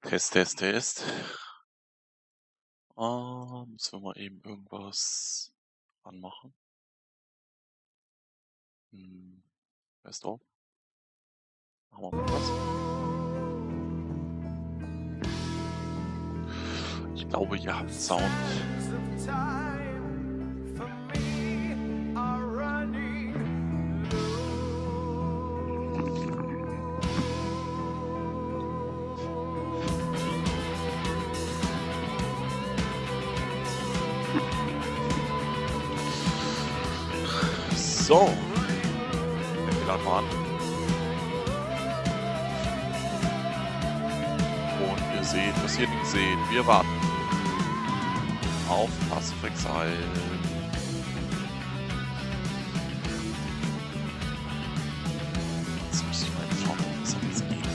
Test, Test, Test. Müssen wir mal eben irgendwas anmachen. Wer ist drauf? Machen wir mal was. Ich glaube, ihr habt Sound. So, wir laden mal an. Und ihr seht, was ihr nicht seht. Wir warten auf Passive Exile. Jetzt muss ich mal schauen, ob das jetzt geht.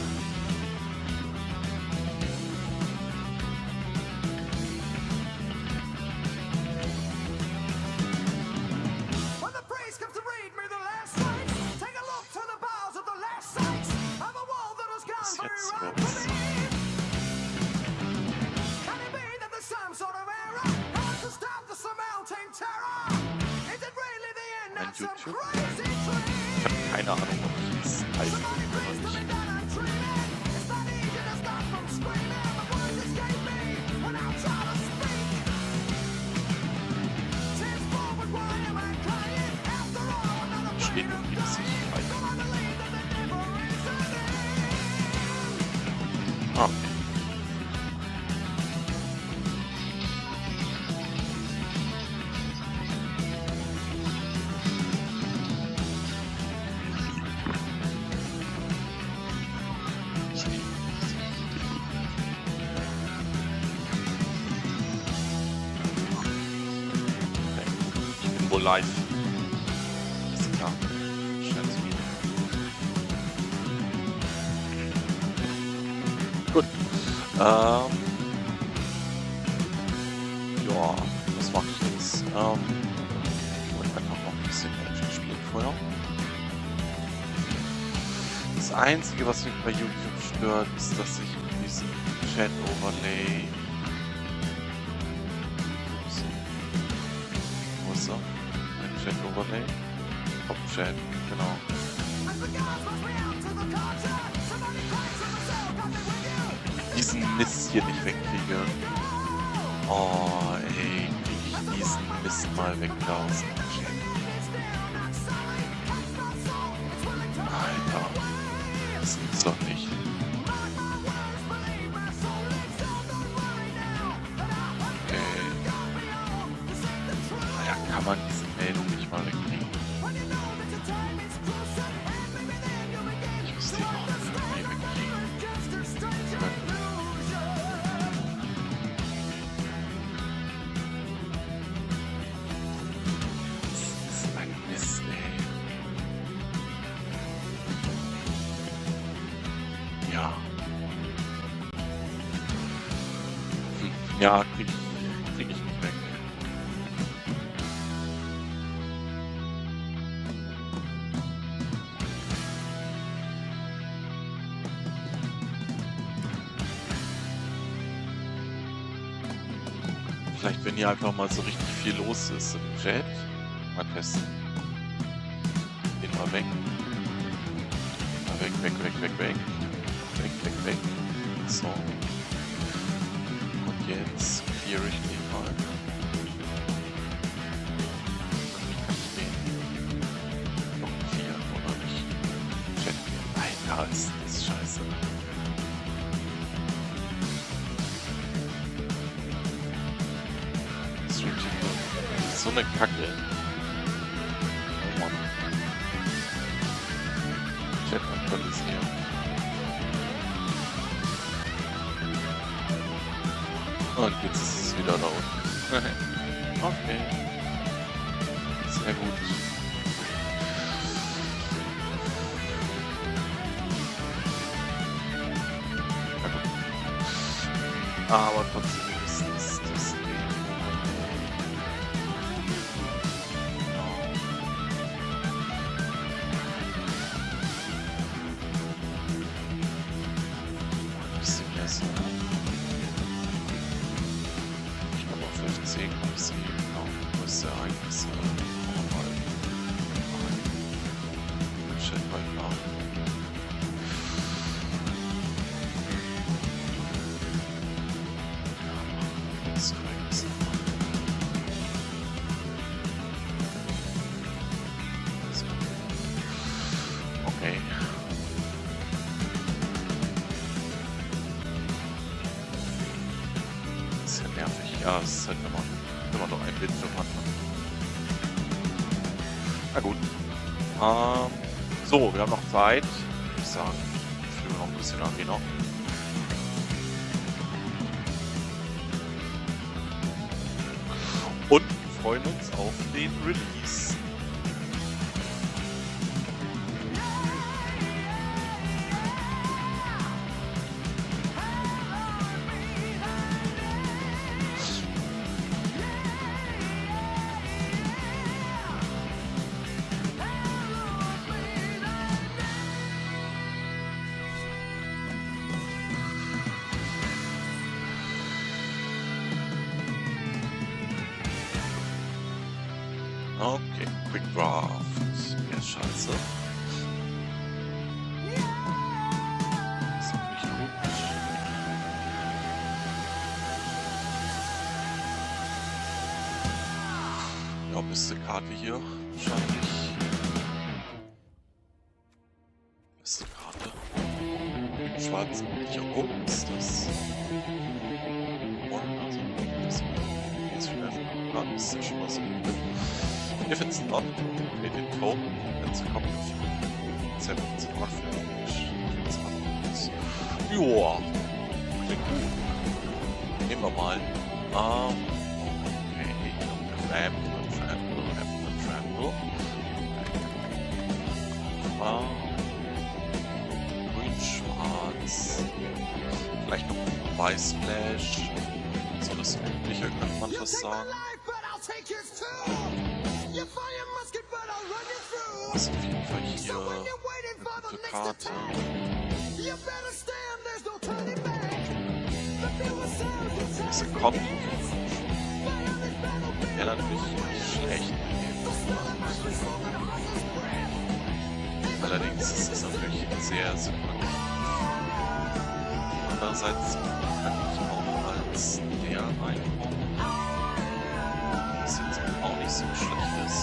YouTube. Ich habe keine Ahnung, ob ich das teilen will oder nicht. Steht irgendwie das nicht frei. Live. Ist klar. Schnelles Video. Gut. Ja, was mache ich jetzt? Ich wollte einfach noch ein bisschen Magic spielen vorher. Das Einzige, was mich bei YouTube stört, ist, dass ich diesen Chat-Overlay. Wo ist er? Chat-Overlay. Top-Chat, genau. Diesen Mist hier nicht wegkriege. Oh, ey, kriege ich diesen Mist mal weg da aus dem Chat. Alter, das gibt's doch nicht. Naja, kann man diese Meldung nicht mal wegkriegen. Ich muss die noch irgendwie wegkriegen. Das ist ein Mist, ey. Ja. Ja, krieg ich nicht weg. Vielleicht, wenn hier einfach mal so richtig viel los ist im Chat, mal testen. Den mal weg. Mal weg, weg, weg, weg, weg. Weg, weg, weg. So. Und jetzt clear ich den mal. Kann ich den noch clearen oder nicht? Chat clearen. Alter, ist das scheiße. So eine Kacke. Oh Mann. Chat aktualisieren. Und jetzt ist es wieder laut. Okay. Sehr gut. Ja, gut. Aber trotzdem ist das Na gut. So, wir haben noch Zeit. Ich sage, fliegen wir noch ein bisschen Arena. Und freuen uns auf den Release. Okay, Quick Draft. Ja, scheiße. Das ist nicht gut. Ja, beste Karte hier. Wahrscheinlich. Beste Karte. Im schwarzen Bier. Oh, ist das. Und also, das ist ja schon mal so. If it's not created token, it's a copy of you. 7 Joa, klingt gut. Nehmen wir mal. Okay, Trample. Grün-Schwarz. Vielleicht noch Weiß Splash. So das Übliche könnte man fast sagen. Das ist auf jeden Fall hier eine gute Karte. Das ist ein Kombi. Ja, natürlich nicht schlecht. Allerdings ist es natürlich sehr sympathisch. Andererseits kann ich auch als der reinkommen. Was jetzt auch nicht so schlecht ist.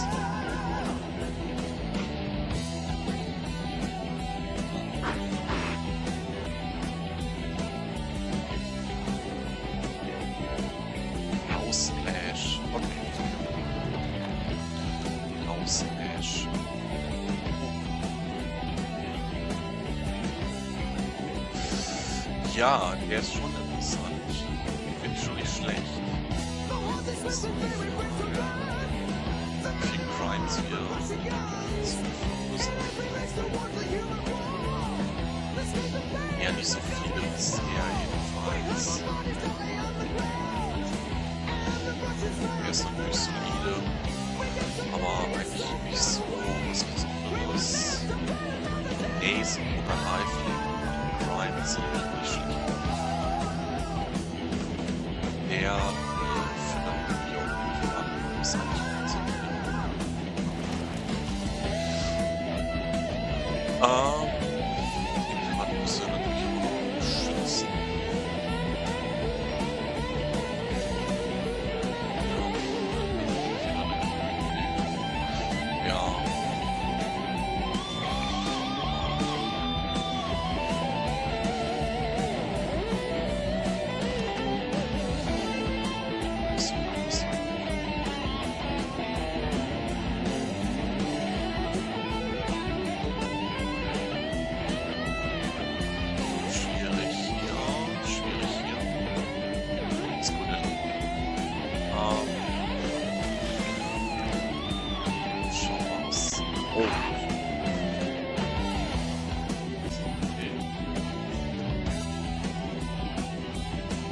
Splash. Okay. Splash. Ja, der ist schon interessant. Finde ich schon nicht schlecht. Viel Crimes hier. Ja, nicht so viele bisher jedenfalls. Er ist natürlich solide, aber eigentlich nicht so was Besonderes. Ace oder Lifelink und Prime sind nicht schlecht. Der findet mich auch irgendwie an, ist eigentlich so. Die Karte muss ja natürlich auch schützen.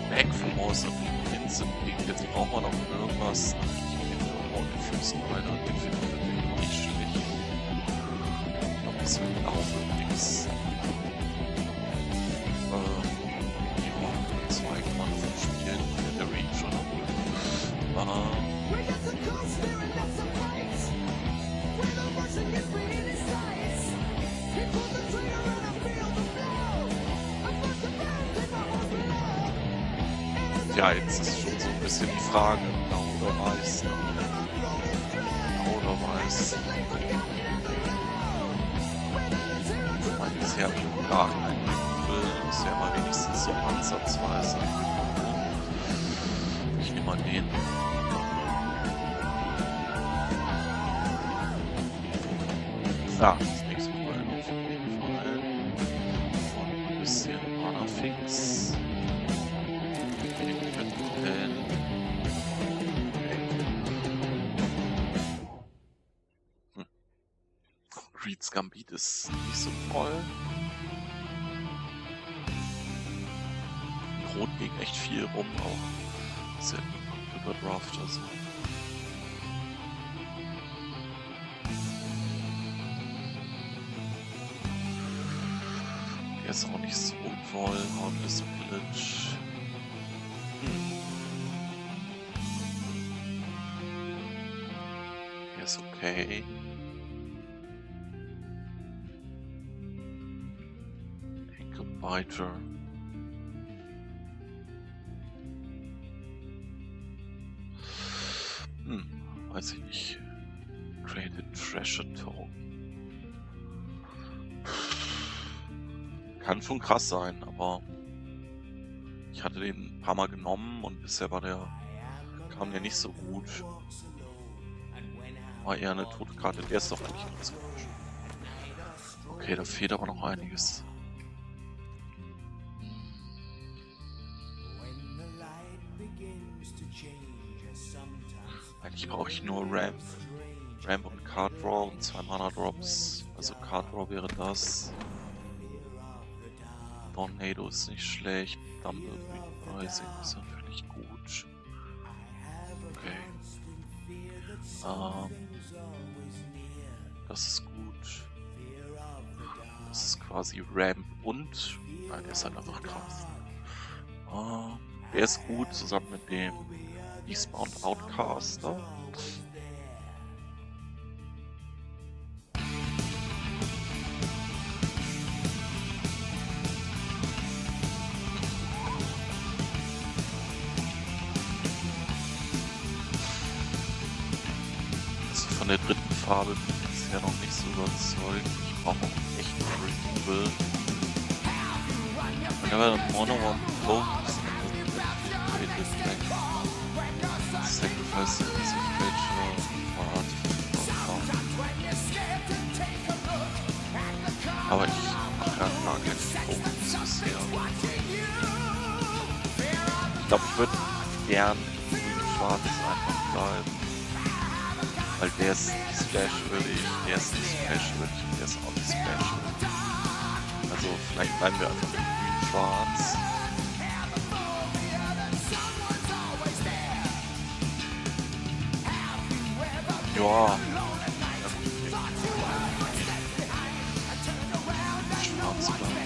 Weg vom Haus auf den Vincent liegt. Jetzt brauchen wir noch irgendwas. Den Flussrider, den finde ich natürlich nicht schlecht. Ich glaube, das wird auch nichts. Ja, 2 kann man davon spielen. Der Range schon. Ja, jetzt ist schon so ein bisschen die Frage, blau oder weiß. Blau oder weiß. Ich bisher habe ich gar keinen Gipfel, bisher mal wenigstens so ansatzweise. Ich nehme mal den. Ja, das nächste Mal auf jeden Fall. Und ein bisschen Mana-Fix. Greeds Gambit ist nicht so toll. Rot ging echt viel rum, auch sehr gut überdraft, also. Der ist auch nicht so toll, Harmless Village. Der ist okay. Biter. Weiß ich nicht. Created Treasure Token. Kann schon krass sein, aber ich hatte den ein paar Mal genommen und bisher kam der nicht so gut. War eher eine tote Karte, der ist doch eigentlich ganz gut. Okay, da fehlt aber noch einiges. Eigentlich brauche ich nur Ramp und Card Draw und 2 Mana Drops. Also Card Draw wäre das. Tornado ist nicht schlecht. Dumble Rising ist natürlich gut. Okay. Das ist gut. Das ist quasi Ramp und... Nein, der ist halt einfach krass. Der ist gut zusammen mit dem Eastbound Outcaster. Also von der dritten Farbe bin ich bisher noch nicht so überzeugt. Ich brauche auch echt ein Removal. Und da war der Mono und Focus. Sacrifice the creature for artifact. Aber ich mache ja gar keine Focus bisher. Ich glaube, ich würde gern grün-schwarz einfach bleiben. Weil der ist nicht splashwürdig, der ist nicht splashwürdig und der ist auch nicht splashwürdig. Also vielleicht bleiben wir einfach mit grün-schwarz. Ja. Schwarz bleiben.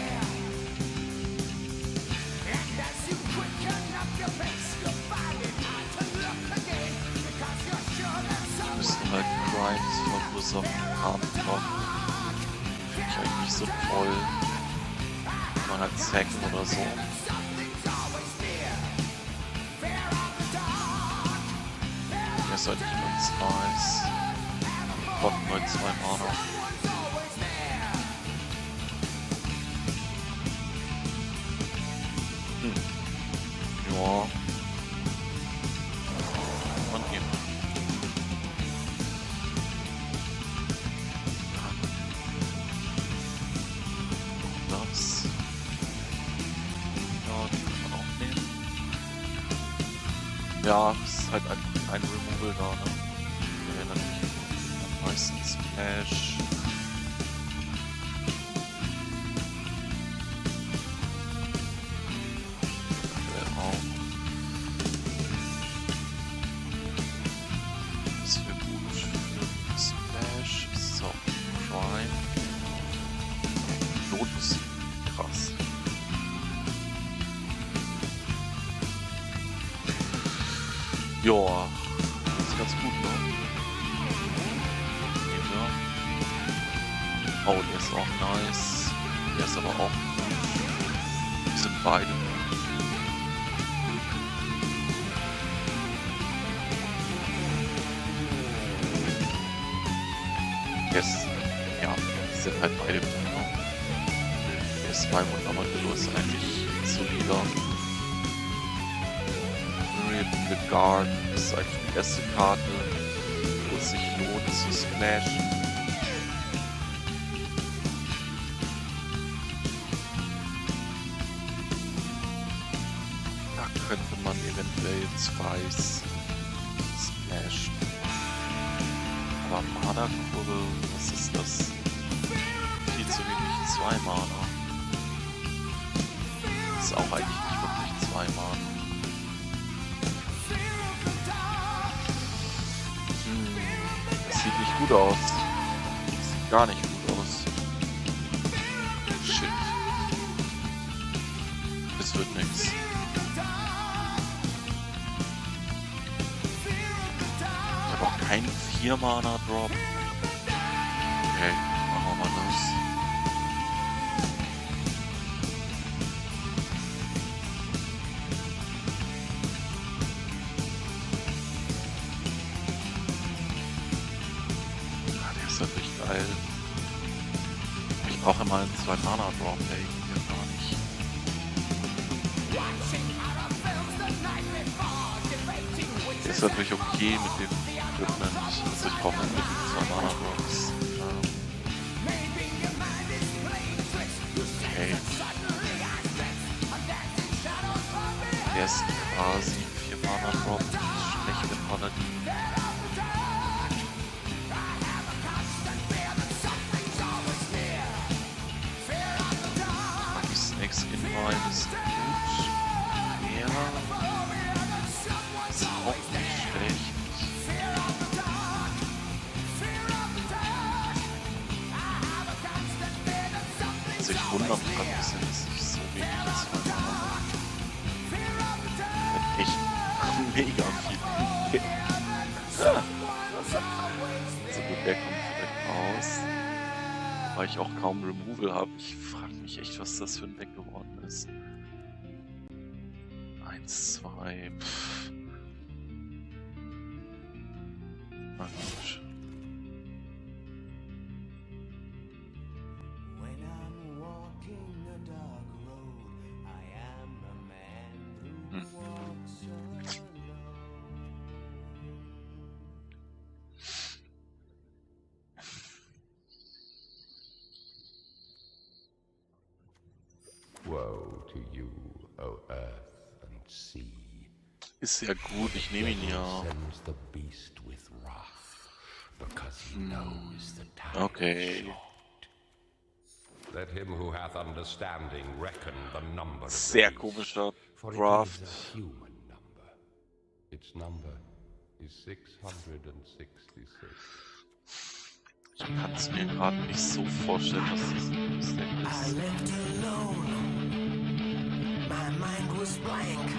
Wir müssen halt Crimes verursachen, Armen noch. Finde ich eigentlich nicht so toll. Wenn man halt zacken oder so. Der ist halt nicht ganz nice. Kommt bei 2 Mana. Ja. Man eben. Das. Ja, die kann man auch nehmen. Ja, es ist halt ein Removal da, ne? Der wäre natürlich am meisten Splash. Das wäre gut für Splash. So, Prime. Lotus. Krass. Joa, das ist ganz gut, ne? Oh, der ist auch nice. Der ist aber auch gut. Die sind beide gut. Yes. Ja, die sind halt beide gut, ne? Der ist mein Wundermantello ist eigentlich solider. The Guard ist eigentlich die beste Karte, wo es sich lohnt zu splashen. eventuell 2 Splash. Aber Mana-Kurve, was ist das? Viel zu wenig 2 Mana. Das ist auch eigentlich nicht wirklich 2 Mana. Das sieht nicht gut aus. Das sieht gar nicht gut aus. Shit. Es wird nichts. Ich habe auch keinen 4 Mana Drop. Okay, machen wir mal das. Ah, der ist natürlich geil. Ich brauche immer einen 2 Mana Drop, ey. Ja, gar nicht. Der ist natürlich okay mit dem Equipment. Also ich brauche unbedingt 2 Mana Drops. Okay. Der ist quasi 4 Mana Drop. Schlechte Paladin. Snakes Inwind ist gut. Ja. Ist auch nicht schlecht. Also ich wundere mich gerade ein bisschen, dass ich so wenig jetzt habe. Mit echt mega viel. So gut, der kommt vielleicht raus. Weil ich auch kaum Removal habe. Ich frage mich echt, was das für ein Deck geworden ist. 1, 2. Na gut. Woe to you, O earth and sea. Ist ja gut, ich nehme ihn ja. Sends the beast with wrath, because he knows the time Okay. is short. Let him who hath understanding reckon the number of the Sehr beast, komischer for it Draft. is a human number. Its number is 666. Ich kann es mir gerade nicht so vorstellen, dass das ein Deck I ist. left alone. My mind was blank.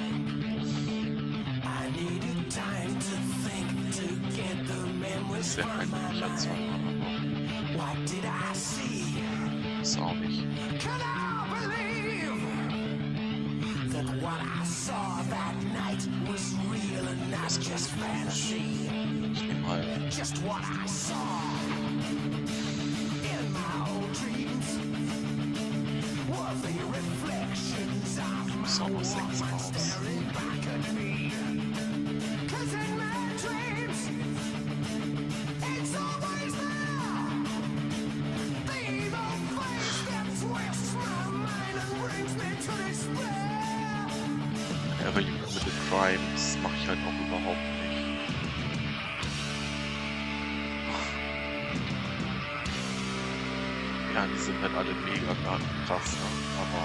I needed time to think to get the memories Sehr from my eigentlich an 2 mind. Mana. What did I see? Ist auch nicht. Can I believe that what I saw that night was real and not just fantasy? Ich nehme mal. Just what I saw in my old dreams were the reflections of Ist auch my noch 6 woman raus. staring back at me. 'Cause in my dreams, it's always there. The evil face that twists my mind and brings me to despair. Aber mit den Crimes mache ich halt auch überhaupt nicht. Ja, die sind halt alle mega krass, ne? Aber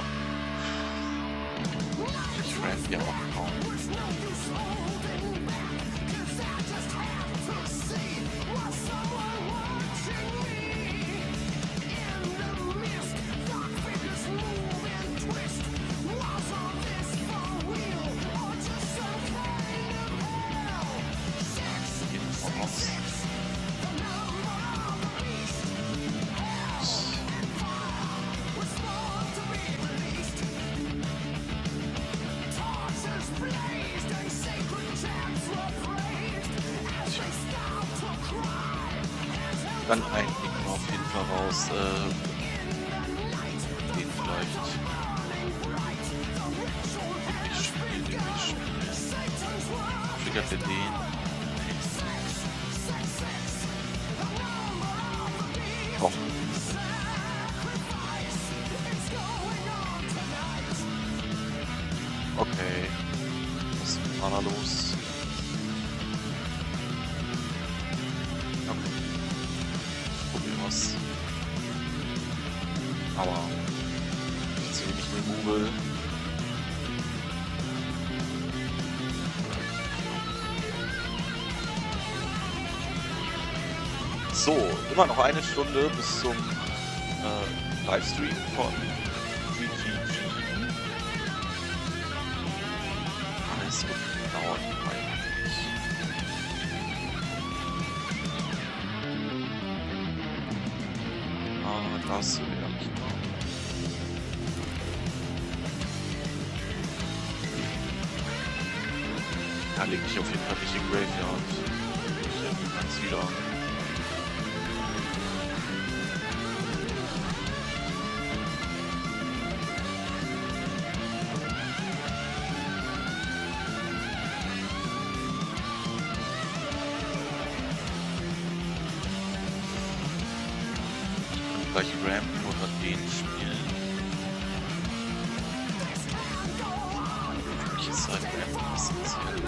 ich ramp ja auch kaum. Geht davon aus. Dann einknicken auf jeden Fall raus. Den vielleicht. Den nicht spielen. Triggert er den? Komm. Okay. Das was. Aber ich sehe nicht mehr Google. So, immer noch eine Stunde bis zum Livestream von GGG. Alles wird dauert eigentlich. Das wäre ich noch. Da leg ich auf jeden Fall nicht im Graveyard. Ich ganz wieder. Gleich Ramp oder den spielen. Für mich ist halt Ramp essentiell.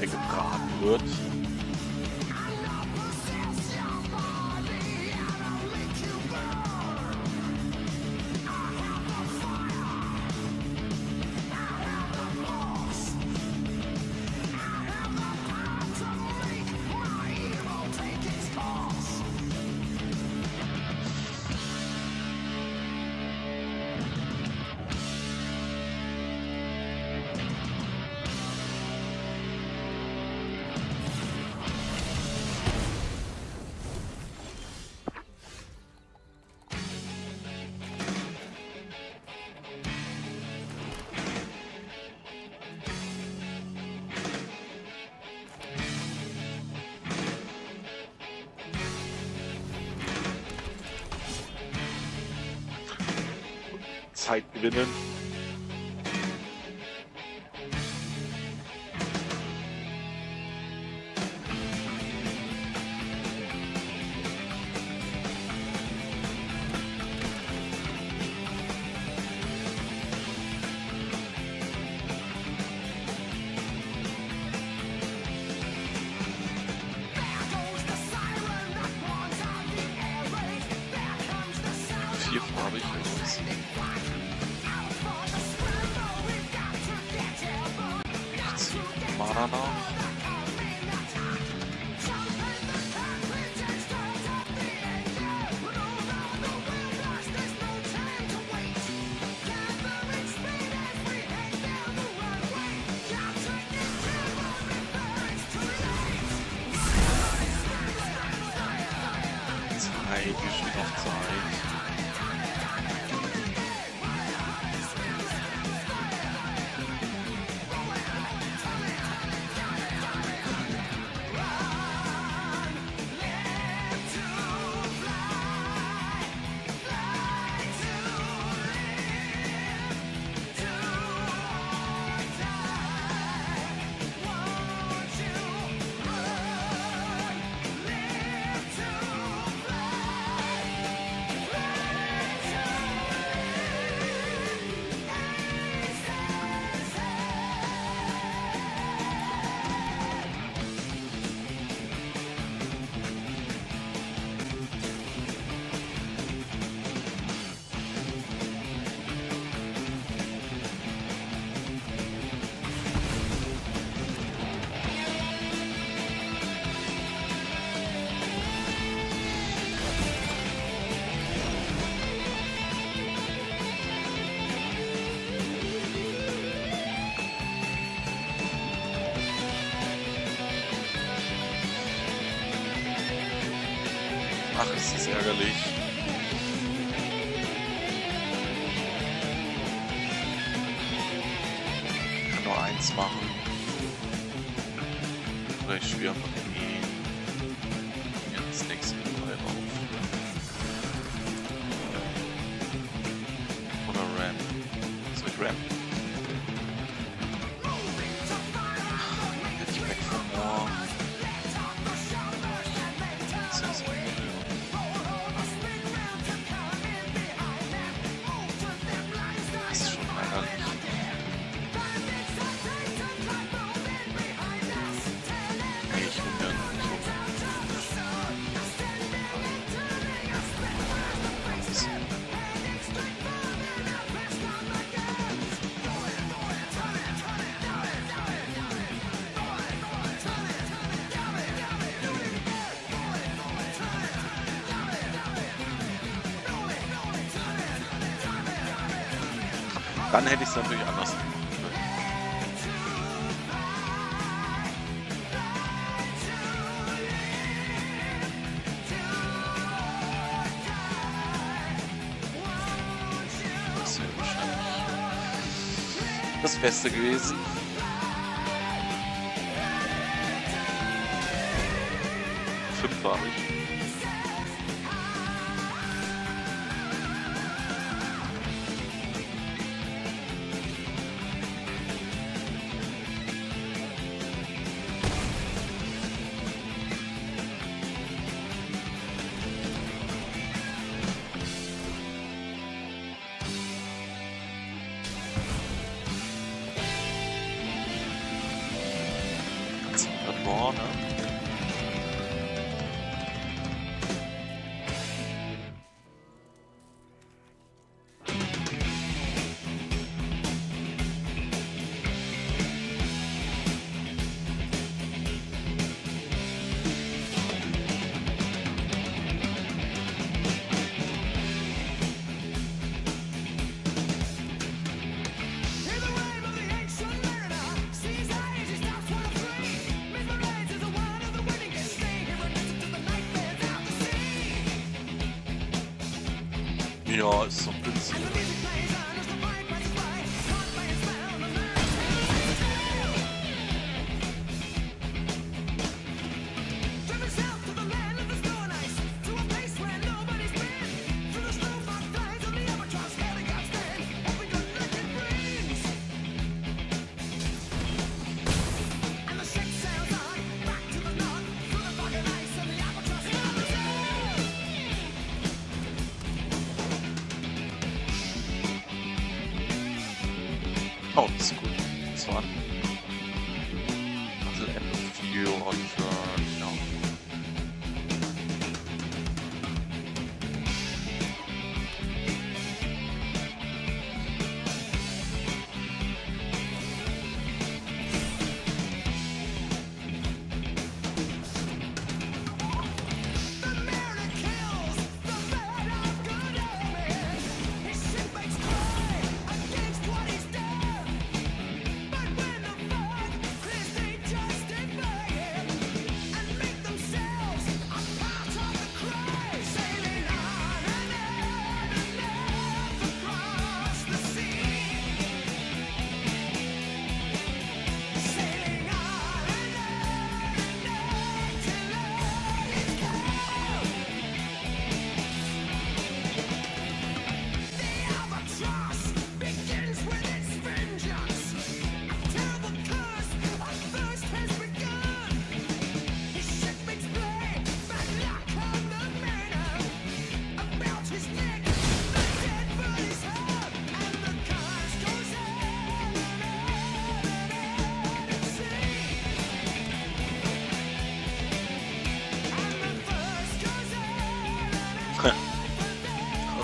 Gebraten wird. Zeit gewinnen. Vierfarbig ist. Mana nach. Zeit, wie steht noch Zeit? Ach, ist das ärgerlich. Ich kann nur eins machen. Oder ich schwöre von E. Jetzt nächste Mal drauf. wegrennen. Hätte ich weg vom Moor. Das ist schon ärgerlich. Hey, ich hol mir einen Dann hätte ich es natürlich anders machen können. Das wäre wahrscheinlich das Beste gewesen. Fünf war ich. Vorne. Ja, ist so ein bisschen. Oh, das ist gut. Das war ein Ende of Video und ja.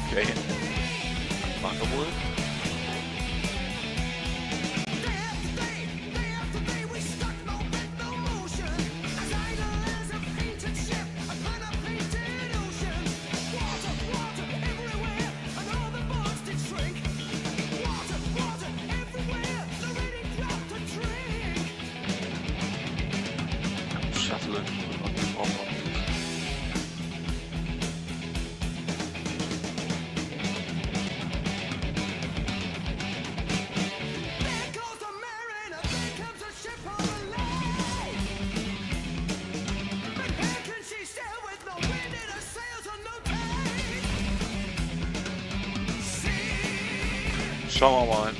Okay. Machen wir wohl. Shuttle und die brauchen wir nicht. Schauen wir mal.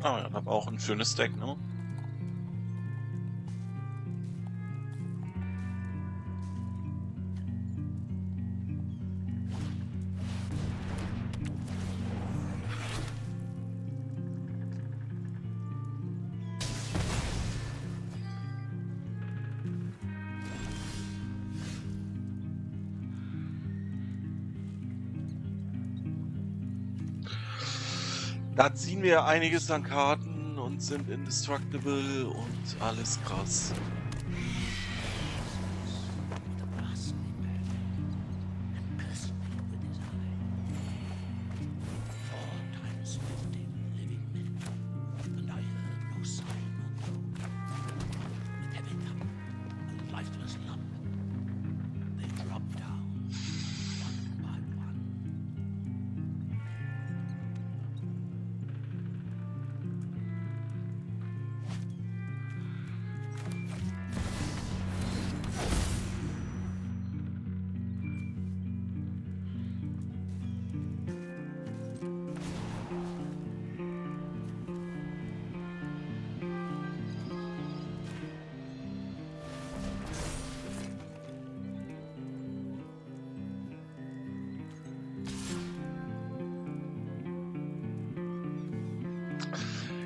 Ah ja, aber auch ein schönes Deck, ne? Da ziehen wir einiges an Karten und sind indestructible und alles krass.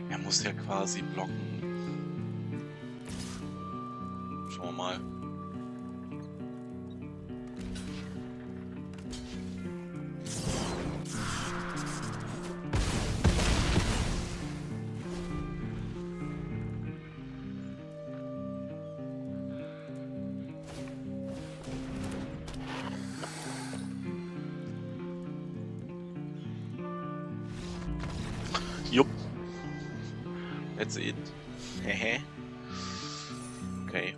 Er muss ja quasi blocken. Schauen wir mal. Jupp. That's it. Hehe. Okay.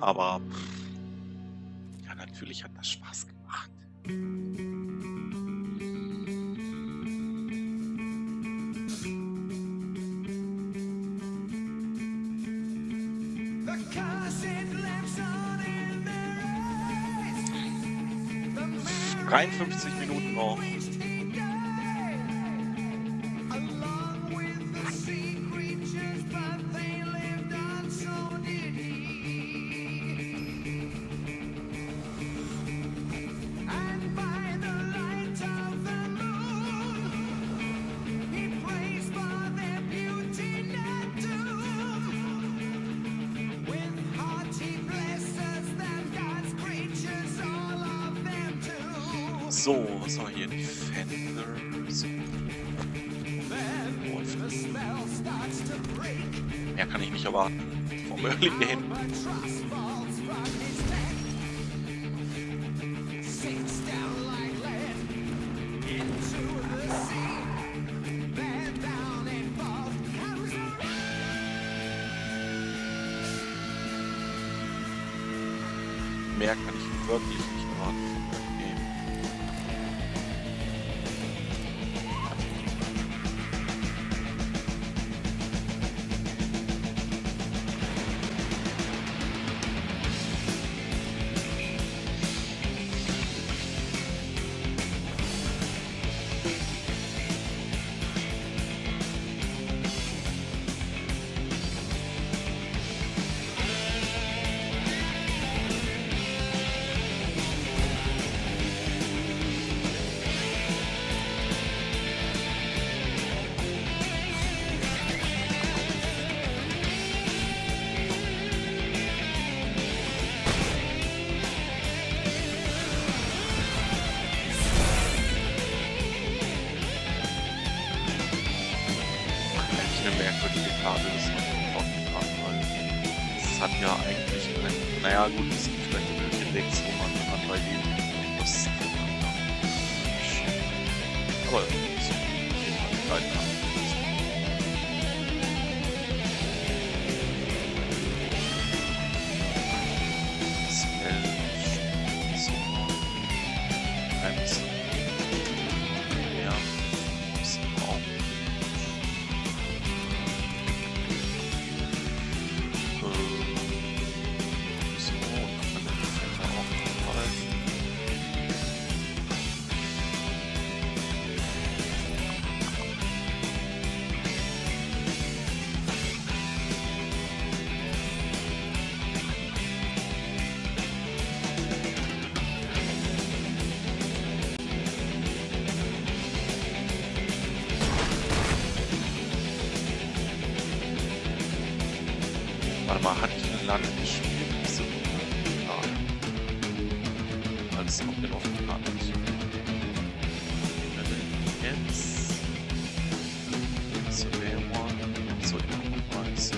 Aber ja, natürlich hat das Spaß gemacht. The cursed lives on in their eyes. The memory 53 Minuten noch. waste he died. Along with the sea creatures, but they lived on, so did he. And by the light of the moon, he prays for their beauty not doomed. With heart he blesses them, God's creatures, all of them too. So, was war hier? Defenders. Then the spell starts to break. Mehr kann ich nicht erwarten. Vom Early Game. Albatross falls from his neck, sinks down like lead into the sea. Then down in both comes the Mehr kann ich wirklich nicht erwarten vom Early Game. Eigentlich eine merkwürdige Karte, das man auch dran, weil es hat ja eigentlich, naja gut, es gibt vielleicht irgendwelche Decks, wo man dann bei denen was drin hat. Aber so viel Möglichkeiten haben. Spell, so, Bremse, ja, das auch. So, dann kann der Defender auch angreifen. Warte mal, hat die ein Land gespielt? Ist so alles kommt mir noch bekannt. Jetzt. So, der One. So, den nochmal. So.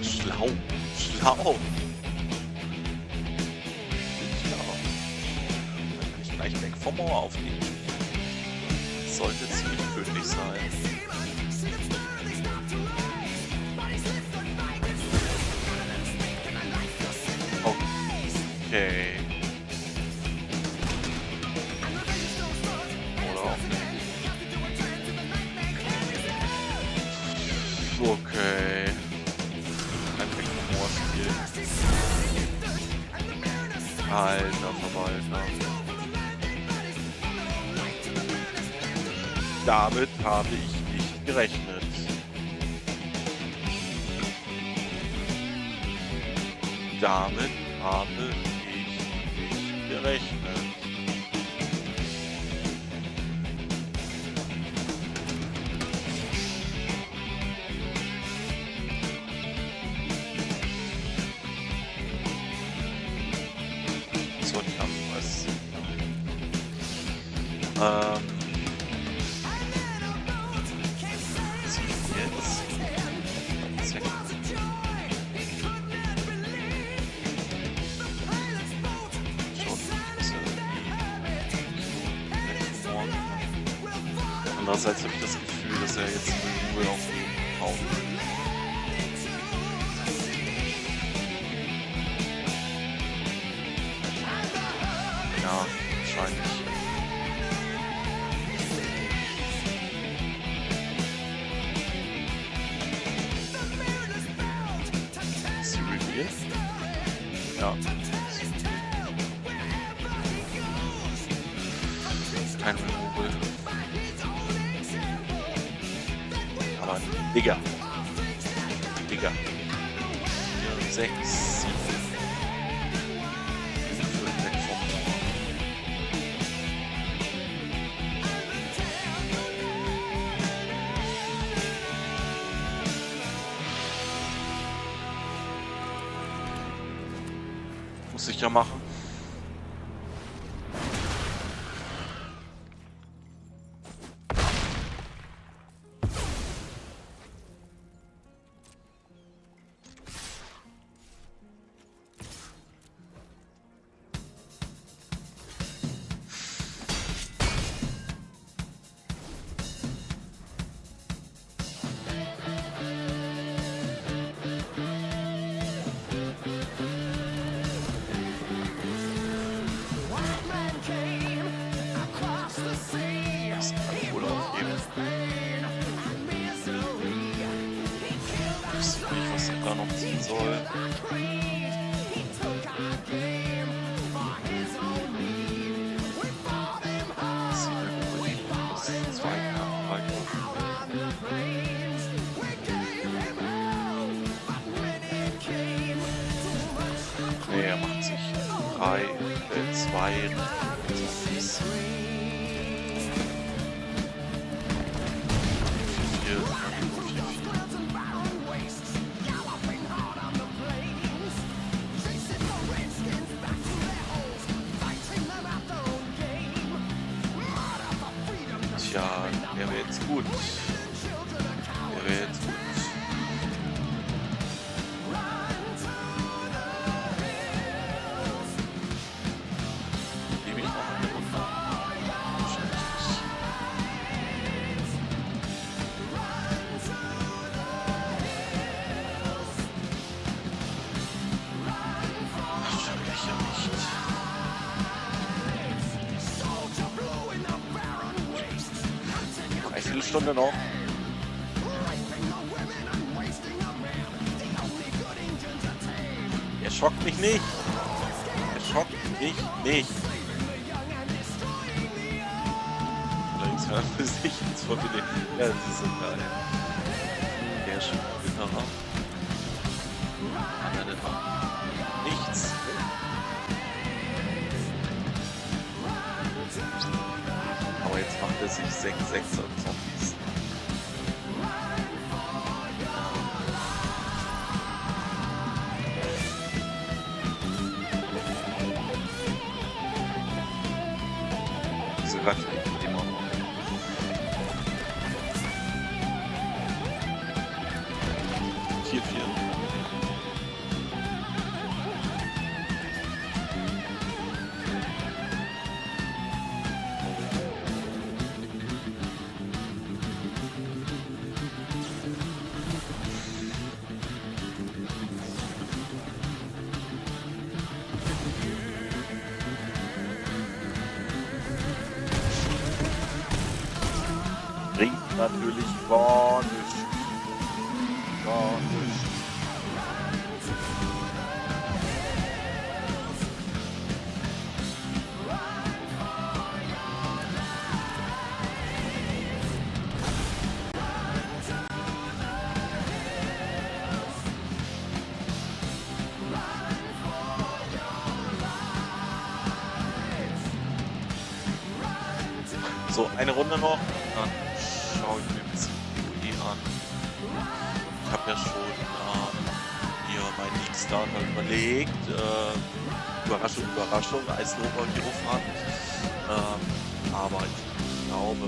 Schlau. Schlau. Dann kann ich gleich weg vom Mauer aufnehmen. Sollte ziemlich tödlich sein. Okay. Oder auch nicht. Okay. Einfach Humor spielen. Alter Verwalter. Damit habe ich nicht gerechnet. Damit habe ich nicht gerechnet. So, die haben was. Andererseits habe ich das Gefühl, dass er jetzt in Ruhe auf den hauen will. Ja, wahrscheinlich. Ist sie revealed? Ja. Kein Removal. Aber Digga. Digga. 6, 7. Weg vom Mauer. Muss ich ja machen. Das kann ich wohl aufgeben. Ich weiß nicht, was ich da noch ziehen soll. Das sieht mir gut aus. 2 Karten. Nee, er macht sich 3, 2. Tja, der wäre jetzt gut. Der wäre jetzt gut. Gebe ich noch eine Runde? Wahrscheinlich nicht. Wahrscheinlich ja nicht. Viertelstunde noch. Er schockt mich nicht. Er schockt mich nicht. Allerdings kann er für sich jetzt voll mit den. Ja, das ist so geil. Der ist schon Gitarre. Hat er denn noch? Nichts. Aber jetzt dass ich 6-6er Zombies. Diese Ratte immer noch. Bringt natürlich gar nichts. Gar nichts. So, eine Runde noch, dann schaue ich mir ein bisschen POE an. Ich habe ja schon hier meinen League-Starter überlegt. Überraschung, Überraschung, Eislober Hierophant. Aber ich glaube,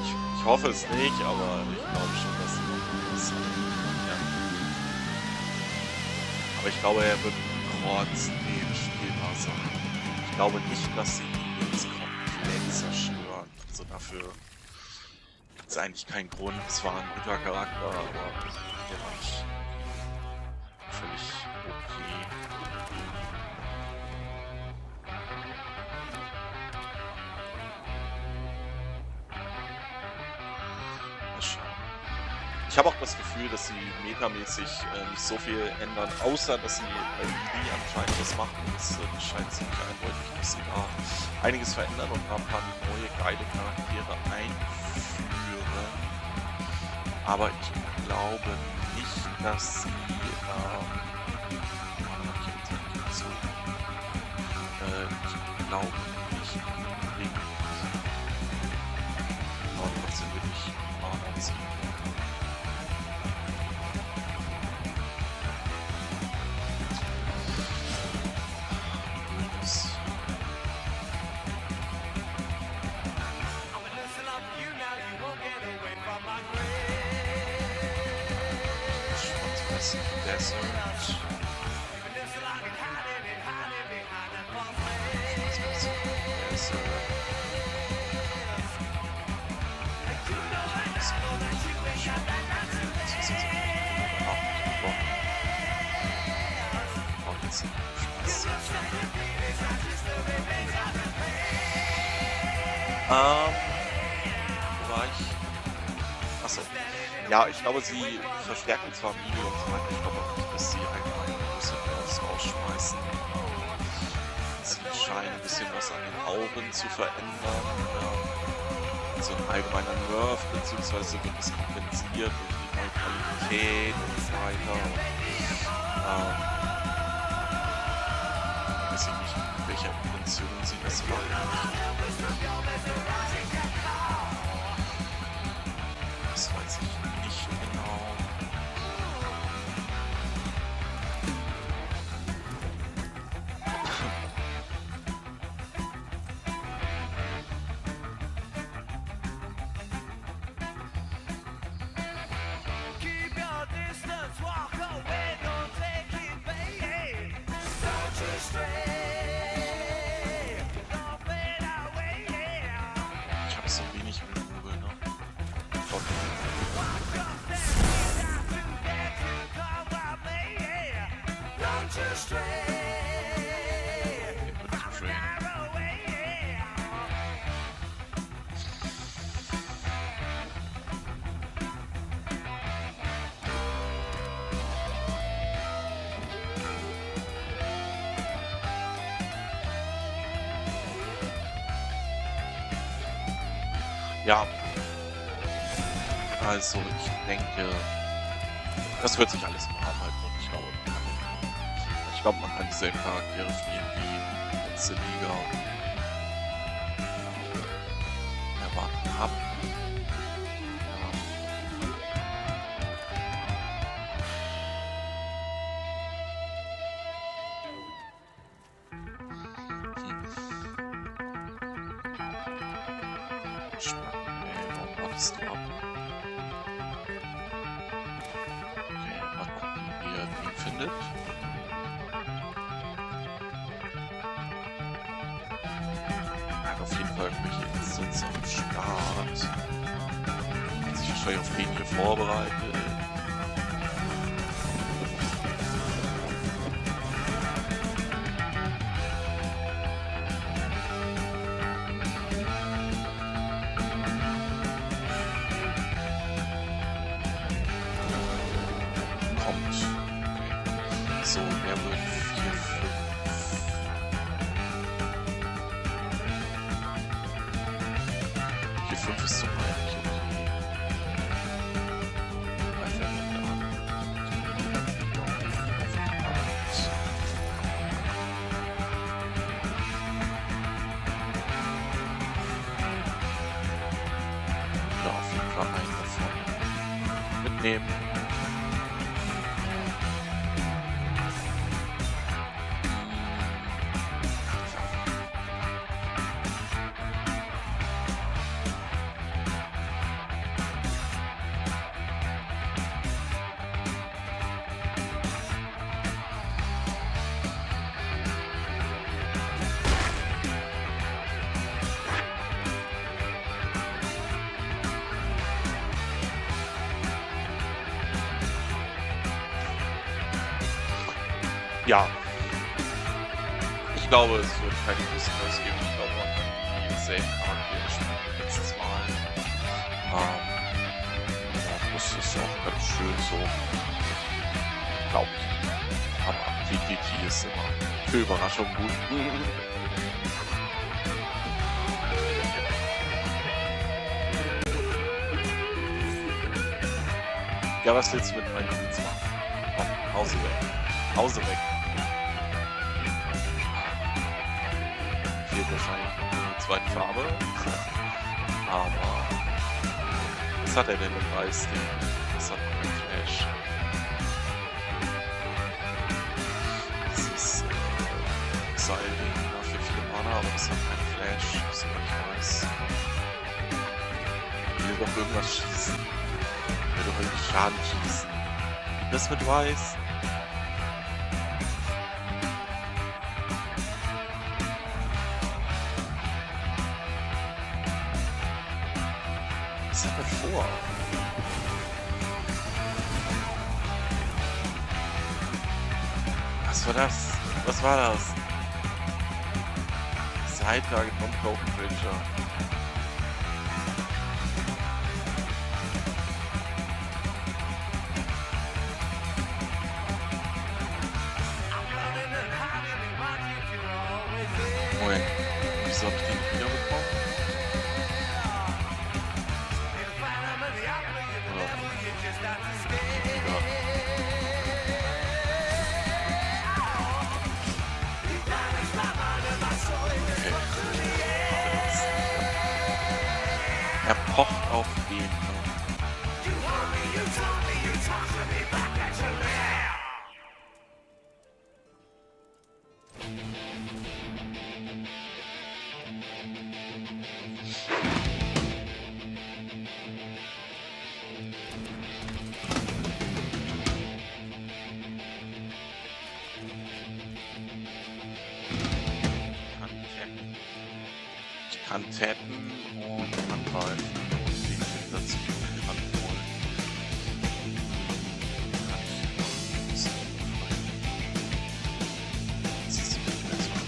ich hoffe es nicht, aber ich glaube schon, dass es ja. Aber ich glaube, er wird trotzdem spielbar sein. Ich glaube nicht, dass sie ihn jetzt komplett zerstören. Also dafür gibt es eigentlich keinen Grund. Es war ein guter Charakter, aber der war nicht völlig okay. Mal schauen. Ich habe auch das Gefühl, dass sie metamäßig nicht so viel ändern, außer dass sie bei Lee anscheinend was machen. Das scheint ziemlich eindeutig, dass sie da einiges verändern und ein paar neue geile Charaktere einführen. Aber ich glaube nicht, dass sie ich glaube nicht unbedingt. Aber trotzdem will ich Mana ziehen. Desert. Wo war ich? Achso. Ja, ich glaube, sie verstärken zwar Mini und so weiter, ich glaube auch nicht, dass sie allgemein ein bisschen was rausschmeißen. Sie scheinen ein bisschen was an den Augen zu verändern. So ein allgemeiner Nerf, beziehungsweise wird es kompensiert durch die neue Qualität und so weiter. Ich weiß nicht, mit welcher Intention sie das machen. Das weiß ich nicht genau. Ich habe so wenig mit Google, ne? Ja, also ich denke, das wird sich alles im Rahmen halten und ich glaube, man kann dieselben Charaktere spielen wie letzte Liga. Ja, abwarten habe. Warum wartest du ab? Okay, mal gucken, wie ihr ihn findet. Auf jeden Fall irgendwelche Instanz am Start. Hat sich wahrscheinlich auf den hier vorbereitet. Kommt. Okay. So, wer wird 4, 5. 5 ist zum eigentlich okay. Bei Verwender an. Ja, auf jeden Fall einen davon mitnehmen. Ja. Ich glaube, es wird keine großen Neues geben. Ich glaube, man kann die selben Charaktere spielen wie letztes Mal. Ja, das ist auch ganz schön so. Glaube ich. Aber PPT ist immer für Überraschung gut. Ja, was willst du mit meinen Dienst machen? Komm, Hause weg. Hause weg. Fehlt wahrscheinlich eine zweite Farbe. Aber was hat er denn im Eisding? Das hat noch ein Flash. Das ist Exile-Ding für 4 Mana, aber das hat kein Flash, soweit ich weiß. Ich will doch irgendwas schießen. Ich will doch irgendwie Schaden schießen. Das mit Weiß. Was hat er vor? Was war das? Was war das? Side-Target von Broken Bridger. Moin. Wieso hab ich den nicht wiederbekommen? Er pocht auf den. Ich kann tappen und angreifen. Den Typ dazu ranholen. Kann ich so befreien. Das ist nicht mehr so gut.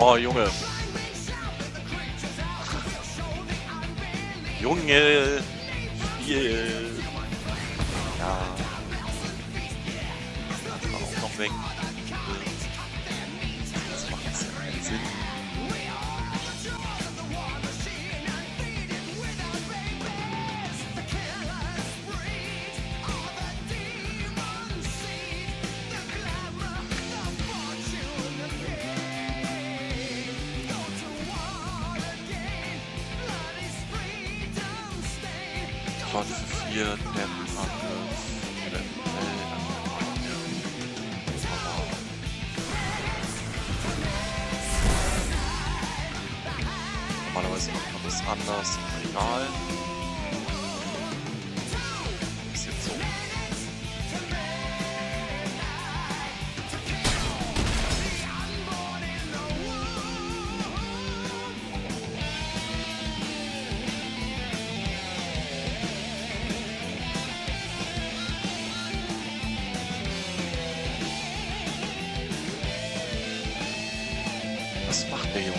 Oh, Junge. Junge. Spiel. Ja. Das war auch noch weg. Das macht jetzt ja keinen Sinn. Trotz 4 Dämmangriff eventuell normalerweise macht man das anders, egal. Ist jetzt so. Was macht der Junge?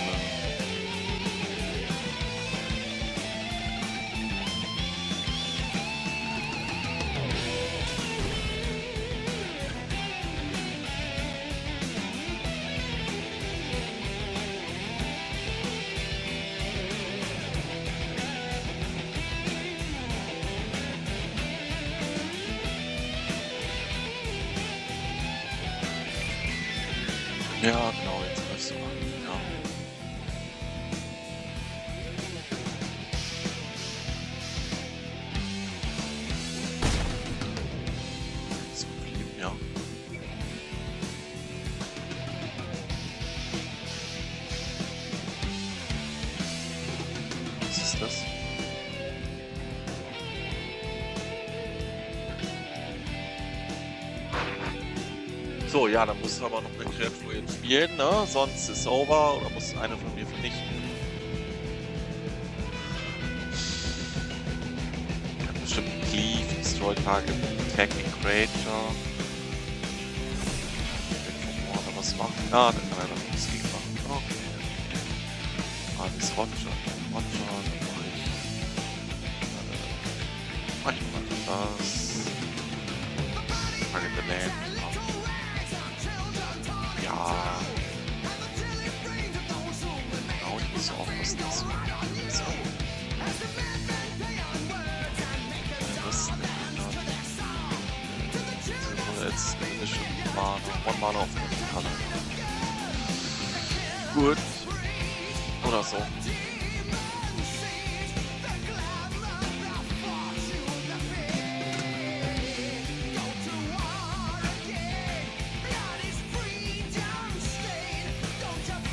Ja, genau, jetzt weißt du mal. Ja. So blieb, ja. Was ist das? So, ja, dann musst du aber noch eine Kreatur jetzt spielen, ne? Sonst ist over oder musst eine von mir vernichten. Ich hab bestimmt Cleave, Destroy Target, Attacking Creature. Oder was machen? Ja, dann kann er doch nichts gegen machen. Okay. Ah, das ist Roger. Roger, dann mach ich mal das. Target the Land. Ja. Genau, ich muss aufpassen, dass so. Jetzt One Mana auf den Kanal. Gut. Oder so.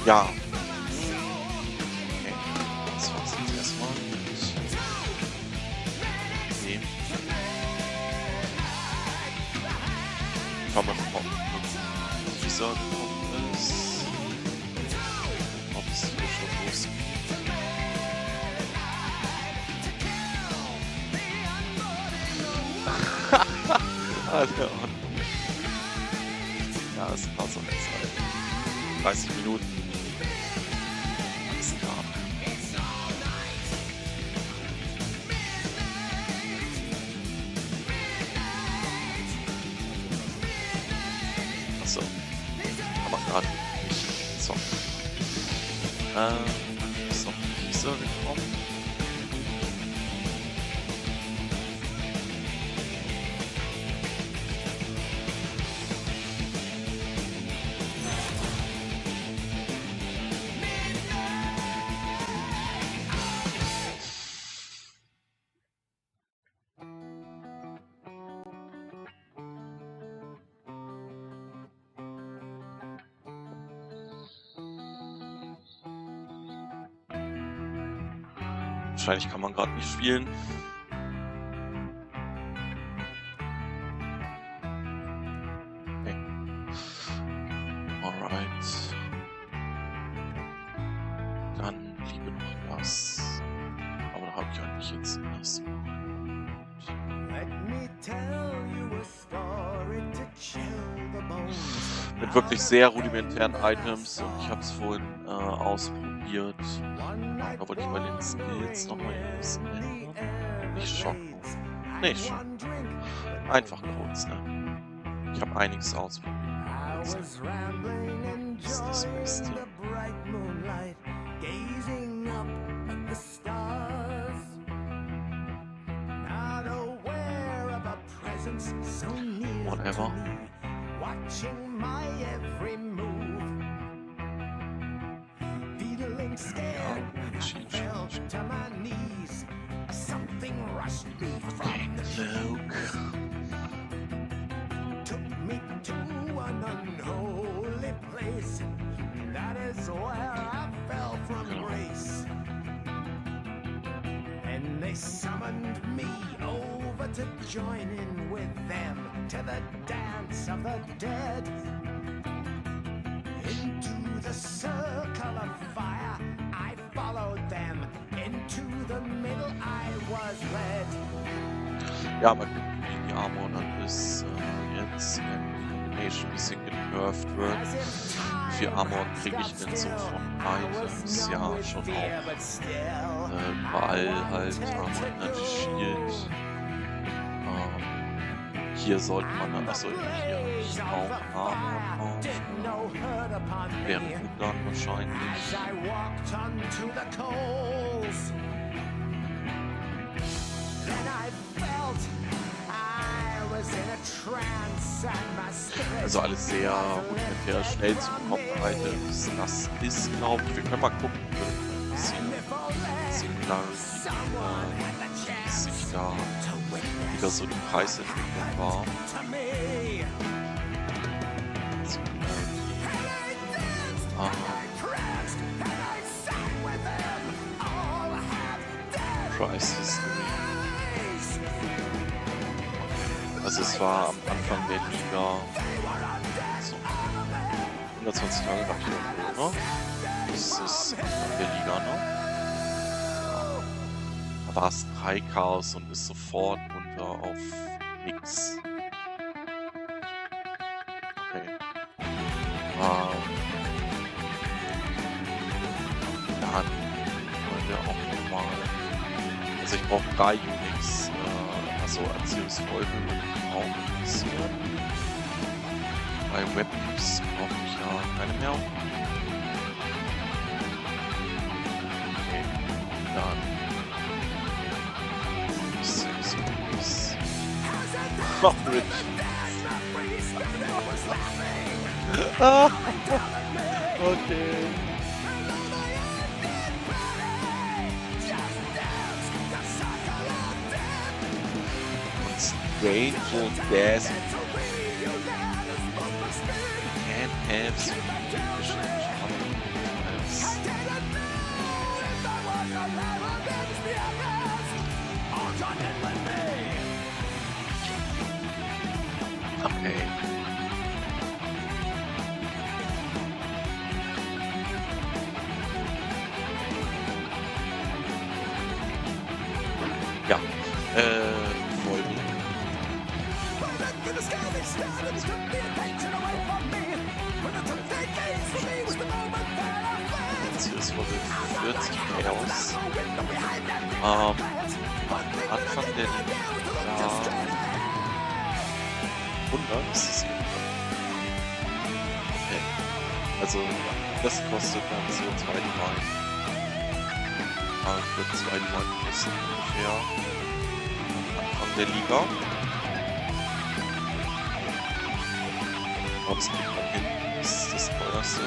Ja. Okay. Das war's jetzt erstmal mit dem. Schauen wir mal, ob dieser gekommen ist. Ob es hier schon losgeht. Alter. Ja, das war so eine Zeit. 30 Minuten. Alles klar. Achso. Kann man gerade nicht zocken. Ist noch dieser gekommen. Wahrscheinlich kann man gerade nicht spielen. Okay. Alright. Dann bliebe noch das. Aber da habe ich eigentlich jetzt nichts. Let me tell you a story to chill the Mit wirklich sehr rudimentären Items und ich habe es vorhin ausprobiert. Da wollte ich bei den Skills nochmal irgendwas ändern. Nicht schocken. Nee, schocken. Einfach kurz, ne? Ich habe einiges ausprobiert. Das ist das Beste. Whatever. Watching my every move, feeling scared, I fell to my knees. Something rushed me from the Luke. took me to an unholy place. That is where I fell from grace. And they summoned me over to join in with them to the dance of the dead. Into the circle of fire I followed them. Into the middle I was led. Ja, mal gucken, wie die Armor dann ist jetzt, wenn die Combination ein bisschen genervt wird. Wie viel Armor kriege ich denn so von Items? Ja, schon auch überall halt Armor Energy Shield. Hier sollte man dann, achso, hier auch Armor kaufen. Wäre gut dann wahrscheinlich. Also alles sehr rudimentär, schnell zu bekommen Items. Das ist, glaube ich, wir können mal gucken, ein bisschen wie sich da wieder so die Preisentwicklung war. Price History. Also es war am Anfang der Liga so 120 Tage nach hier, ne? Das ist am Anfang der Liga, ne? Ja. Da war es 3 Chaos und ist sofort runter auf nix. Okay. Dann wollen wir auch nochmal. Also ich brauche 3 Unix. Also Erziehungsfolge auch interessiert. Bei Weapons brauche ich ja keine mehr. Okay, dann 6 Unix. Mach mit. Okay. Rangeful gas can't have sufficient charms. Okay. Ja, Folgen. Jetzt hier ist Folge 40 aus. Am Anfang der Liga 100 ist es hier. Okay. Also das kostet dann so 2 Mal. Wird 2 Mal kosten ungefähr. Am Anfang der Liga. Aber das kriegt man hin. Das ist das teuerste.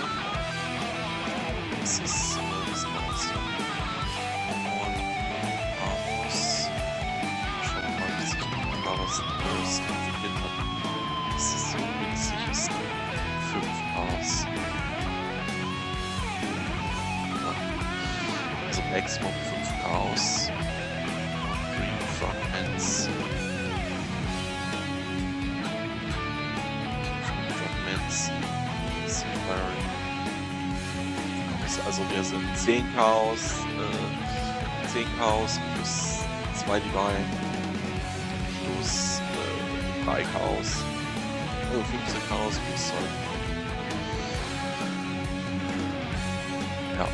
Das ist das teuerste. Und Amos. Schauen wir mal, wie sich da was Neues entwickelt hat. Das ist so günstig, ist 5 Ars. Also Maximum 5 Chaos. Green Fragments. Also wir sind 10 Chaos plus 2 Divine plus 3 Chaos 15 aus Rüstzeug. Ja.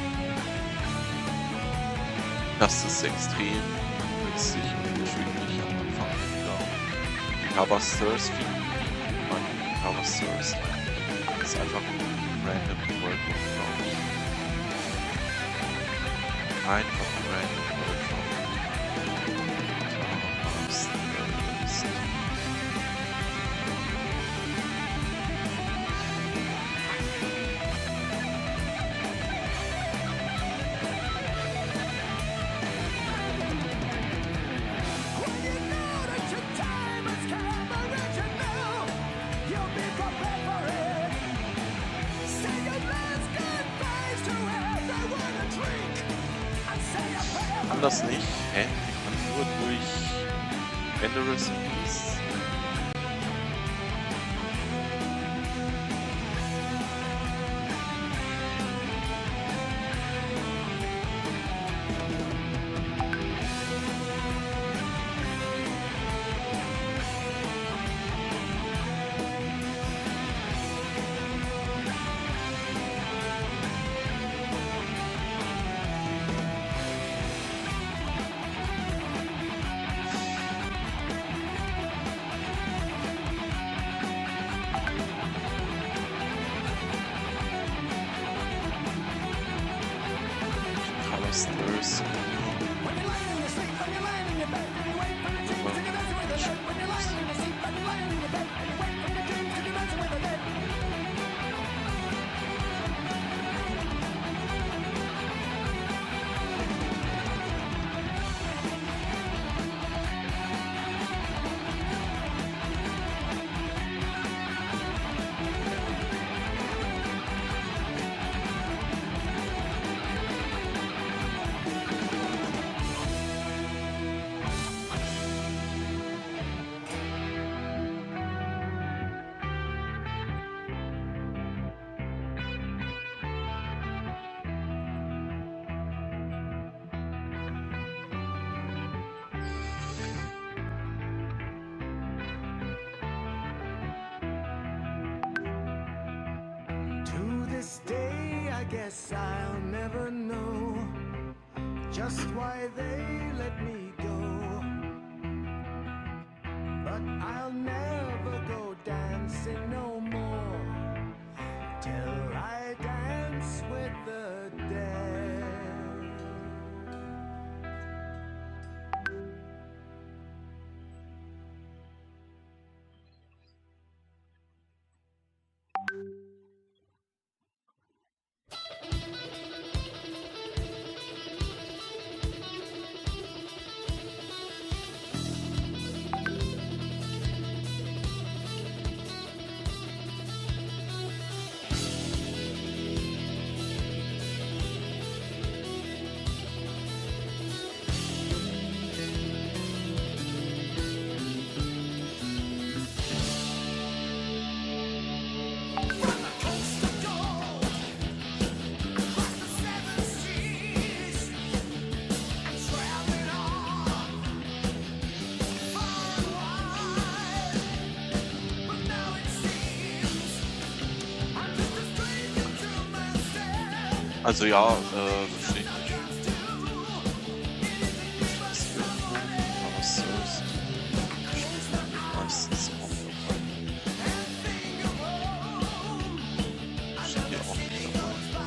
Das ist extrem günstig und erschwinglich am Anfang wieder. Die Covasters, die Covasters, das ist einfach random World, glaube ich. Einfach random World. Kann das nicht? Hä? Ich kann nur durch Endless Beasts. Covasters. To this day, I guess I'll never know just why they let me go. But I'll never go dancing no more till I dance with the dead. Also ja, verstehe ich nicht. Covasters. Meistens auch dabei. Steht hier auch nicht dabei.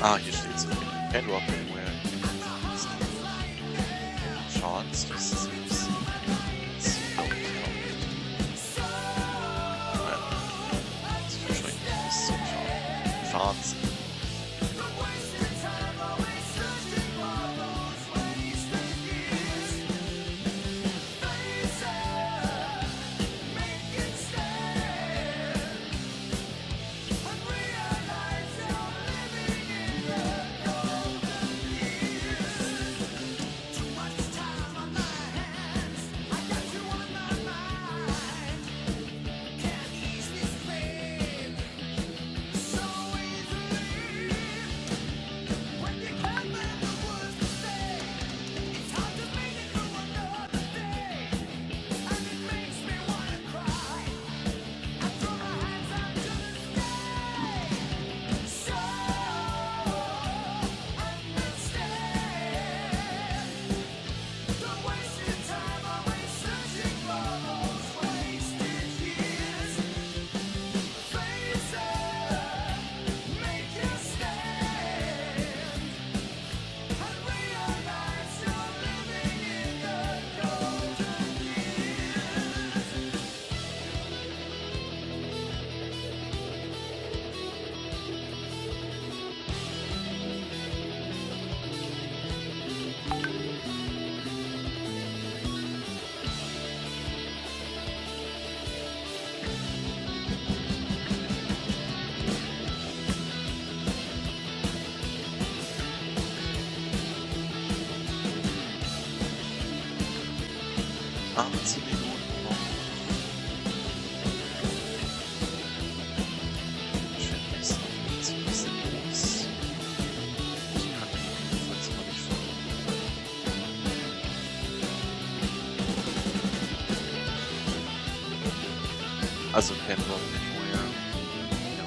Ah, hier steht's. Can drop anywhere. Chance, das ist jetzt. Chance. 18 Minuten noch. Ich finde, es ist noch jetzt ein bisschen los. Ich kann die jedenfalls mal nicht verfolgen. Also kennen wir den vorher. Ja.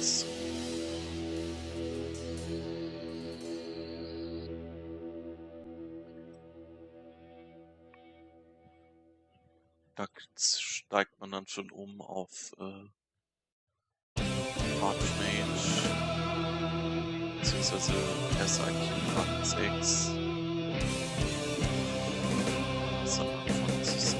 So. Da steigt man dann schon um auf Archmage, beziehungsweise erst eigentlich in Rang 6. Das am Anfang zu sehen.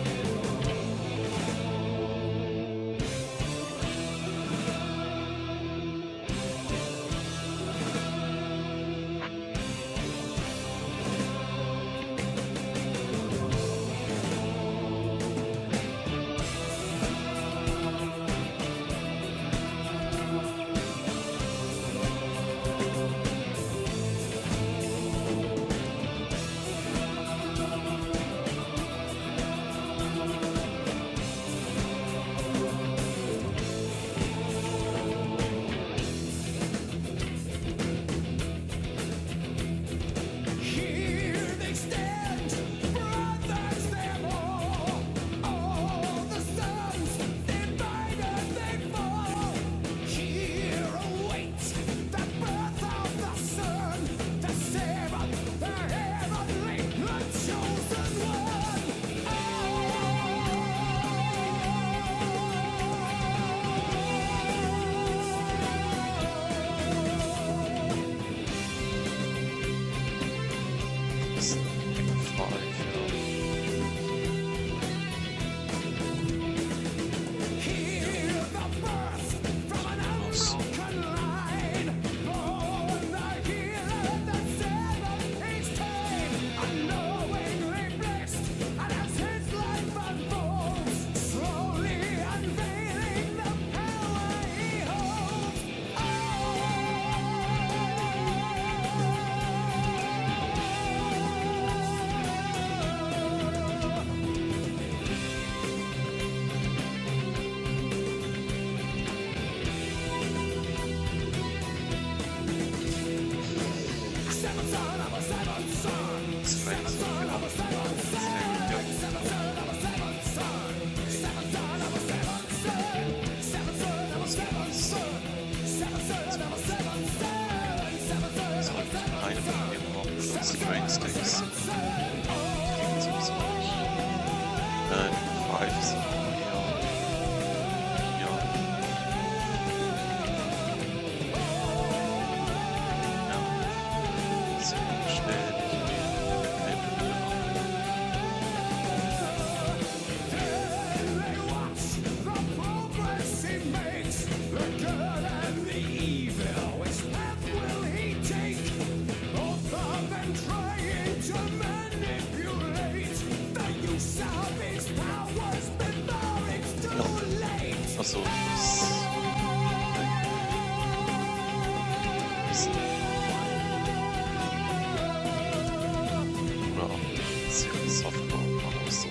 Straight-Sticks. Die kriegen sowieso nicht. Five sind eher. Ja. Ja. Sehr schnell. Trying to mend Achso, das... Oder bisschen softer, aber so.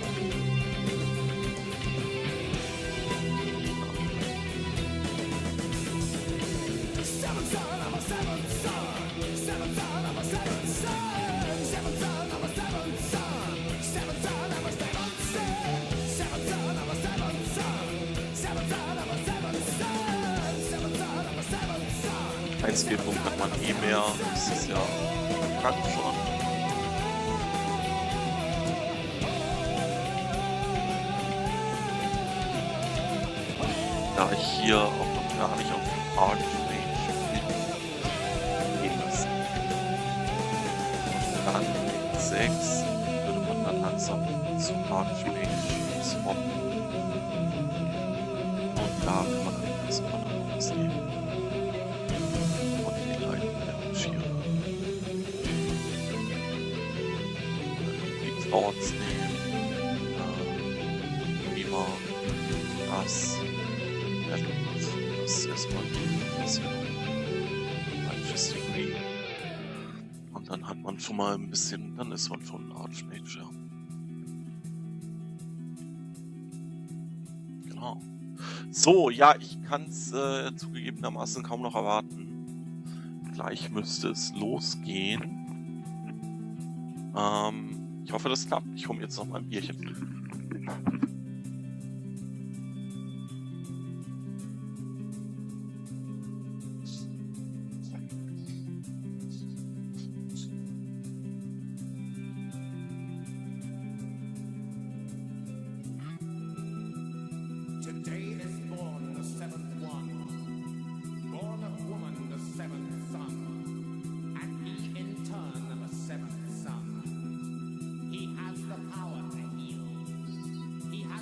Ein Skillpunkt hat man eh mehr, das ist ja bekannt schon. Da ich hier auch noch gar nicht auf Archmage bin, gehen lassen. Dann mit 6 würde man dann langsam zu Archmage swappen. Und da kann man dann das andere ausnehmen. Und die Leiten der Maschine. Die Clouds nehmen. Prima. Das ist erstmal die Degree. Und dann hat man schon mal ein bisschen, dann ist man schon ein Archmage, ja. Genau. So, ja, ich kann es zugegebenermaßen kaum noch erwarten. Gleich müsste es losgehen. Ich hoffe, das klappt. Ich hole mir jetzt noch mal ein Bierchen. Today is born the seventh one, born of woman the seventh son, and he in turn the seventh son. He has the power to heal. He has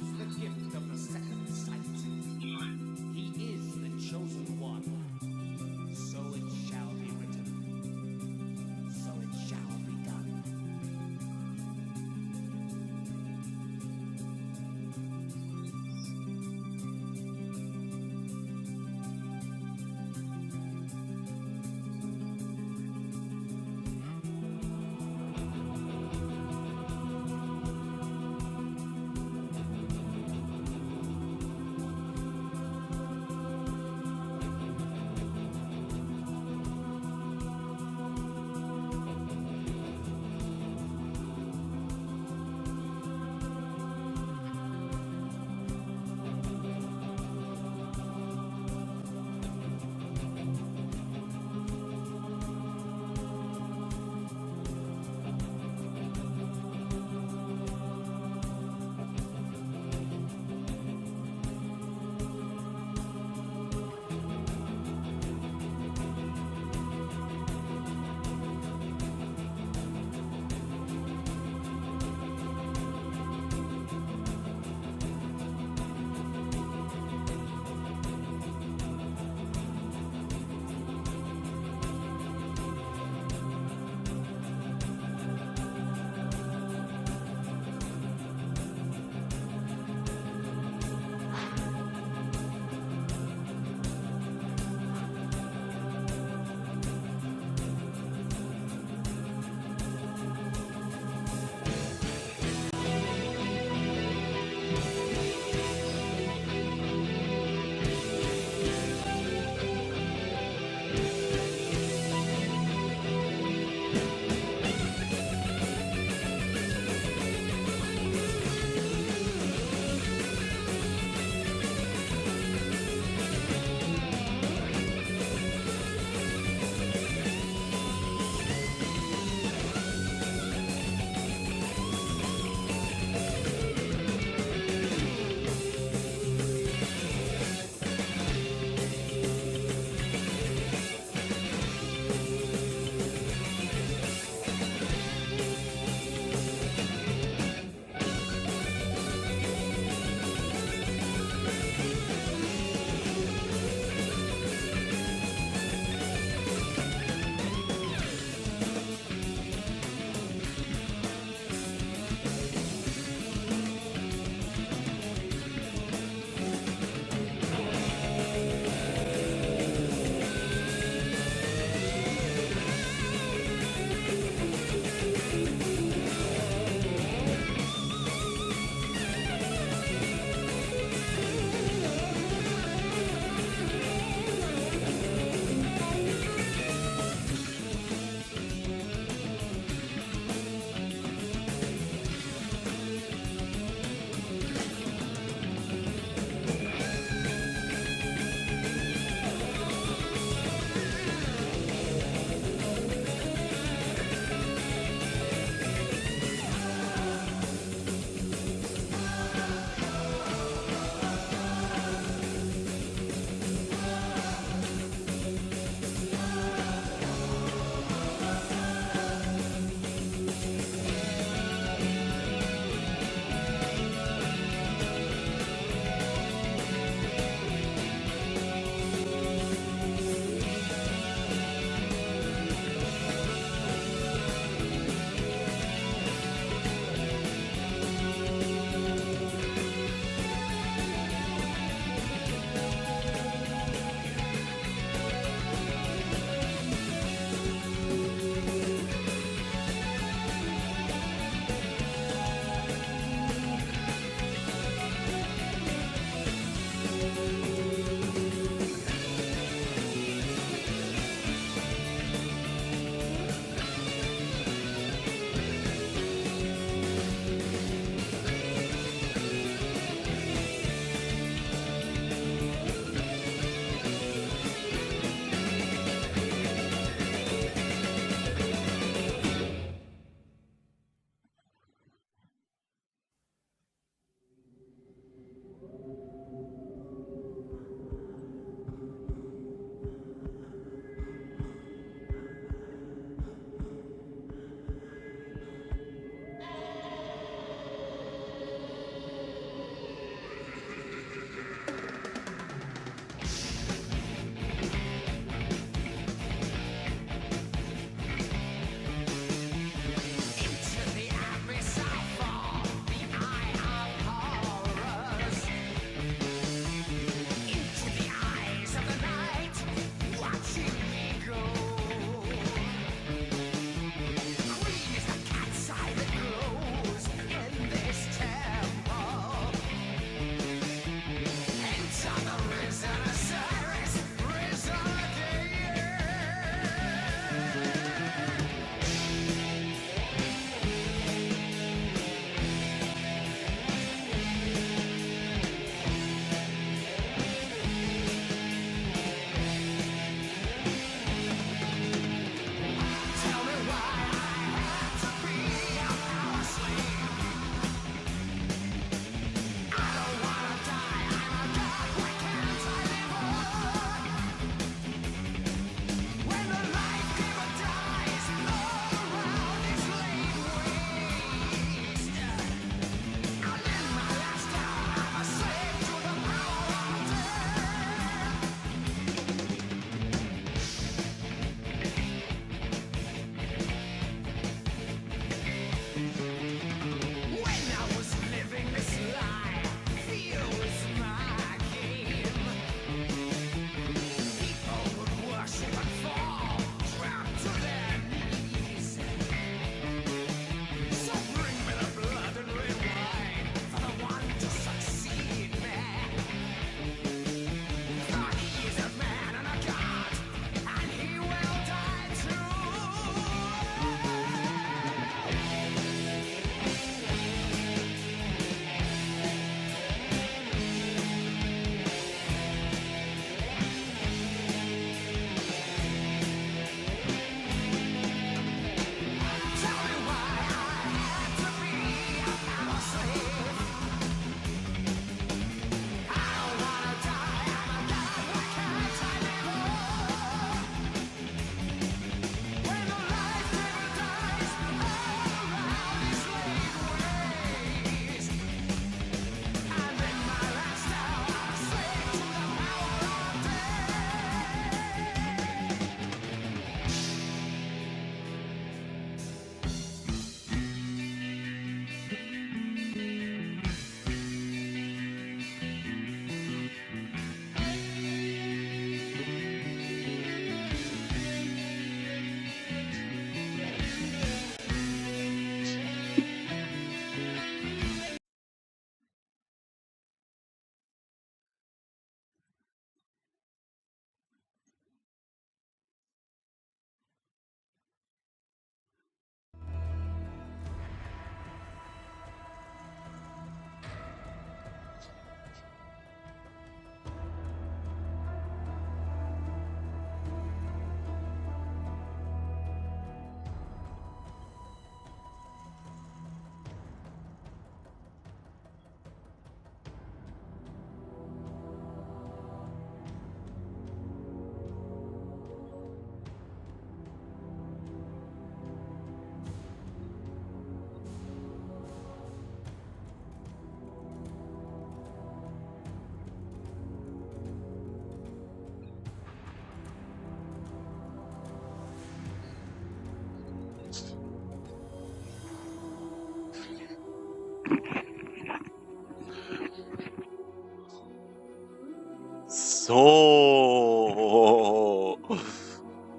So.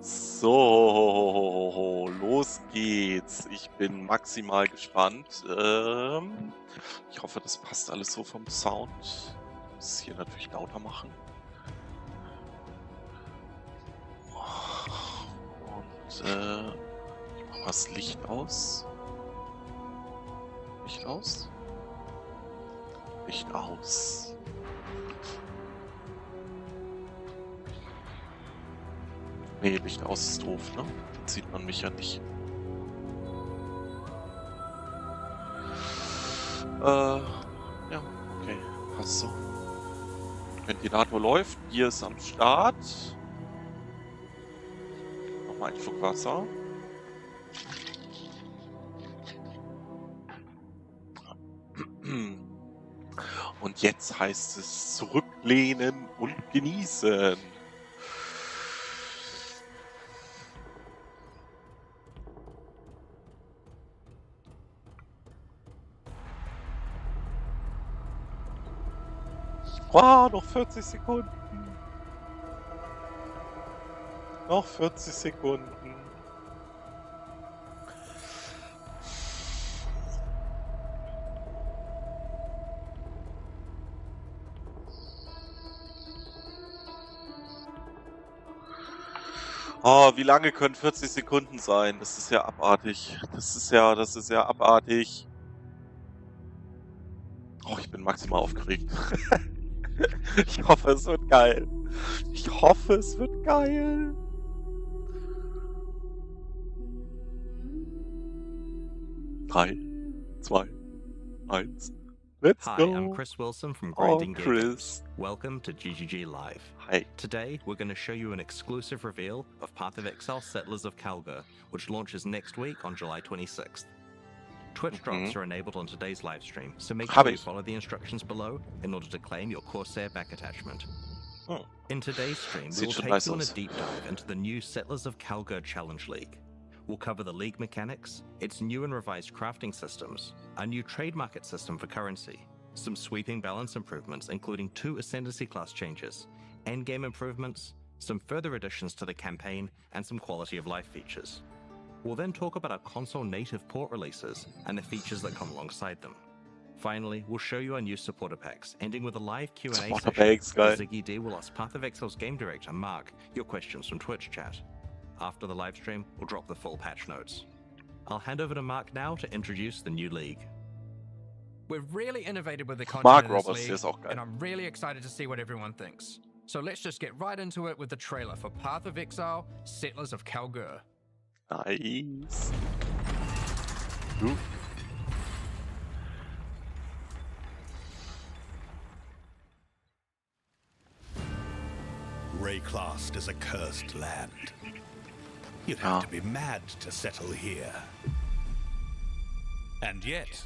So. Los geht's. Ich bin maximal gespannt. Ich hoffe, das passt alles so vom Sound. Ich muss es hier natürlich lauter machen. Und ich mache mal das Licht aus. Licht aus. Licht aus. Nee, Licht aus ist doof, ne? Dann sieht man mich ja nicht. Ja, okay, passt so. Ventilator läuft, Bier ist am Start. Nochmal einen Schluck Wasser. Und jetzt heißt es zurücklehnen und genießen. Oh, noch 40 Sekunden. Noch 40 Sekunden. Oh, wie lange können 40 Sekunden sein? Das ist ja abartig. Das ist ja abartig. Oh, ich bin maximal aufgeregt. Ich hoffe, es wird geil. Ich hoffe, es wird geil. Drei, 2, 1. Let's Hi, go. I'm Chris Wilson from Oh, Grinding Gear Chris. Games. Welcome to GGG Live. Hi. Today, we're going to show you an exclusive reveal of Path of Exile Settlers of Kalguur, which launches next week on July 26th. Twitch drops are enabled on today's live stream, so make sure you follow the instructions below in order to claim your Corsair back attachment. Oh. In today's stream, we will take you on a deep dive into the new Settlers of Kalguur Challenge League. We'll cover the league mechanics, its new and revised crafting systems, a new trade market system for currency, some sweeping balance improvements including 2 Ascendancy class changes, endgame improvements, some further additions to the campaign, and some quality of life features. We'll then talk about our console-native port releases and the features that come alongside them. Finally, we'll show you our new supporter packs, ending with a live Q&A session where Ziggy D will ask Path of Exile's game director, Mark, your questions from Twitch chat. After the live stream, we'll drop the full patch notes. I'll hand over to Mark now to introduce the new league. We're really innovative with the content Mark of this Roberts league, ist auch geil. and I'm really excited to see what everyone thinks. So let's just get right into it with the trailer for Path of Exile, Settlers of Kalguur. Nice. Ooh. Rayclast is a cursed land. You'd have to be mad to settle here. And yet,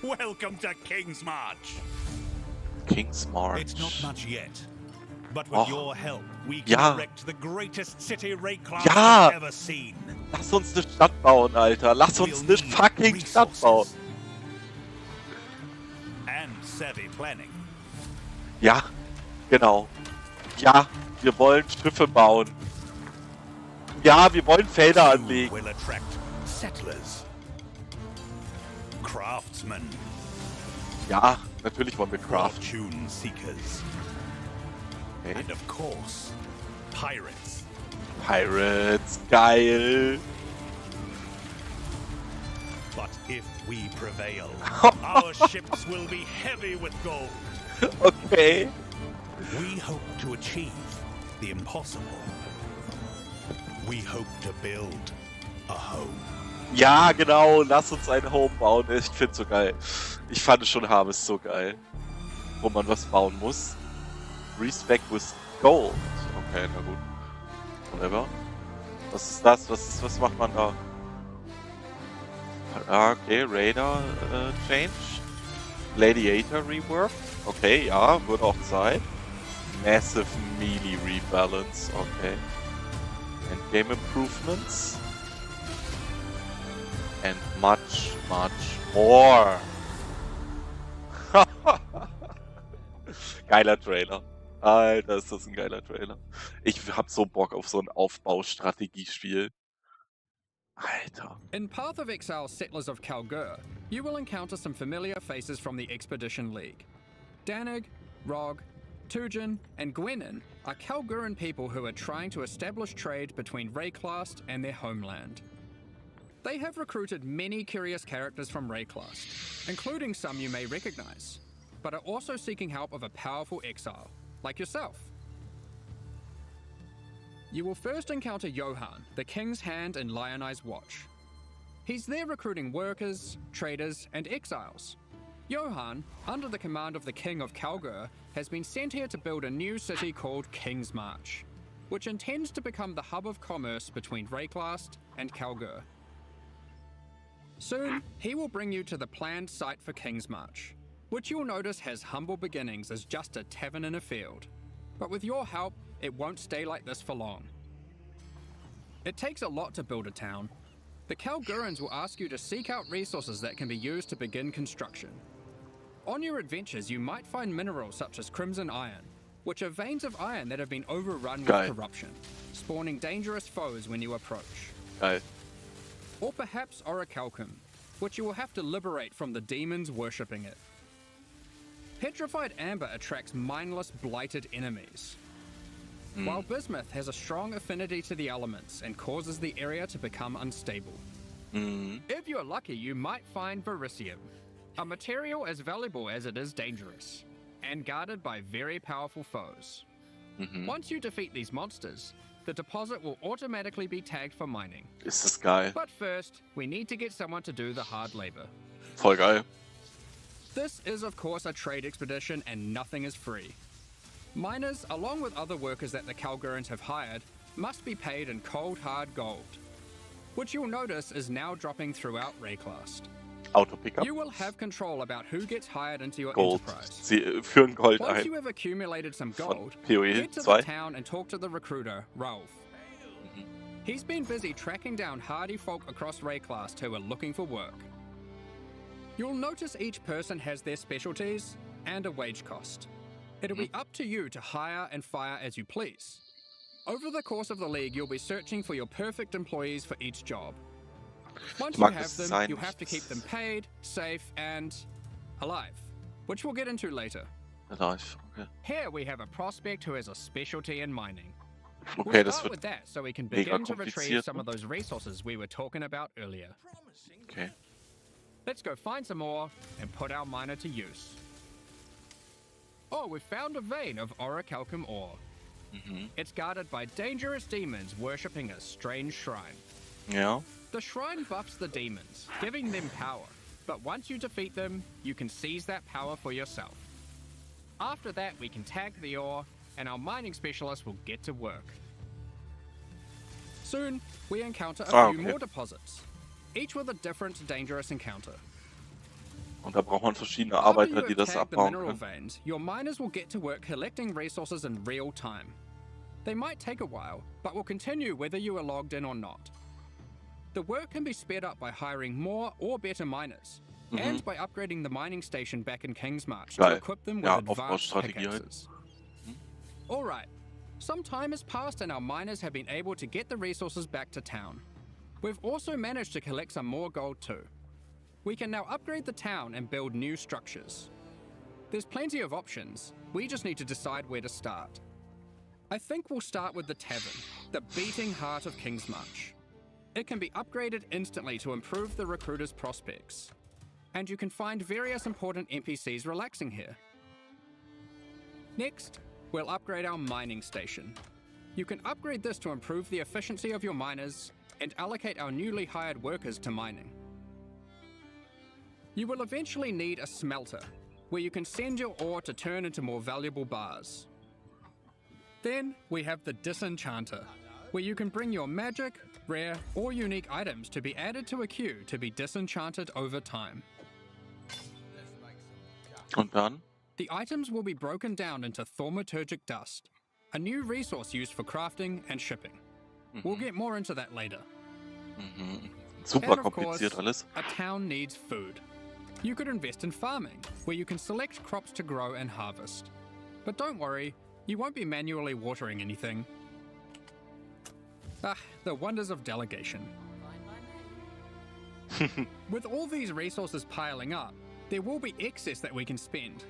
welcome to King's March. King's March. It's not much yet, but with your help, we can erect the greatest city Rayclast has ever seen. Lass uns eine Stadt bauen, Alter. Lass uns eine fucking Stadt bauen. And savvy planning. Ja, genau. Ja, wir wollen Schiffe bauen. Ja, wir wollen Felder anlegen. Will attract settlers, craftsmen. Ja, natürlich wollen wir craften. Fortune seekers. Okay. And of course, pirates. Pirates, geil. But if we prevail, our ships will be heavy with gold. Okay. We hope to achieve the impossible. We hope to build a home. Ja, genau. Lass uns ein Home bauen. Ich find's so geil. Ich fand es schon Harvest so geil. Wo man was bauen muss. Respect with Gold. Okay, na gut. Whatever. Was ist das? Was macht man da? Okay, Radar Change. Gladiator Rework. Okay, ja, wird auch Zeit. Massive Melee Rebalance. Okay. Endgame Improvements. And much Much more. Geiler Trailer. Alter, ist das ein geiler Trailer. Ich hab so Bock auf so ein Aufbaustrategiespiel. Alter. In Path of Exile Settlers of Kalguur, you will encounter some familiar faces from the Expedition League. Danig, Rog, Tujin, and Gwenin are Kalguuran people who are trying to establish trade between Rayclast and their homeland. They have recruited many curious characters from Rayclast, including some you may recognize, but are also seeking help of a powerful exile, like yourself. You will first encounter Johan, the King's Hand in Lionized Watch. He's there recruiting workers, traders, and exiles. Johan, under the command of the King of Kalguur, has been sent here to build a new city called King's March, which intends to become the hub of commerce between Rayclast and Kalguur. Soon, he will bring you to the planned site for King's March, which you'll notice has humble beginnings as just a tavern in a field. But with your help, it won't stay like this for long. It takes a lot to build a town. The Kalguurans will ask you to seek out resources that can be used to begin construction. On your adventures, you might find minerals such as crimson iron, which are veins of iron that have been overrun with corruption, spawning dangerous foes when you approach. Geil. Or perhaps orichalcum, which you will have to liberate from the demons worshipping it. Petrified amber attracts mindless, blighted enemies, while bismuth has a strong affinity to the elements and causes the area to become unstable. If you're lucky, you might find vericium, a material as valuable as it is dangerous, and guarded by very powerful foes. Once you defeat these monsters, the deposit will automatically be tagged for mining. Ist das geil. But first, we need to get someone to do the hard labor. Voll geil. This is of course a trade expedition and nothing is free. Miners, along with other workers that the Kalguurans have hired, must be paid in cold hard gold, which you'll notice is now dropping throughout Rayclast. Auto Pickup. You will have control about who gets hired into your Gold. enterprise. Sie führen Gold Once ein. you have accumulated some gold, POE head to 2. the town and talk to the recruiter, Rolf. He's been busy tracking down hardy folk across Rayclast who are looking for work. You'll notice each person has their specialties and a wage cost. It'll be up to you to hire and fire as you please. Over the course of the league, you'll be searching for your perfect employees for each job. Once you have them, you have to keep them paid, safe, and alive, which we'll get into later. Alive, okay. Here we have a prospect who has a specialty in mining. Okay, We'll das start wird with that so we can mega begin to retrieve kompliziert. some of those resources we were talking about earlier. Okay. Let's go find some ore and put our miner to use. Oh, we've found a vein of orichalcum ore. It's guarded by dangerous demons worshipping a strange shrine. Ja. The shrine buffs the demons, giving them power. But once you defeat them, you can seize that power for yourself. After that, we can tag the ore, and our mining specialist will get to work. Soon, we encounter a few more deposits, each with a different dangerous encounter. Und da braucht man verschiedene After Arbeiter, you die have das tagged the abbauen mineral können. veins, your miners will get to work collecting resources in real time. They might take a while, but will continue whether you are logged in or not. The work can be sped up by hiring more or better miners, and by upgrading the mining station back in King's March to Geil. equip them with Ja, advanced Aufbaustrategie halt. pickaxes. Alright, some time has passed and our miners have been able to get the resources back to town. We've also managed to collect some more gold too. We can now upgrade the town and build new structures. There's plenty of options, we just need to decide where to start. I think we'll start with the tavern, the beating heart of King's March. It can be upgraded instantly to improve the recruiter's prospects. And you can find various important NPCs relaxing here. Next, we'll upgrade our mining station. You can upgrade this to improve the efficiency of your miners and allocate our newly hired workers to mining. You will eventually need a smelter, where you can send your ore to turn into more valuable bars. Then we have the Disenchanter, where you can bring your magic, rare, or unique items to be added to a queue to be disenchanted over time. Und dann? The items will be broken down into thaumaturgic dust, a new resource used for crafting and shipping. We'll get more into that later. Super And of course, kompliziert alles. a town needs food. You could invest in farming, where you can select crops to grow and harvest. But don't worry, you won't be manually watering anything. Ah, the wonders of delegation. With all these resources piling up, there will be excess that we can spend.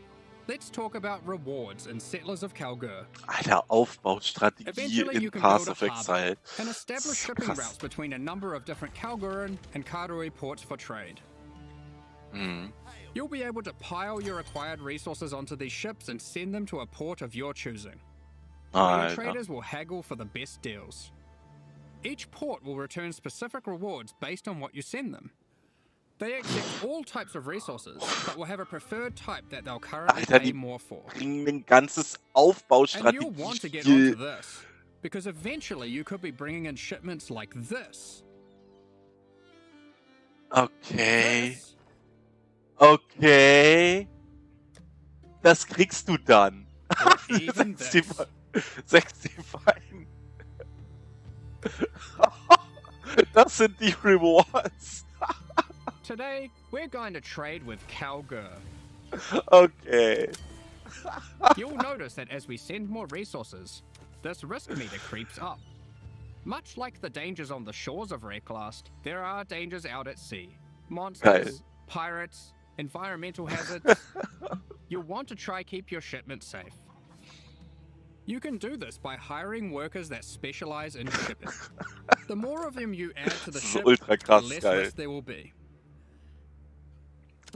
Let's talk about rewards in Settlers of Kalguur. Alter, Aufbaustrategie Eventually, you in can Path build a of harbour Exile. and establish Das ist shipping krass. routes between a number of different Kalguuran and Karui ports for trade. Mhm. You'll be able to pile your acquired resources onto these ships and send them to a port of your choosing. Where your Alter. traders will haggle for the best deals. Each port will return specific rewards based on what you send them. They accept all types of resources, but will have a preferred type that they'll currently Alter, pay die more for. bringen ein ganzes And you'll want to get onto Aufbaustrategiespiel. this, because eventually you could be bringing in shipments like this. Okay. This. Okay. Das kriegst du dann. Or even Setz die this. Fe- Setz die Feinde. Das sind die Rewards. Today, we're going to trade with Kalguur. Okay. You'll notice that as we send more resources, this risk meter creeps up. Much like the dangers on the shores of Reclast, there are dangers out at sea. Monsters, pirates, environmental hazards. You'll want to try keep your shipment safe. You can do this by hiring workers that specialize in shipping. The more of them you add to the Das ist ship, ultra the krass less geil. risk there will be.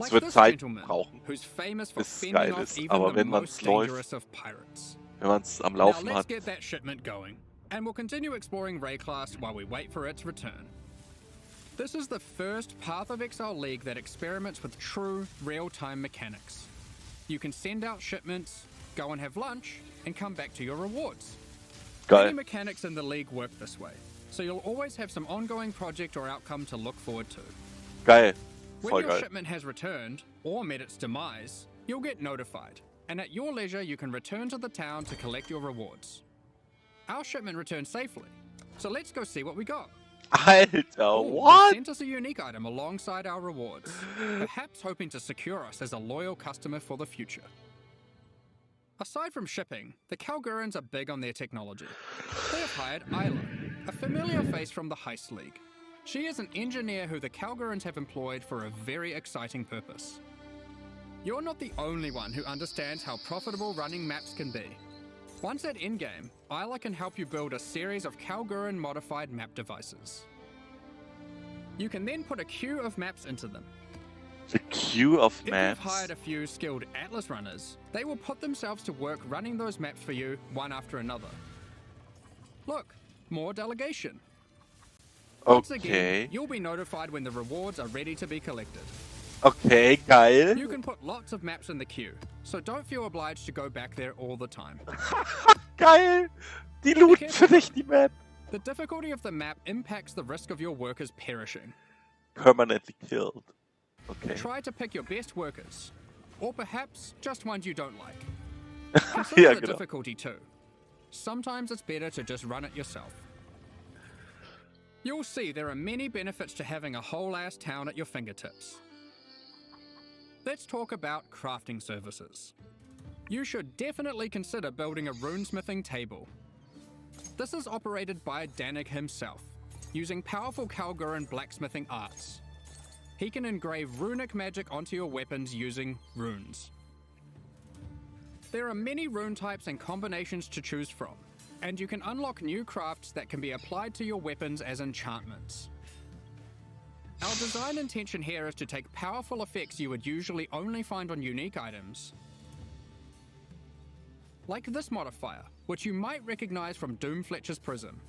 Es Like wird this Zeit gentleman, brauchen, who's famous for bis es fending geil off ist. even Aber the wenn man most es läuft, dangerous of pirates. wenn man es am Now Laufen let's hat. get that shipment going, and we'll continue exploring Reclast while we wait for its return. This is the first Path of Exile League that experiments with true, real-time mechanics. You can send out shipments, go and have lunch, and come back to your rewards. Many Geil. mechanics in the League work this way, so you'll always have some ongoing project or outcome to look forward to. Geil. When Voll your geil. shipment has returned, or met its demise, you'll get notified, and at your leisure you can return to the town to collect your rewards. Our shipment returned safely, so let's go see what we got. Alter, Oh, they what? sent us a unique item alongside our rewards, perhaps hoping to secure us as a loyal customer for the future. Aside from shipping, the Kalguurans are big on their technology. They have hired Isla, a familiar face from the Heist League. She is an engineer who the Kalguurans have employed for a very exciting purpose. You're not the only one who understands how profitable running maps can be. Once at endgame, Isla can help you build a series of Kalguuran modified map devices. You can then put a queue of maps into them. The queue of If you've maps. hired a few skilled Atlas runners, they will put themselves to work running those maps for you one after another. Look, more delegation. Once again, Okay. you'll be notified when the rewards are ready to be collected. Okay, geil. You can put lots of maps in the queue, so don't feel obliged to go back there all the time. Geil. Die looten für dich die Map. The difficulty of the map impacts the risk of your workers perishing. Permanently killed. Okay. Try to pick your best workers, or perhaps just ones you don't like. Consider Ja, the genau. difficulty too. Sometimes it's better to just run it yourself. You'll see there are many benefits to having a whole-ass town at your fingertips. Let's talk about crafting services. You should definitely consider building a runesmithing table. This is operated by Danig himself, using powerful Kalguuran blacksmithing arts. He can engrave runic magic onto your weapons using runes. There are many rune types and combinations to choose from, and you can unlock new crafts that can be applied to your weapons as enchantments. Our design intention here is to take powerful effects you would usually only find on unique items, like this modifier, which you might recognize from Doomfletcher's Prism.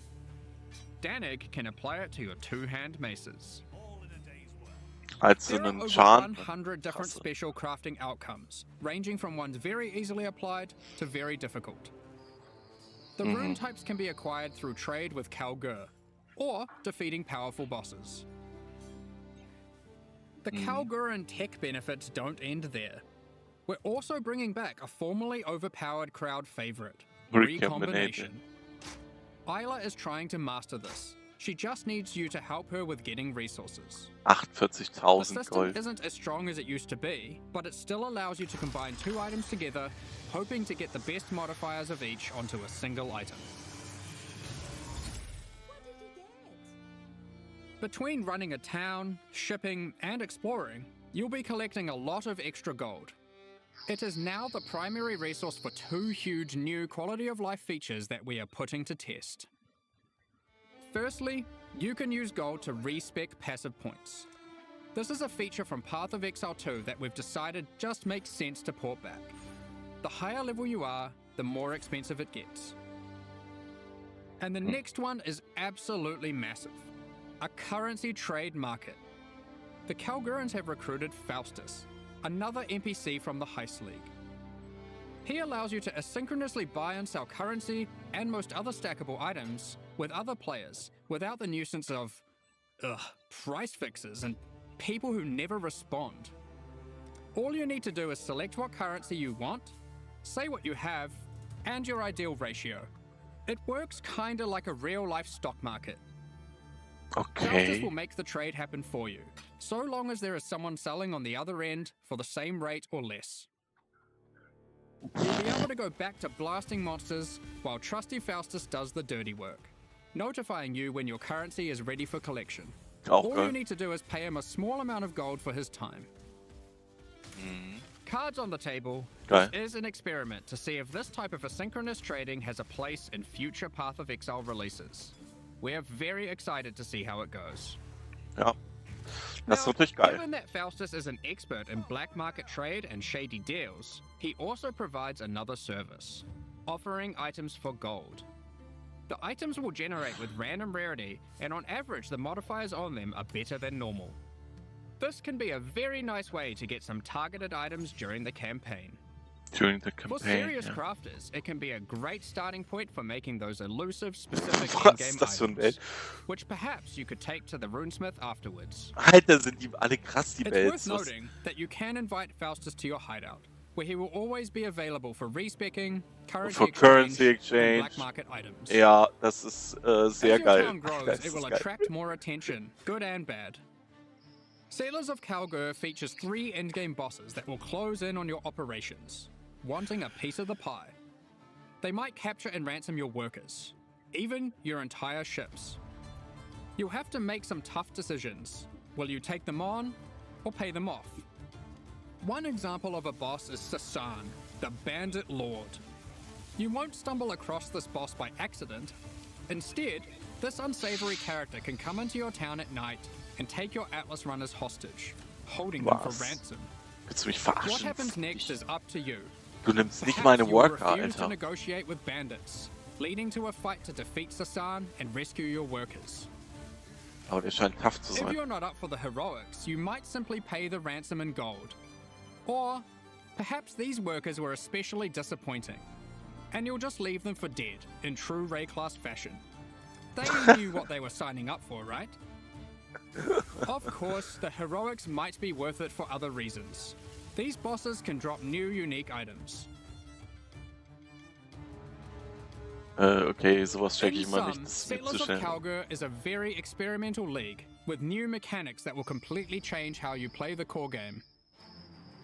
Danig can apply it to your two-hand maces. Als There are einen over Enchant. 100 different Krasse. special crafting outcomes, ranging from ones very easily applied to very difficult. The rune types can be acquired through trade with Kalguur, or defeating powerful bosses. The Kalguuran tech benefits don't end there. We're also bringing back a formerly overpowered crowd favorite, Recombination. Recombination. Isla is trying to master this. She just needs you to help her with getting resources. 48.000 The system Gold. isn't as strong as it used to be, but it still allows you to combine 2 items together, hoping to get the best modifiers of each onto a single item. What did you get? Between running a town, shipping, and exploring, you'll be collecting a lot of extra gold. It is now the primary resource for 2 huge new quality of life features that we are putting to test. Firstly, you can use gold to respec passive points. This is a feature from Path of Exile 2 that we've decided just makes sense to port back. The higher level you are, the more expensive it gets. And the next one is absolutely massive. A currency trade market. The Kalguurans have recruited Faustus, another NPC from the Heist League. He allows you to asynchronously buy and sell currency and most other stackable items with other players without the nuisance of price fixes and people who never respond. All you need to do is select what currency you want, say what you have, and your ideal ratio. It works kinda like a real-life stock market. Faustus Okay. will make the trade happen for you, so long as there is someone selling on the other end for the same rate or less. You'll be able to go back to blasting monsters while trusty Faustus does the dirty work, notifying you when your currency is ready for collection. Auch All you geil. need to do is pay him a small amount of gold for his time. Cards on the table. Geil. This is an experiment to see if this type of asynchronous trading has a place in future Path of Exile releases. We're very excited to see how it goes. Ja. Das ist Now, natürlich geil. given that Faustus is an expert in black market trade and shady deals, he also provides another service, offering items for gold. The items will generate with random rarity, and on average the modifiers on them are better than normal. This can be a very nice way to get some targeted items during the campaign. During the For campaign. serious Ja. crafters, it can be a great starting point for making those elusive, specific Was in-game ist das für ein items, Welt? which perhaps you could take to the runesmith afterwards. Alter, sind die alle krass, die It's Bells. worth noting that you can invite Faustus to your hideout, where he will always be available for respecking, For currency and exchange. black market items. Ja, das ist sehr As your geil. town grows, Das it ist will geil. attract more attention, good and bad. Settlers of Kalguur features 3 endgame bosses that will close in on your operations, wanting a piece of the pie. They might capture and ransom your workers, even your entire ships. You'll have to make some tough decisions. Will you take them on or pay them off? One example of a boss is Sasan, the Bandit Lord. You won't stumble across this boss by accident. Instead, this unsavory character can come into your town at night and take your Atlas runners hostage, holding them for Was? ransom. Willst du mich What verarschen? happens next is up to you. Du nimmst nicht Perhaps meine you will Worker, refuse to Alter. negotiate with bandits, leading to a fight to defeat Sasan and rescue your workers. Aber der scheint tough zu If sein. you're not up for the heroics, you might simply pay the ransom in gold. Or perhaps these workers were especially disappointing, and you'll just leave them for dead in true Ray class fashion. They knew what they were signing up for, right? Of course, the heroics might be worth it for other reasons. These bosses can drop new unique items. Okay, sowas check In ich mal nicht. sum, Das ist mir zu Settlers of schnell. Kalguur is a very experimental league with new mechanics that will completely change how you play the core game.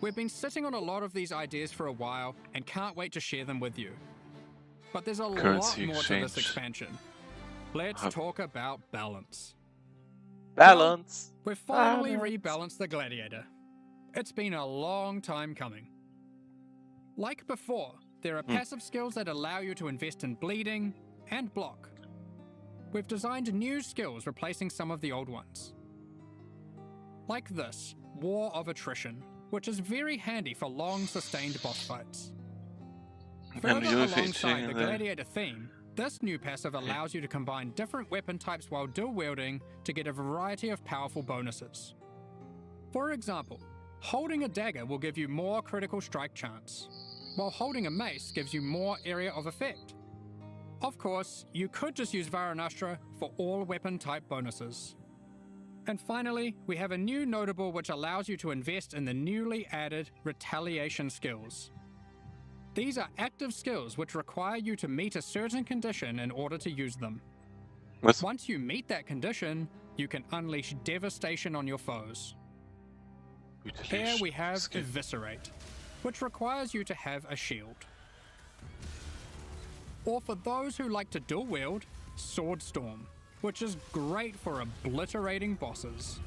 We've been sitting on a lot of these ideas for a while and can't wait to share them with you. But there's a Currency lot more to this exchange. expansion. Let's Have- talk about balance. Balance! We've finally Balance. rebalanced the Gladiator. It's been a long time coming. Like before, there are passive skills that allow you to invest in bleeding and block. We've designed new skills replacing some of the old ones. Like this, War of Attrition, which is very handy for long sustained boss fights. Wenn Further die alongside the Effekte- Gladiator theme, this new passive allows you to combine different weapon types while dual wielding to get a variety of powerful bonuses. For example, holding a dagger will give you more critical strike chance, while holding a mace gives you more area of effect. Of course, you could just use Varanastra for all weapon type bonuses. And finally, we have a new notable which allows you to invest in the newly added Retaliation skills. These are active skills which require you to meet a certain condition in order to use them. Was? Once you meet that condition, you can unleash devastation on your foes. Here we have Skill. Eviscerate, which requires you to have a shield. Or for those who like to dual wield, Sword Storm, which is great for obliterating bosses.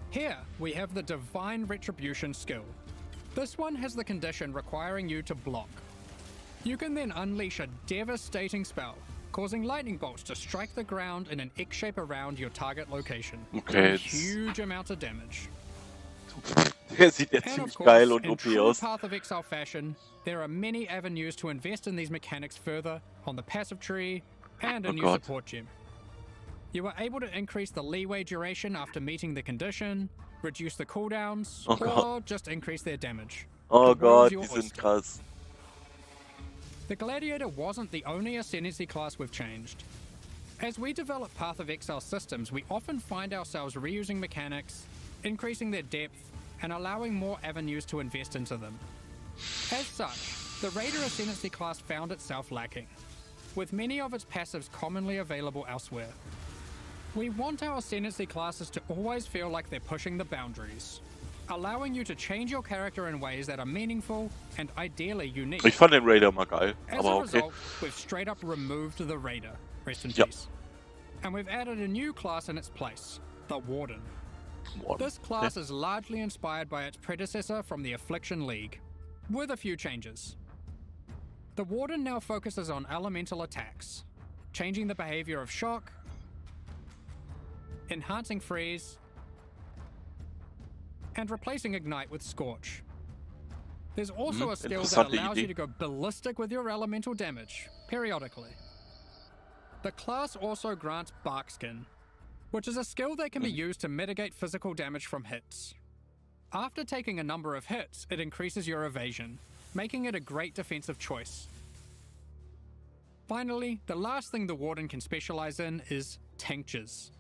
Here we have the Divine Retribution skill. This one has the condition requiring you to block. You can then unleash a devastating spell, causing lightning bolts to strike the ground in an X shape around your target location. Okay, Doing jetzt- huge amounts of damage. Der sieht ja And of ziemlich course, geil und in OP true aus. Path of Exile fashion, there are many avenues to invest in these mechanics further on the passive tree and a Oh new God. support gem. You are able to increase the leeway duration after meeting the condition, reduce the cooldowns, Oh or God. just increase their damage. Oh The world's Gott, your die sind oyster. krass. The Gladiator wasn't the only Ascendancy class we've changed. As we develop Path of Exile systems, we often find ourselves reusing mechanics, increasing their depth, and allowing more avenues to invest into them. As such, the Raider Ascendancy class found itself lacking, with many of its passives commonly available elsewhere. We want our Ascendancy classes to always feel like they're pushing the boundaries, allowing you to change your character in ways that are meaningful and ideally unique. Ich fand den Raider mal geil, As aber a okay. result, we've straight up removed the Raider, rest in Yep. peace. And we've added a new class in its place, the Warden. Boah. This class is largely inspired by its predecessor from the Affliction League, with a few changes. The Warden now focuses on elemental attacks, changing the behavior of shock, enhancing freeze, and replacing ignite with scorch. There's also a skill that interessante allows Idee. you to go ballistic with your elemental damage, periodically. The class also grants Barkskin, which is a skill that can be used to mitigate physical damage from hits. After taking a number of hits, it increases your evasion, making it a great defensive choice. Finally, the last thing the Warden can specialize in is tinctures.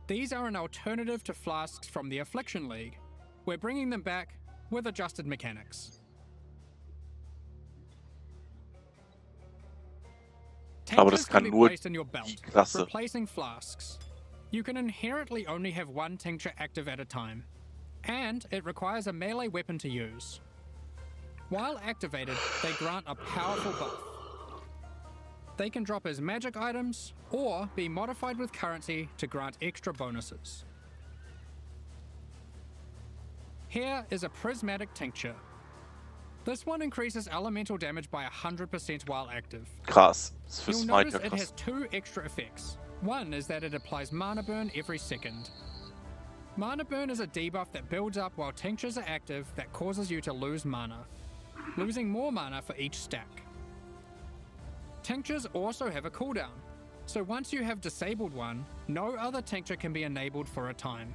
These are an alternative to flasks from the Affliction League. We're bringing them back with adjusted mechanics. Aber das Tinctures kann can be nur placed in your belt, die Klasse. replacing flasks. You can inherently only have one tincture active at a time, and it requires a melee weapon to use. While activated, they grant a powerful buff. They can drop as magic items, or be modified with currency to grant extra bonuses. Here is a prismatic tincture. This one increases elemental damage by 100% while active. Krass. Das ist für You'll Smite notice ja it krass. has two extra effects. One is that it applies mana burn every second. Mana burn is a debuff that builds up while tinctures are active that causes you to lose mana, losing more mana for each stack. Tinctures also have a cooldown, so once you have disabled one, no other tincture can be enabled for a time.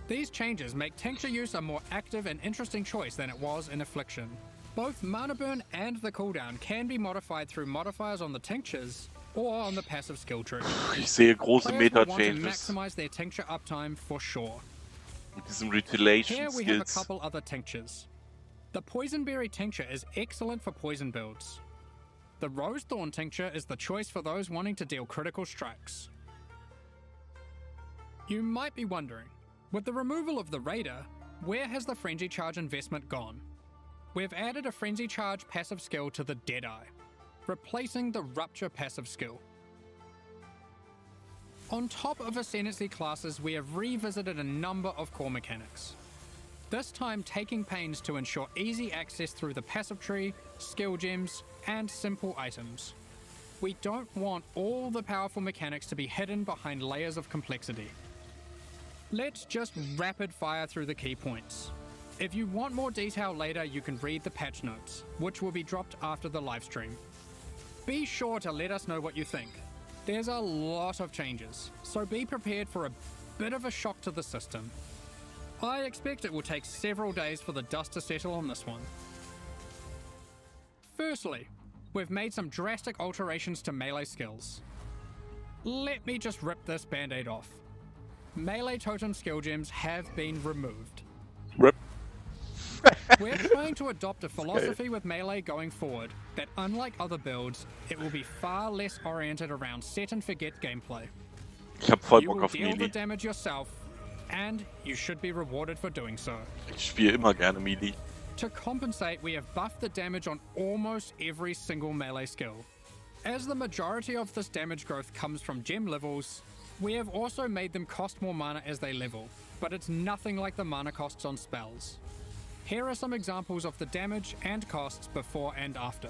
These changes make tincture use a more active and interesting choice than it was in Affliction. Both mana burn and the cooldown can be modified through modifiers on the tinctures or on the passive skill tree. Ich sehe große Players will want to Meta-Changes maximize their tincture uptime for sure. mit diesem Here Retaliation we have a Skills. couple other tinctures. The Poisonberry tincture is excellent for poison builds. The Rosethorn tincture is the choice for those wanting to deal critical strikes. You might be wondering, with the removal of the Raider, where has the Frenzy Charge investment gone? We've added a Frenzy Charge passive skill to the Deadeye, replacing the Rupture passive skill. On top of Ascendancy classes, we have revisited a number of core mechanics. This time taking pains to ensure easy access through the passive tree, skill gems, and simple items. We don't want all the powerful mechanics to be hidden behind layers of complexity. Let's just rapid fire through the key points. If you want more detail later, you can read the patch notes, which will be dropped after the livestream. Be sure to let us know what you think. There's a lot of changes, so be prepared for a bit of a shock to the system. I expect it will take several days for the dust to settle on this one. Firstly, we've made some drastic alterations to melee skills. Let me just rip this band-aid off. Melee totem skill gems have been removed. Rip. We're trying to adopt a philosophy with Melee going forward that, unlike other builds, it will be far less oriented around set and forget gameplay. Ich hab voll You Bock will auf deal the Melee. damage yourself, and you should be rewarded for doing so. Ich spiele immer gerne Melee. To compensate, we have buffed the damage on almost every single melee skill. As the majority of this damage growth comes from gem levels, we have also made them cost more mana as they level, but it's nothing like the mana costs on spells. Here are some examples of the damage and costs before and after.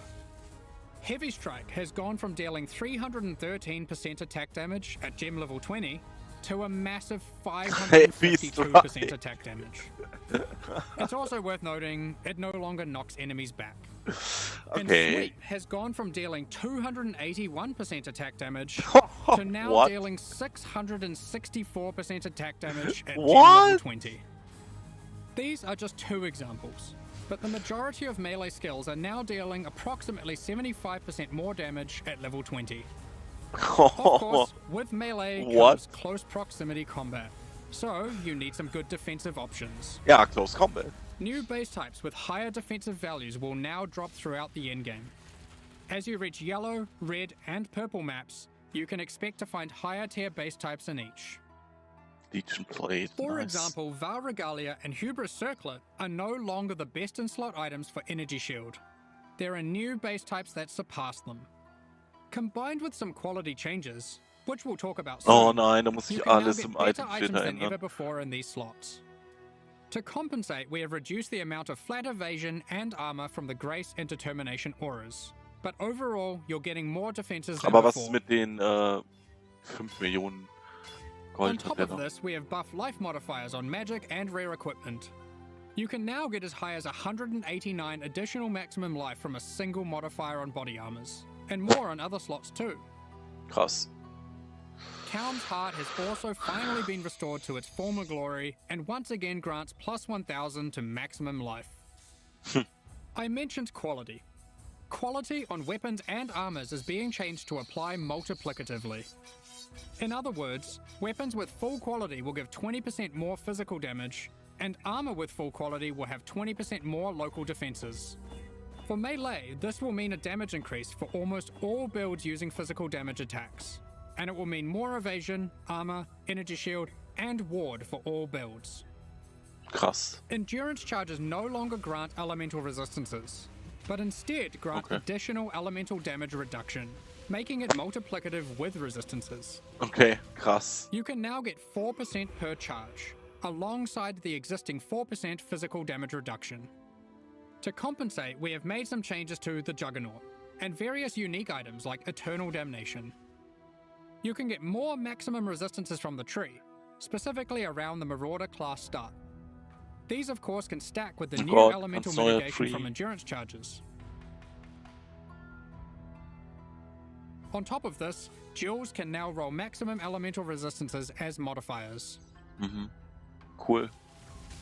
Heavy Strike has gone from dealing 313% attack damage at gem level 20 to a massive 552% attack damage. It's also worth noting it no longer knocks enemies back. And Okay. Sweep has gone from dealing 281% attack damage to now What? dealing 664% attack damage at gem What? level 20. These are just two examples, but the majority of melee skills are now dealing approximately 75% more damage at level 20. Of course, with melee What? comes close proximity combat, so you need some good defensive options. Ja, Close Combat. New base types with higher defensive values will now drop throughout the endgame. As you reach yellow, red, and purple maps, you can expect to find higher tier base types in each. Legion Blade. For nice. example, Val Regalia and Hubris Circlet are no longer the best in slot items for Energy Shield. There are new base types that surpass them. Combined with some quality changes, which we'll talk about soon, Oh nein, da muss you ich can now alles get im better Itemfilter items than ever ändern. before in these slots. To compensate, we have reduced the amount of flat evasion and armor from the Grace and Determination auras. But overall, you're getting more defenses than Aber was before. ist mit den 5 Millionen On Gold top hat of der noch? this, we have buff life modifiers on magic and rare equipment. You can now get as high as 189 additional maximum life from a single modifier on body armors, and more on other slots too. Krass. Kaum's Heart has also finally been restored to its former glory and once again grants plus 1000 to maximum life. I mentioned quality. Quality on weapons and armors is being changed to apply multiplicatively. In other words, weapons with full quality will give 20% more physical damage, and armor with full quality will have 20% more local defenses. For melee, this will mean a damage increase for almost all builds using physical damage attacks, and it will mean more evasion, armor, energy shield, and ward for all builds. Krass. Endurance charges no longer grant elemental resistances, but instead grant Okay. additional elemental damage reduction, making it multiplicative with resistances. Okay, krass. You can now get 4% per charge, alongside the existing 4% physical damage reduction. To compensate, we have made some changes to the Juggernaut, and various unique items like Eternal Damnation. You can get more maximum resistances from the tree, specifically around the Marauder class start. These of course can stack with the Oh new God, elemental ganz neuer mitigation from tree. endurance charges. On top of this, duels can now roll maximum elemental resistances as modifiers. Cool.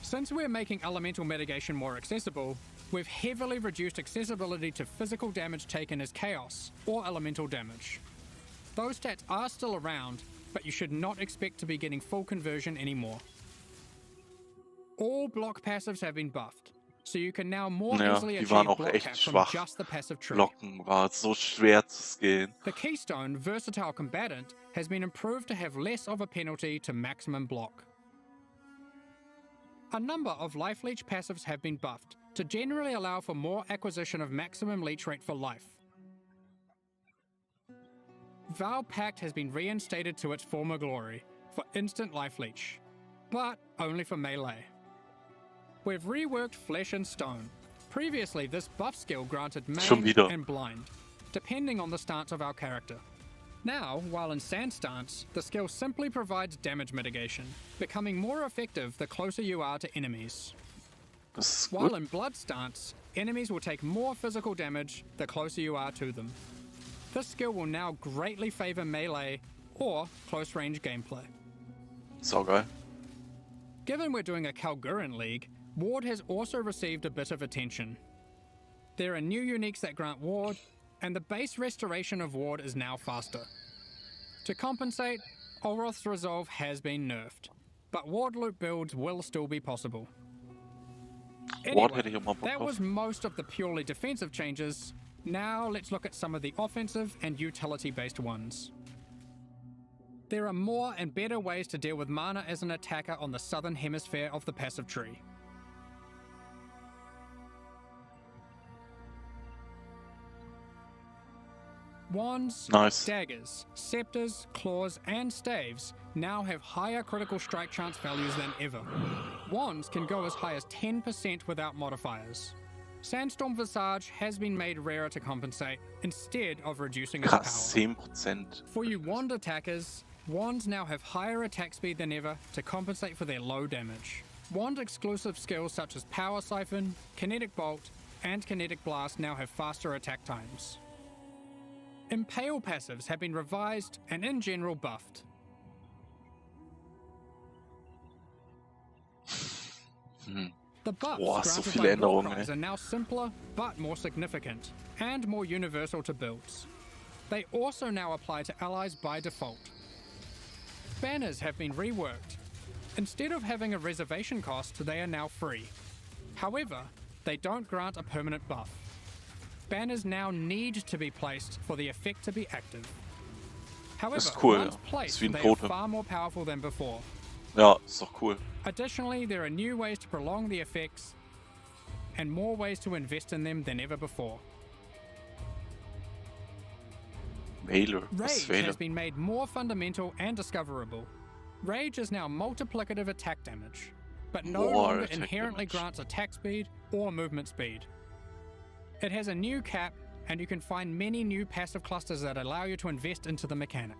Since we're making elemental mitigation more accessible, we've heavily reduced accessibility to physical damage taken as chaos or elemental damage. Those stats are still around, but you should not expect to be getting full conversion anymore. All block passives have been buffed, so you can now more Ja, easily die achieve waren auch block echt caps from schwach. just the passive tree. Blocken war so schwer zu skillen. The Keystone Versatile Combatant has been improved to have less of a penalty to maximum block. A number of Life Leech passives have been buffed to generally allow for more acquisition of maximum leech rate for life. Vow Pact has been reinstated to its former glory for instant Life Leech, but only for melee. We've reworked Flesh and Stone. Previously, this buff skill granted Schon Main wieder. and Blind, depending on the stance of our character. Now, while in Sand stance, the skill simply provides damage mitigation, becoming more effective the closer you are to enemies. Das ist While gut. in Blood stance, enemies will take more physical damage the closer you are to them. This skill will now greatly favor melee or close range gameplay. Saugeil. Given we're doing a Kalguuran League, Ward has also received a bit of attention. There are new uniques that grant Ward, and the base restoration of Ward is now faster. To compensate, Olroth's Resolve has been nerfed, but Ward loop builds will still be possible. Squad hätte ich auch mal Bock that drauf. was most of the purely defensive changes. Now let's look at some of the offensive and utility-based ones. There are more and better ways to deal with mana as an attacker on the southern hemisphere of the passive tree. Wands, Nice. daggers, scepters, claws, and staves now have higher critical strike chance values than ever. Wands can go as high as 10% without modifiers. Sandstorm Visage has been made rarer to compensate, instead of reducing its Krass, power. 10%. For you wand attackers, wands now have higher attack speed than ever to compensate for their low damage. Wand exclusive skills such as Power Siphon, Kinetic Bolt, and Kinetic Blast now have faster attack times. Impale passives have been revised and in general buffed. The buffs Boah, so granted viele by Änderungen, Warcries are now simpler but more significant, and more universal to builds. They also now apply to allies by default. Banners have been reworked. Instead of having a reservation cost, they are now free. However, they don't grant a permanent buff. Banners now need to be placed for the effect to be active. However, ist cool, once ja. placed, Ist wie ein they are Totem. far more powerful than before. Ja, ist doch cool. Additionally, there are new ways to prolong the effects and more ways to invest in them than ever before. Veiler. Was ist Rage Veiler? has been made more fundamental and discoverable. Rage is now multiplicative attack damage, but no More longer attack inherently damage. grants attack speed or movement speed. It has a new cap, and you can find many new passive clusters that allow you to invest into the mechanic.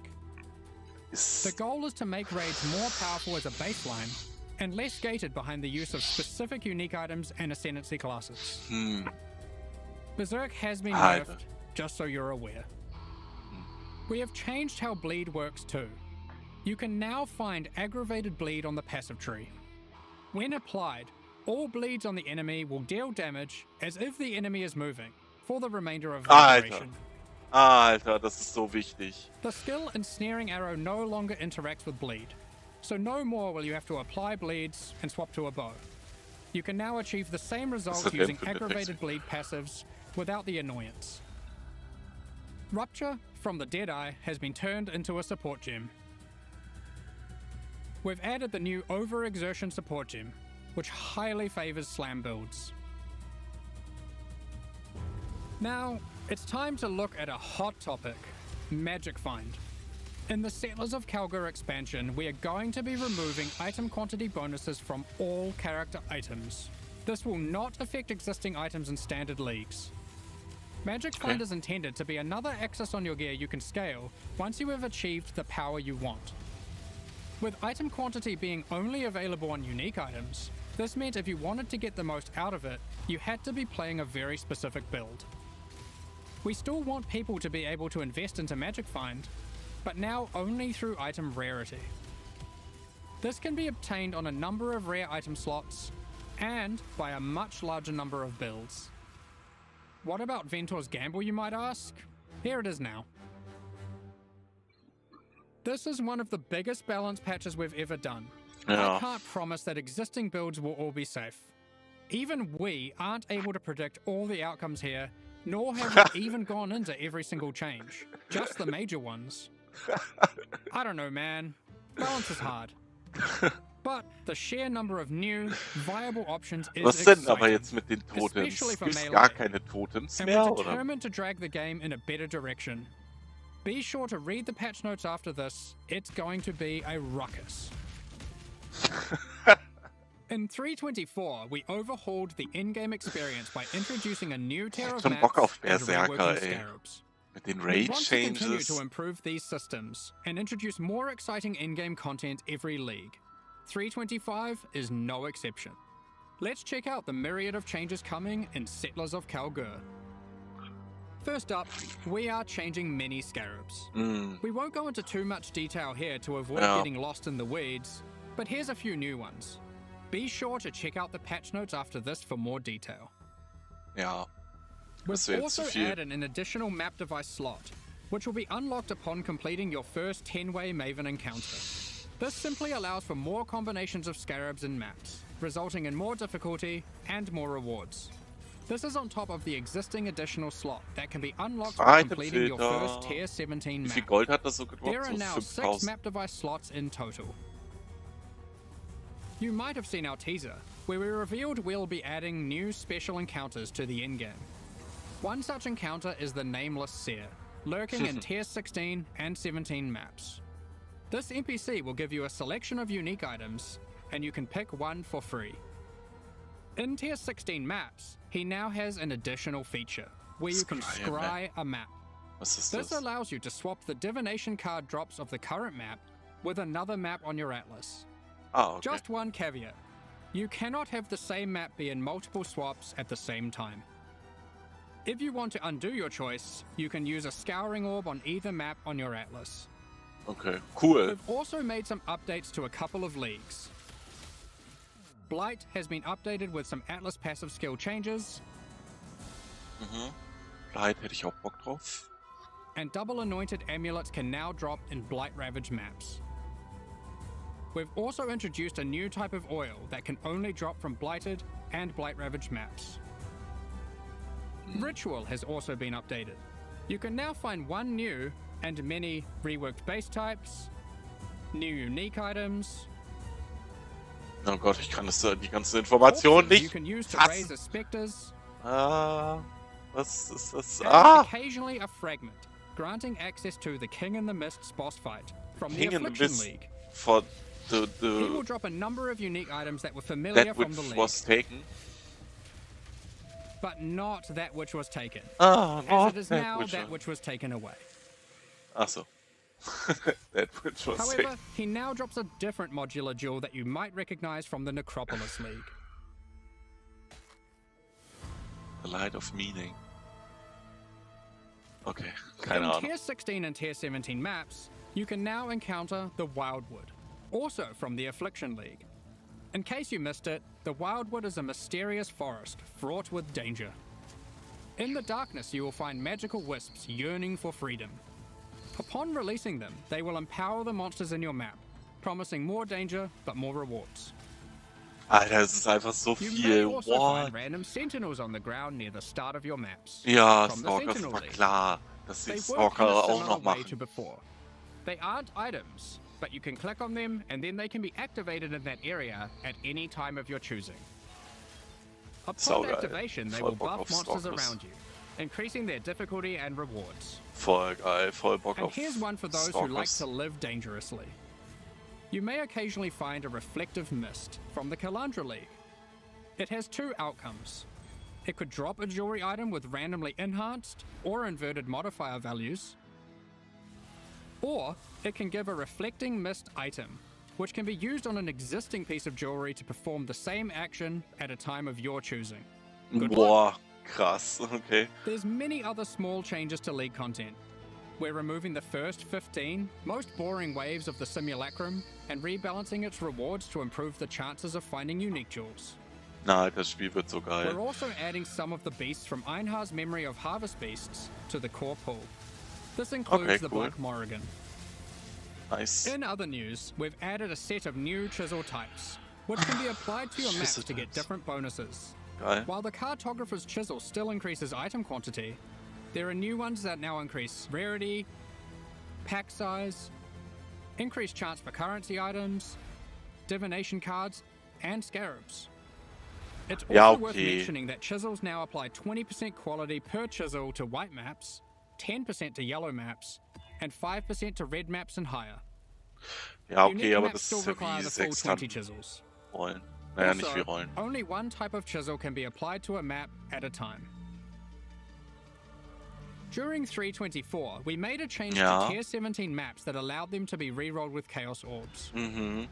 The Ist goal is to make Rage more powerful as a baseline, and less gated behind the use of specific unique items and ascendancy classes. Berserk has been Alter. nerfed, just so you're aware. We have changed how bleed works too. You can now find aggravated bleed on the passive tree. When applied, all bleeds on the enemy will deal damage as if the enemy is moving for the remainder of the Alter. duration. Alter, das ist so wichtig. The skill Ensnaring Arrow no longer interacts with bleed, so no more will you have to apply bleeds and swap to a bow. You can now achieve the same result hat using denn für aggravated bleed passives without the annoyance. Rupture from the Deadeye has been turned into a support gem. We've added the new Overexertion support gem, which highly favors slam builds. Now, it's time to look at a hot topic, Magic Find. In the Settlers of Kalguur expansion, we are going to be removing item quantity bonuses from all character items. This will not affect existing items in standard leagues. Magic Find is intended to be another axis on your gear you can scale once you have achieved the power you want. With item quantity being only available on unique items, this meant if you wanted to get the most out of it, you had to be playing a very specific build. We still want people to be able to invest into Magic Find, but now only through item rarity. This can be obtained on a number of rare item slots, and by a much larger number of builds. What about Ventor's Gamble, you might ask? Here it is now. This is one of the biggest balance patches we've ever done. I Ja. can't promise that existing builds will all be safe. Even we aren't able to predict all the outcomes here, nor have we even gone into every single change, just the major ones. I don't know, man. Balance is hard. But the sheer number of new, viable options is Was denn aber exciting, jetzt mit den Totems? especially for Gibt's melee. gar keine Totems and mehr, we're oder? determined to drag the game in a better direction. Be sure to read the patch notes after this. It's going to be a ruckus. In 3.24, we overhauled the in-game experience by introducing a new tier of schon maps Bock auf and Berserker, reworking ey. scarabs. Mit den We Rage want to continue Changes. to improve these systems and introduce more exciting in-game content every league. 3.25 is no exception. Let's check out the myriad of changes coming in Settlers of Kalguur. First up, we are changing many scarabs. We won't go into too much detail here to avoid Ja. getting lost in the weeds, but here's a few new ones. Be sure to check out the patch notes after this for more detail. Ja. Das We've wäre jetzt zu also viel. added an additional map device slot, which will be unlocked upon completing your first 10-way Maven encounter. This simply allows for more combinations of scarabs in maps, resulting in more difficulty and more rewards. This is on top of the existing additional slot that can be unlocked by completing your first Tier 17 Wie viel map. Gold hat das so gedroppt? There are So now 6 5000. map device slots in total. You might have seen our teaser, where we revealed we'll be adding new special encounters to the endgame. One such encounter is the Nameless Seer, lurking in Tier 16 and 17 maps. This NPC will give you a selection of unique items, and you can pick one for free. In Tier 16 maps, he now has an additional feature, where you can scry a map. Was ist This das? allows you to swap the divination card drops of the current map with another map on your atlas. Ah, okay. Just one caveat. You cannot have the same map be in multiple swaps at the same time. If you want to undo your choice, you can use a scouring orb on either map on your atlas. Okay, cool. We've also made some updates to a couple of leagues. Blight has been updated with some atlas passive skill changes, Blight hätte ich auch Bock drauf. and double anointed amulets can now drop in Blight Ravaged maps. We've also introduced a new type of oil that can only drop from Blighted and Blight Ravaged maps. Ritual has also been updated. You can now find one new and many reworked base types, new unique items, Oh Gott, ich kann das, die ganze Information orphans you nicht can use to fassen. raise as specters, Ah, was ist das? and Ah, occasionally a fragment, granting access to the King in the Mists boss fight from King the in the Affliction Mist League. for He will the drop a number of unique items that were familiar that from which the league, was taken. but not that which was taken, Ah, as not it is that now which. that which was taken away. Ach so. That which was However, taken. he now drops a different modular jewel that you might recognize from the Necropolis League. The light of meaning. Okay, keine In Ahnung. Tier 16 and Tier 17 maps, you can now encounter the Wildwood, also from the Affliction League. In case you missed it, the Wildwood is a mysterious forest fraught with danger. In the darkness, you will find magical wisps yearning for freedom. Upon releasing them, they will empower the monsters in your map, promising more danger but more rewards. Alter, es ist einfach so You may viel. also What? find random sentinels on the ground near the start of your maps. Ja, from the Stalker Sentinel war League. klar, dass sie They work Stalker in a auch similar noch way to machen. before. They aren't items, but you can click on them and then they can be activated in that area at any time of your choosing. Upon Saugeil. activation, they Voll will Bock buff auf monsters Stalkers. around you, increasing their difficulty and rewards. Voll geil, voll Bock And auf here's one for those who like Stalkers. to live dangerously. You may occasionally find a reflective mist from the Kalandra League. It has two outcomes. It could drop a jewelry item with randomly enhanced or inverted modifier values, or it can give a reflecting mist item, which can be used on an existing piece of jewelry to perform the same action at a time of your choosing. Good luck. Boah, krass, okay. There's many other small changes to League content. We're removing the first 15 most boring waves of the simulacrum and rebalancing its rewards to improve the chances of finding unique jewels. Na, das Spiel wird so We're geil. also adding some of the beasts from Einhar's Memory of Harvest Beasts to the core pool. This includes Okay, the cool. Black Morrigan. Nice. In other news, we've added a set of new chisel types, which can be applied to your map Chisel to get types. different bonuses. Geil. While the cartographer's chisel still increases item quantity, there are new ones that now increase rarity, pack size, increased chance for currency items, divination cards, and scarabs. It's also Ja, worth okay. mentioning that chisels now apply 20% quality per chisel to white maps, 10% to yellow maps, and 5% to red maps and higher. Ja, okay, Unique aber maps das still ist ja require wie the full 6 20 Tannen chisels. Rollen. Naja, nicht wie Also, Rollen. only one type of chisel can be applied to a map at a time. During 3.24, we made a change Ja. to Tier 17 maps that allowed them to be rerolled with Chaos Orbs. Mhm.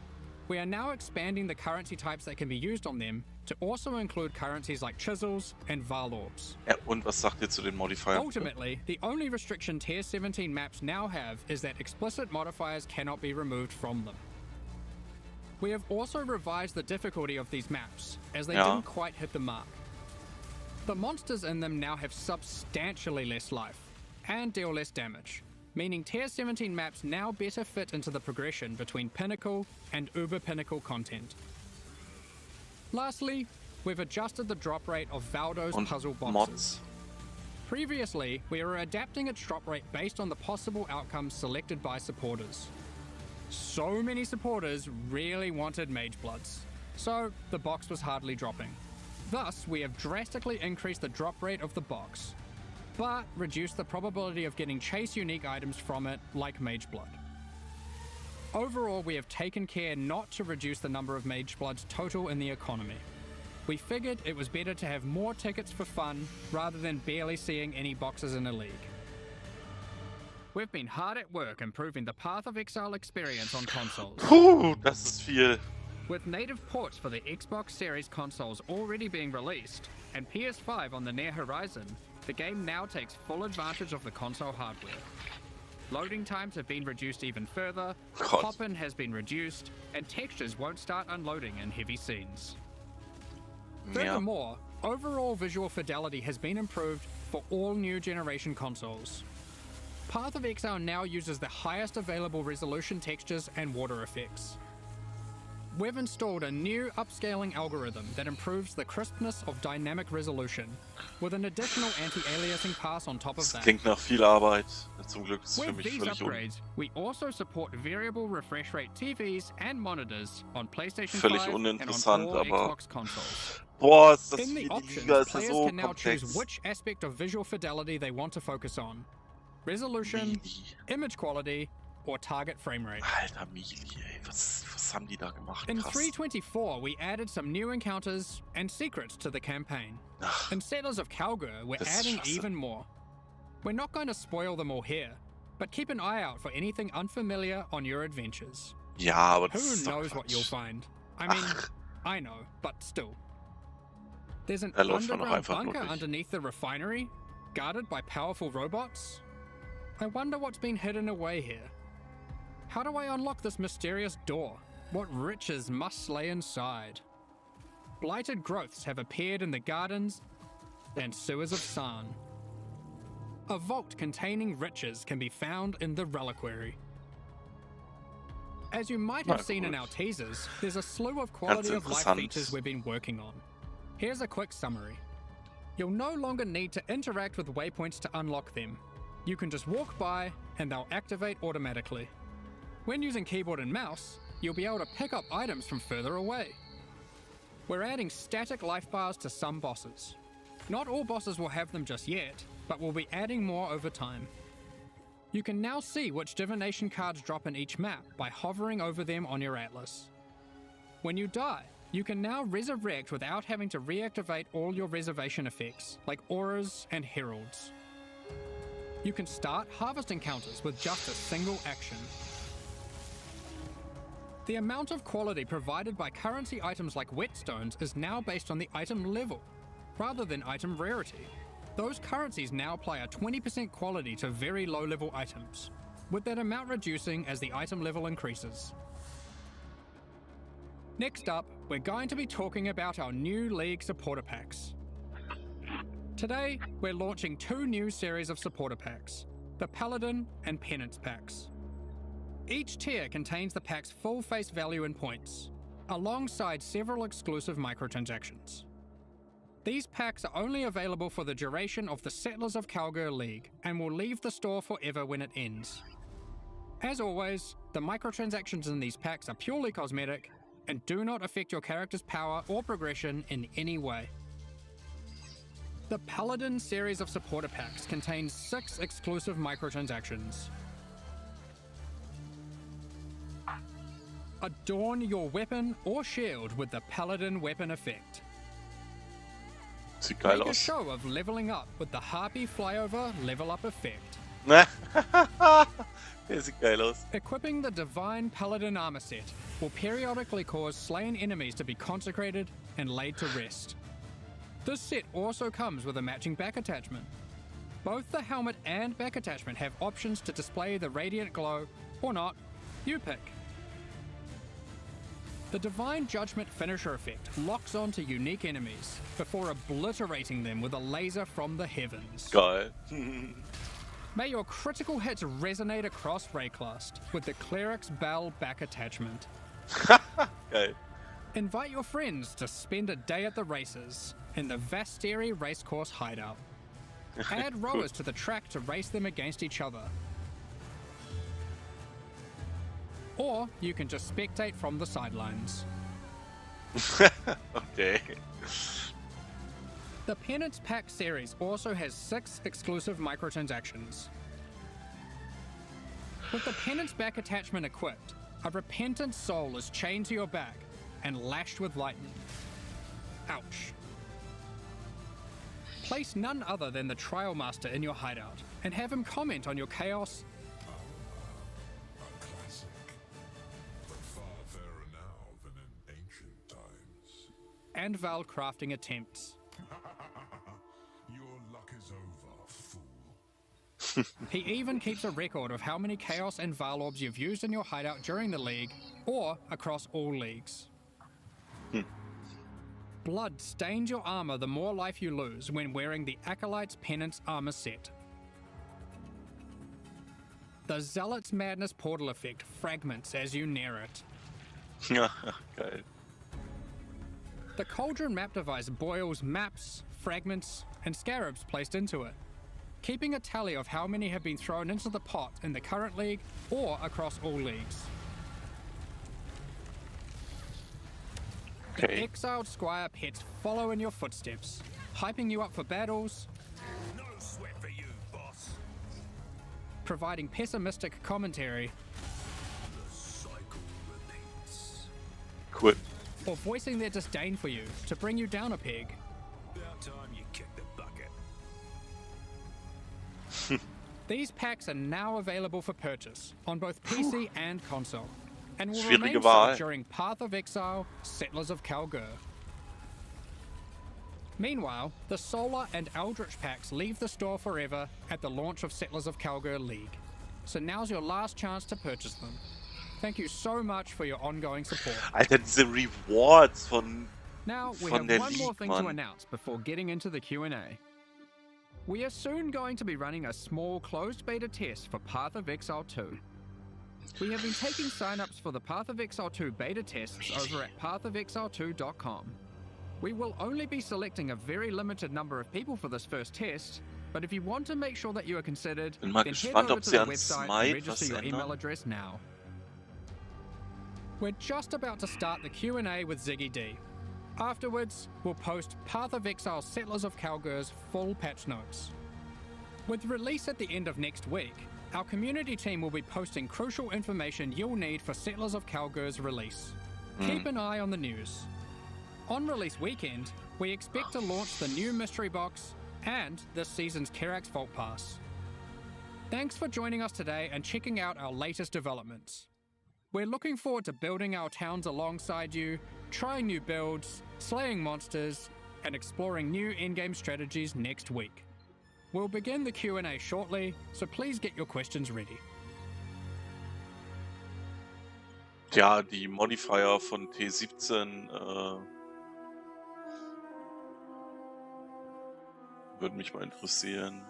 We are now expanding the currency types that can be used on them to also include currencies like chisels and Val Orbs. Ja, und was sagt ihr zu den Modifiern? Ultimately, the only restriction Tier 17 maps now have is that explicit modifiers cannot be removed from them. We have also revised the difficulty of these maps, as they Ja. didn't quite hit the mark. The monsters in them now have substantially less life, and deal less damage, meaning Tier 17 maps now better fit into the progression between Pinnacle and Uber Pinnacle content. Lastly, we've adjusted the drop rate of Valdo's Und puzzle boxes. Mods. Previously, we were adapting its drop rate based on the possible outcomes selected by supporters. So many supporters really wanted Mage Bloods, so the box was hardly dropping. Thus, we have drastically increased the drop rate of the box, but reduced the probability of getting chase unique items from it, like Mage Blood. Overall, we have taken care not to reduce the number of Mage Bloods total in the economy. We figured it was better to have more tickets for fun rather than barely seeing any boxes in a league. We've been hard at work improving the Path of Exile experience on consoles. Puh, das ist viel. With native ports for the Xbox Series consoles already being released, and PS5 on the near horizon, the game now takes full advantage of the console hardware. Loading times have been reduced even further, God. pop-in has been reduced, and textures won't start unloading in heavy scenes. Ja. Furthermore, overall visual fidelity has been improved for all new generation consoles. Path of Exile now uses the highest available resolution textures and water effects. We've installed a new upscaling algorithm that improves the crispness of dynamic resolution, with an additional anti-aliasing pass on top of Das that. klingt nach viel Arbeit. Zum Glück ist es für With mich these völlig upgrades, we also support variable refresh rate TVs and monitors on PlayStation Völlig 5 and on uninteressant, all aber- Xbox consoles. Boah, ist das In the viel. Die options, Liga ist ja players so can now choose komplex. which aspect of visual fidelity they want to focus on. Resolution, Mili. image quality, or target frame rate. Alter Mili, ey. Was haben die da gemacht? In Krass. 3.24, we added some new encounters and secrets to the campaign. Ach, In Settlers of Kalguur, we're Das ist adding Schwachsinn. even more. We're not going to spoil them all here, but keep an eye out for anything unfamiliar on your adventures. ja, aber Who das ist doch knows what you'll Quatsch. find? I mean, Ach. I know, but still. There's an Er läuft doch noch underground einfach nur bunker durch. underneath the refinery, guarded by powerful robots. I wonder what's been hidden away here. How do I unlock this mysterious door? What riches must lay inside? Blighted growths have appeared in the gardens and sewers of San. A vault containing riches can be found in the reliquary. As you might have Na seen in gut. our teasers, there's a slew of quality of life interessant. features we've been working on. Here's a quick summary. You'll no longer need to interact with waypoints to unlock them. You can just walk by and they'll activate automatically. When using keyboard and mouse, you'll be able to pick up items from further away. We're adding static life bars to some bosses. Not all bosses will have them just yet, but we'll be adding more over time. You can now see which divination cards drop in each map by hovering over them on your atlas. When you die, you can now resurrect without having to reactivate all your reservation effects, like auras and heralds. You can start harvest encounters with just a single action. The amount of quality provided by currency items like whetstones is now based on the item level, rather than item rarity. Those currencies now apply a 20% quality to very low level items, with that amount reducing as the item level increases. Next up, we're going to be talking about our new League supporter packs. Today, we're launching two new series of supporter packs, the Paladin and Penance packs. Each tier contains the pack's full face value in points, alongside several exclusive microtransactions. These packs are only available for the duration of the Settlers of Kalguur League, and will leave the store forever when it ends. As always, the microtransactions in these packs are purely cosmetic, and do not affect your character's power or progression in any way. The Paladin series of supporter packs contains 6 exclusive microtransactions. Adorn your weapon or shield with the Paladin weapon effect. Sieht geil Make a aus. show of leveling up with the Harpy flyover level up effect. Der sieht geil aus. Equipping the Divine Paladin armor set will periodically cause slain enemies to be consecrated and laid to rest. This set also comes with a matching back attachment. Both the helmet and back attachment have options to display the radiant glow, or not, you pick. The Divine Judgment finisher effect locks onto unique enemies before obliterating them with a laser from the heavens. Geil. May your critical hits resonate across Rayclast with the Cleric's Bell back attachment. Geil. Invite your friends to spend a day at the races in the Vasteri Racecourse hideout. Add rowers to the track to race them against each other. Or you can just spectate from the sidelines. Okay. The Penance Pack series also has 6 exclusive microtransactions. With the Penance back attachment equipped, a repentant soul is chained to your back and lashed with lightning. Ouch. Place none other than the Trial Master in your hideout and have him comment on your chaos A classic, but far fairer now than in ancient times. and Val crafting attempts. Your luck is over, fool. He even keeps a record of how many Chaos and Val orbs you've used in your hideout during the league, or across all leagues. Blood stains your armor the more life you lose when wearing the Acolyte's Penance armor set. The Zealot's Madness portal effect fragments as you near it. Geil. The Cauldron map device boils maps, fragments, and scarabs placed into it, keeping a tally of how many have been thrown into the pot in the current league or across all leagues. The Okay. exiled squire pets follow in your footsteps, hyping you up for battles, No sweat for you, boss. providing pessimistic commentary, The cycle repeats. Cool. or voicing their disdain for you to bring you down a peg. About time you kicked the bucket. These packs are now available for purchase on both PC and console, and will Schwierige remain Wahl. so during Path of Exile, Settlers of Kalguur. Meanwhile, the Solar and Eldritch packs leave the store forever at the launch of Settlers of Kalguur League, so now's your last chance to purchase them. Thank you so much for your ongoing support. Alter, diese Rewards von... Now, we Von have der one more League, thing to Mann. announce before getting into the Q&A. We are soon going to be running a small closed beta test for Path of Exile 2. We have been taking signups for the Path of Exile 2 beta tests over at pathofexile2.com. We will only be selecting a very limited number of people for this first test, but if you want to make sure that you are considered, Bin mal then head gespannt, over ob to sie the an website Smite and register was your email ändern. address now. We're just about to start the Q&A with Ziggy D. Afterwards, we'll post Path of Exile Settlers of Kalguur's full patch notes. With release at the end of next week, our community team will be posting crucial information you'll need for Settlers of Kalguur's release. Keep an eye on the news. On release weekend, we expect to launch the new mystery box and this season's Kerax Vault Pass. Thanks for joining us today and checking out our latest developments. We're looking forward to building our towns alongside you, trying new builds, slaying monsters, and exploring new in-game strategies next week. We'll begin the Q&A shortly, so please get your questions ready. Ja, die Modifier von T17 würden mich mal interessieren.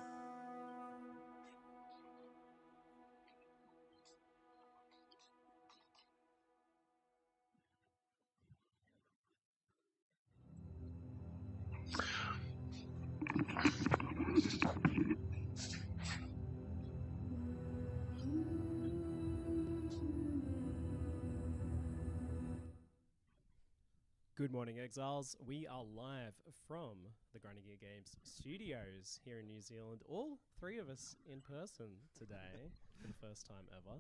Good morning, Exiles. We are live from the Grinding Gear Games studios here in New Zealand. All three of us in person today for the first time ever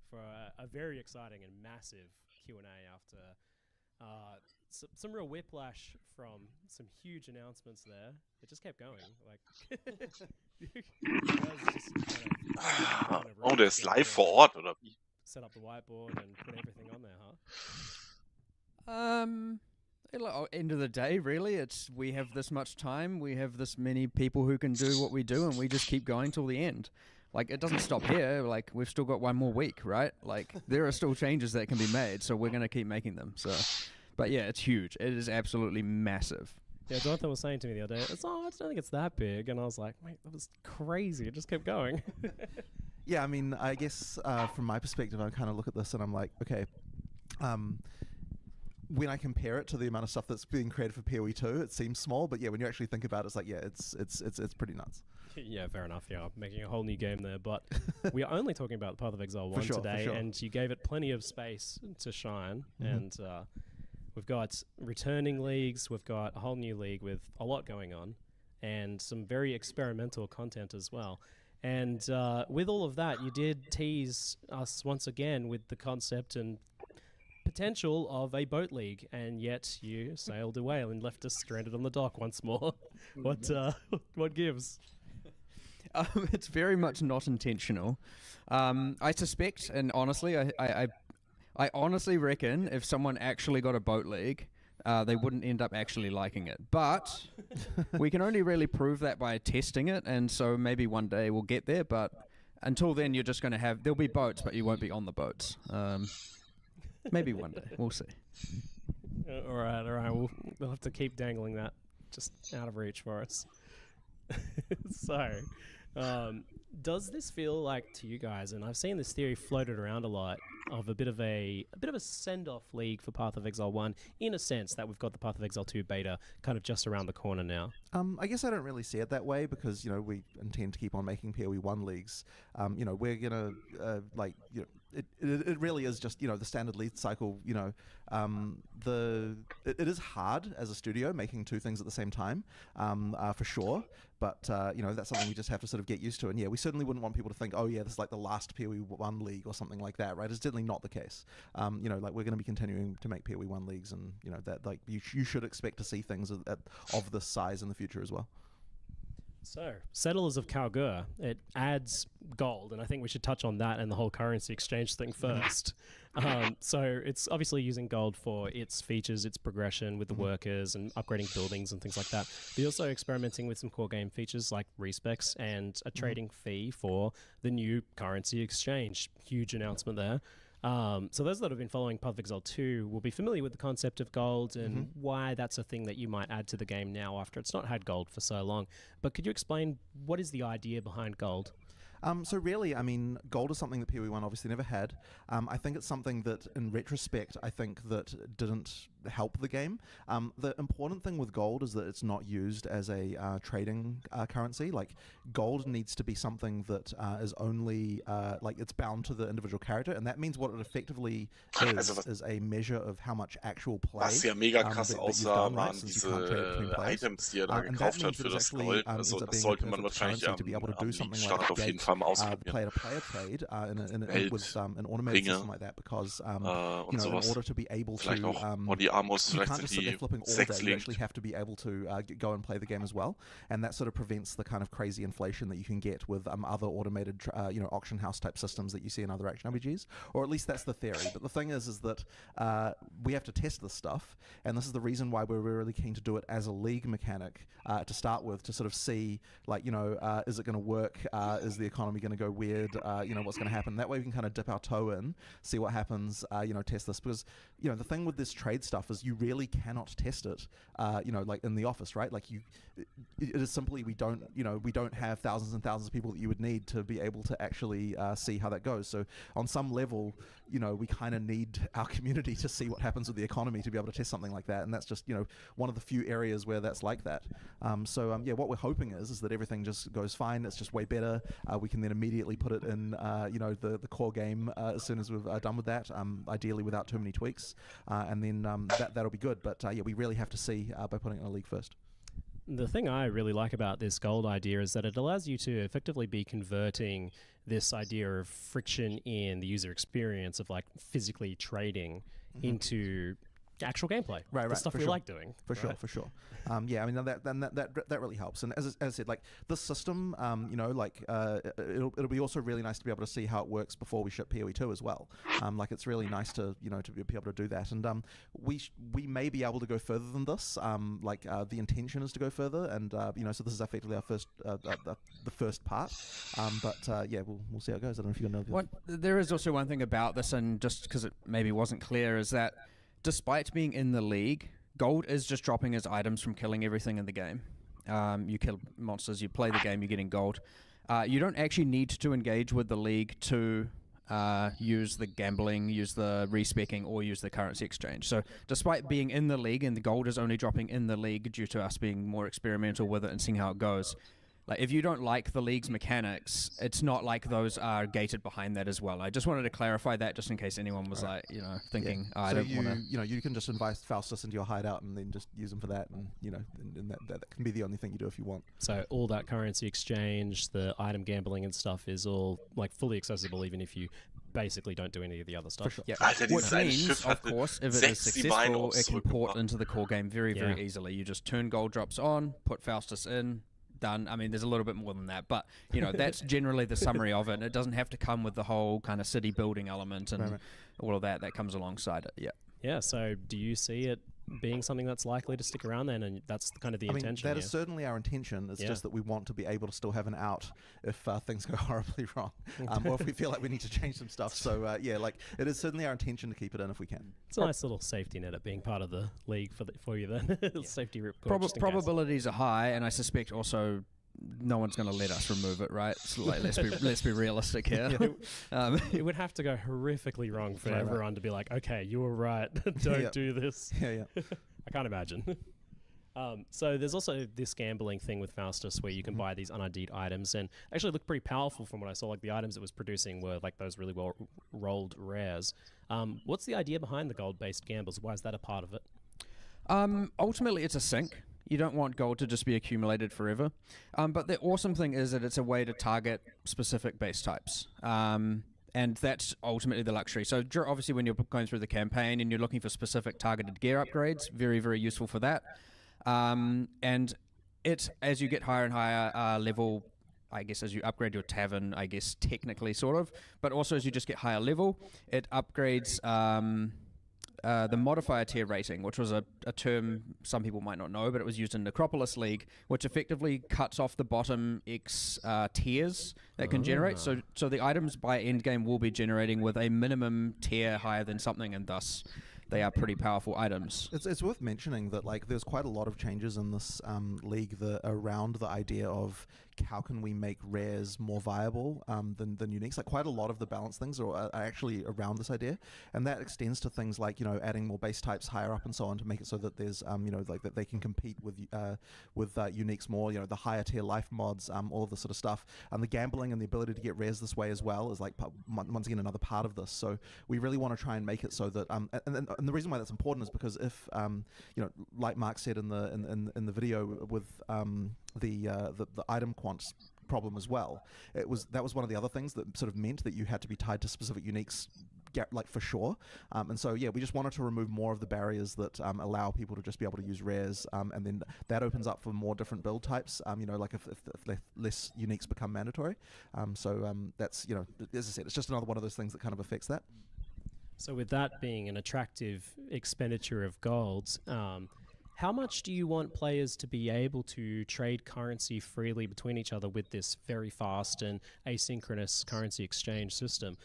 for a very exciting and massive Q&A after some real whiplash from some huge announcements there. It just kept going. Like, you guys just kind of Oh, der ist live vor Ort, oder wie? set up the whiteboard and put everything on there, huh? End of the day, really, it's we have this much time, we have this many people who can do what we do, and we just keep going till the end. Like, it doesn't stop here. Like, we've still got one more week, right? Like, there are still changes that can be made, so we're going to keep making them. So, but yeah, it's huge. It is absolutely massive. Yeah, Jonathan was saying to me the other day, I don't think it's that big. And I was like, mate, that was crazy. It just kept going. Yeah, I mean, I guess from my perspective, I kind of look at this and I'm like, okay, when I compare it to the amount of stuff that's being created for PoE 2, it seems small, but yeah, when you actually think about it, it's like, yeah, it's pretty nuts. Yeah, fair enough. Yeah, making a whole new game there, but we are only talking about Path of Exile 1 sure, today, for sure. and you gave it plenty of space to shine. And we've got returning leagues, we've got a whole new league with a lot going on, and some very experimental content as well. And with all of that, you did tease us once again with the concept and potential of a boat league, and yet you sailed away and left us stranded on the dock once more. What gives? It's very much not intentional. I suspect, and honestly, I honestly reckon if someone actually got a boat league, they wouldn't end up actually liking it. But we can only really prove that by testing it, and so maybe one day we'll get there. But until then, you're just going to there'll be boats, but you won't be on the boats. Maybe one day. We'll see. All right. We'll have to keep dangling that just out of reach for us. So, does this feel like to you guys, and I've seen this theory floated around a lot, of a bit of a send-off league for Path of Exile 1, in a sense that we've got the Path of Exile 2 beta kind of just around the corner now? I guess I don't really see it that way because, we intend to keep on making PoE 1 leagues. We're going to, it really is just, the standard lead cycle, it is hard as a studio making two things at the same time, for sure. But, that's something we just have to sort of get used to. And yeah, we certainly wouldn't want people to think, oh yeah, this is like the last PoE 1 league or something like that, right? It's definitely not the case. We're going to be continuing to make PoE 1 leagues, and, that like you should expect to see things of this size in the future as well. So, Settlers of Kalguur, it adds gold, and I think we should touch on that and the whole currency exchange thing first. So, it's obviously using gold for its features, its progression with the workers and upgrading buildings and things like that. But you're also experimenting with some core game features like respecs and a trading fee for the new currency exchange. Huge announcement there. So those that have been following Path of Exile 2 will be familiar with the concept of gold and why that's a thing that you might add to the game now after it's not had gold for so long. But could you explain what is the idea behind gold? So really, I mean, gold is something that PoE 1 obviously never had. I think it's something that, in retrospect, I think that didn't help the game. The important thing with gold is that it's not used as a trading currency. Like, gold needs to be something that is only, it's bound to the individual character, and that means what it effectively is a measure of how much actual play Was ja mega krass that you've aussah, done, right, waren since you can't trade between diese players. Items, die da And that gekauft hat means für that das actually Gold. ends Also, up das being a sollte man perfect wahrscheinlich currency to be able to do am something Start like auf jeden get Fall mal ausprobieren. player-to-player trade with an automated Ringe, system like that, because und in sowas. order to be able to Vielleicht auch Body Armors, you vielleicht can't sind just sit there die flipping all day. You sexlinked. actually have to be able to go and play the game as well, and that sort of prevents the kind of crazy inflation that you can get with other automated, auction house type systems that you see in other action RPGs, or at least that's the theory. But the thing is that we have to test this stuff, and this is the reason why we're really keen to do it as a league mechanic to start with, to sort of see, is it going to work? Is the economy going to go weird? What's going to happen? That way we can kind of dip our toe in, see what happens, test this, because the thing with this trade stuff is you really cannot test it like in the office, right? Like it is simply, we don't have thousands and thousands of people that you would need to be able to actually see how that goes. So on some level, we kind of need our community to see what happens with the economy to be able to test something like that, and that's just one of the few areas where that's like that. What we're hoping is that everything just goes fine. It's just way better. We can then immediately put it in the core game as soon as we've done with that, ideally without too many tweaks, and then that'll be good. But we really have to see by putting it in a league first. The thing I really like about this gold idea is that it allows you to effectively be converting this idea of friction in the user experience of like physically trading into actual gameplay. Right, the stuff we like doing. For sure. I mean, that really helps. And as I said, like this system, it'll be also really nice to be able to see how it works before we ship PoE 2 as well. It's really nice to to be able to do that. And we may be able to go further than this. The intention is to go further, and so this is effectively our first the first part. We'll see how it goes. I don't know if you know. There is also one thing about this, and just because it maybe wasn't clear, is that despite being in the league, gold is just dropping as items from killing everything in the game. You kill monsters, you play the game, you're getting gold. You don't actually need to engage with the league to use the gambling, use the respecking, or use the currency exchange. So despite being in the league, and the gold is only dropping in the league due to us being more experimental with it and seeing how it goes, like if you don't like the league's mechanics, it's not like those are gated behind that as well. I just wanted to clarify that just in case anyone was like, thinking, Yeah. I So don't want to... you can just invite Faustus into your hideout and then just use him for that, and and that can be the only thing you do if you want. So all that currency exchange, the item gambling and stuff is all like fully accessible, even if you basically don't do any of the other stuff. Yeah. Alter, Which dieses eine means, Schiff of hatte course, if it is 60 successful, Minos it can port zurückgebracht. into the core game very, very Yeah. easily. You just turn gold drops on, put Faustus in, done. I mean, there's a little bit more than that, but that's generally the summary of it. It doesn't have to come with the whole kind of city building element and Right. all of that comes alongside it. Yeah. Yeah, so do you see it being something that's likely to stick around then, and that's kind of the I mean, intention that here? is certainly our intention. It's Yeah. just that we want to be able to still have an out if things go horribly wrong, or if we feel like we need to change some stuff. So it is certainly our intention to keep it in if we can. It's a nice little safety net at being part of the league for you then. Safety rip. Probabilities are high, and I suspect also no one's going to let us remove it, right? So, like, let's be realistic here. It would have to go horrifically wrong for Right. everyone to be like, okay, you were right, don't Yeah. do this. Yeah. I can't imagine. So there's also this gambling thing with Faustus where you can buy these un-ID'd items and actually look pretty powerful from what I saw. Like the items it was producing were like those really well rolled rares. What's the idea behind the gold-based gambles? Why is that a part of it? Ultimately, it's a sink. You don't want gold to just be accumulated forever. But the awesome thing is that it's a way to target specific base types. And that's ultimately the luxury. So obviously when you're going through the campaign and you're looking for specific targeted gear upgrades, very, very useful for that. And it, as you get higher and higher level, I guess as you upgrade your tavern, I guess technically sort of, but also as you just get higher level, it upgrades the modifier tier rating, which was a term some people might not know, but it was used in Necropolis League, which effectively cuts off the bottom X tiers that can generate. So the items by endgame will be generating with a minimum tier higher than something, and thus they are pretty powerful items. It's worth mentioning that there's quite a lot of changes in this league around the idea of how can we make rares more viable than uniques. Like quite a lot of the balance things are actually around this idea, and that extends to things like adding more base types higher up and so on to make it so that there's that they can compete with uniques more. The higher tier life mods, all of this sort of stuff, and the gambling and the ability to get rares this way as well is once again another part of this. So we really want to try and make it so that and the reason why that's important is because if like Mark said in the video with the item quants problem as well, that was one of the other things that sort of meant that you had to be tied to specific uniques, for sure. And so we just wanted to remove more of the barriers that allow people to just be able to use rares, and then that opens up for more different build types. If less uniques become mandatory. That's as I said, it's just another one of those things that kind of affects that. So with that being an attractive expenditure of golds, how much do you want players to be able to trade currency freely between each other with this very fast and asynchronous currency exchange system?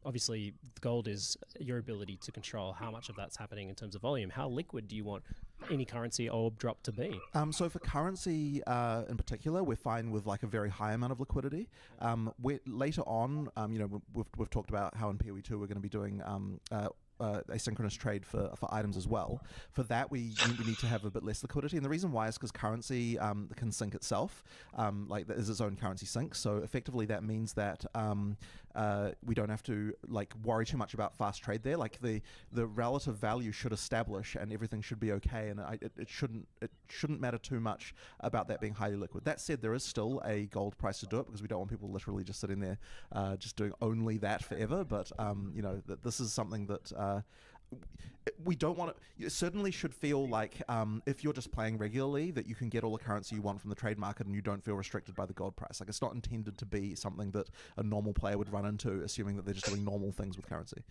Obviously, gold is your ability to control how much of that's happening in terms of volume. How liquid do you want any currency orb drop to be? So for currency in particular, we're fine with a very high amount of liquidity. Later on, we've talked about how in POE 2 we're going to be doing asynchronous trade for items as well. For that, we need to have a bit less liquidity, and the reason why is because currency can sync itself. There is its own currency sync, so effectively that means that we don't have to worry too much about fast trade there. The relative value should establish, and everything should be okay, and it shouldn't matter too much about that being highly liquid. That said, there is still a gold price to do it because we don't want people literally just sitting there just doing only that forever. But that this is something that we don't want to. It certainly should feel like if you're just playing regularly, that you can get all the currency you want from the trade market and you don't feel restricted by the gold price. It's not intended to be something that a normal player would run into, assuming that they're just doing normal things with currency.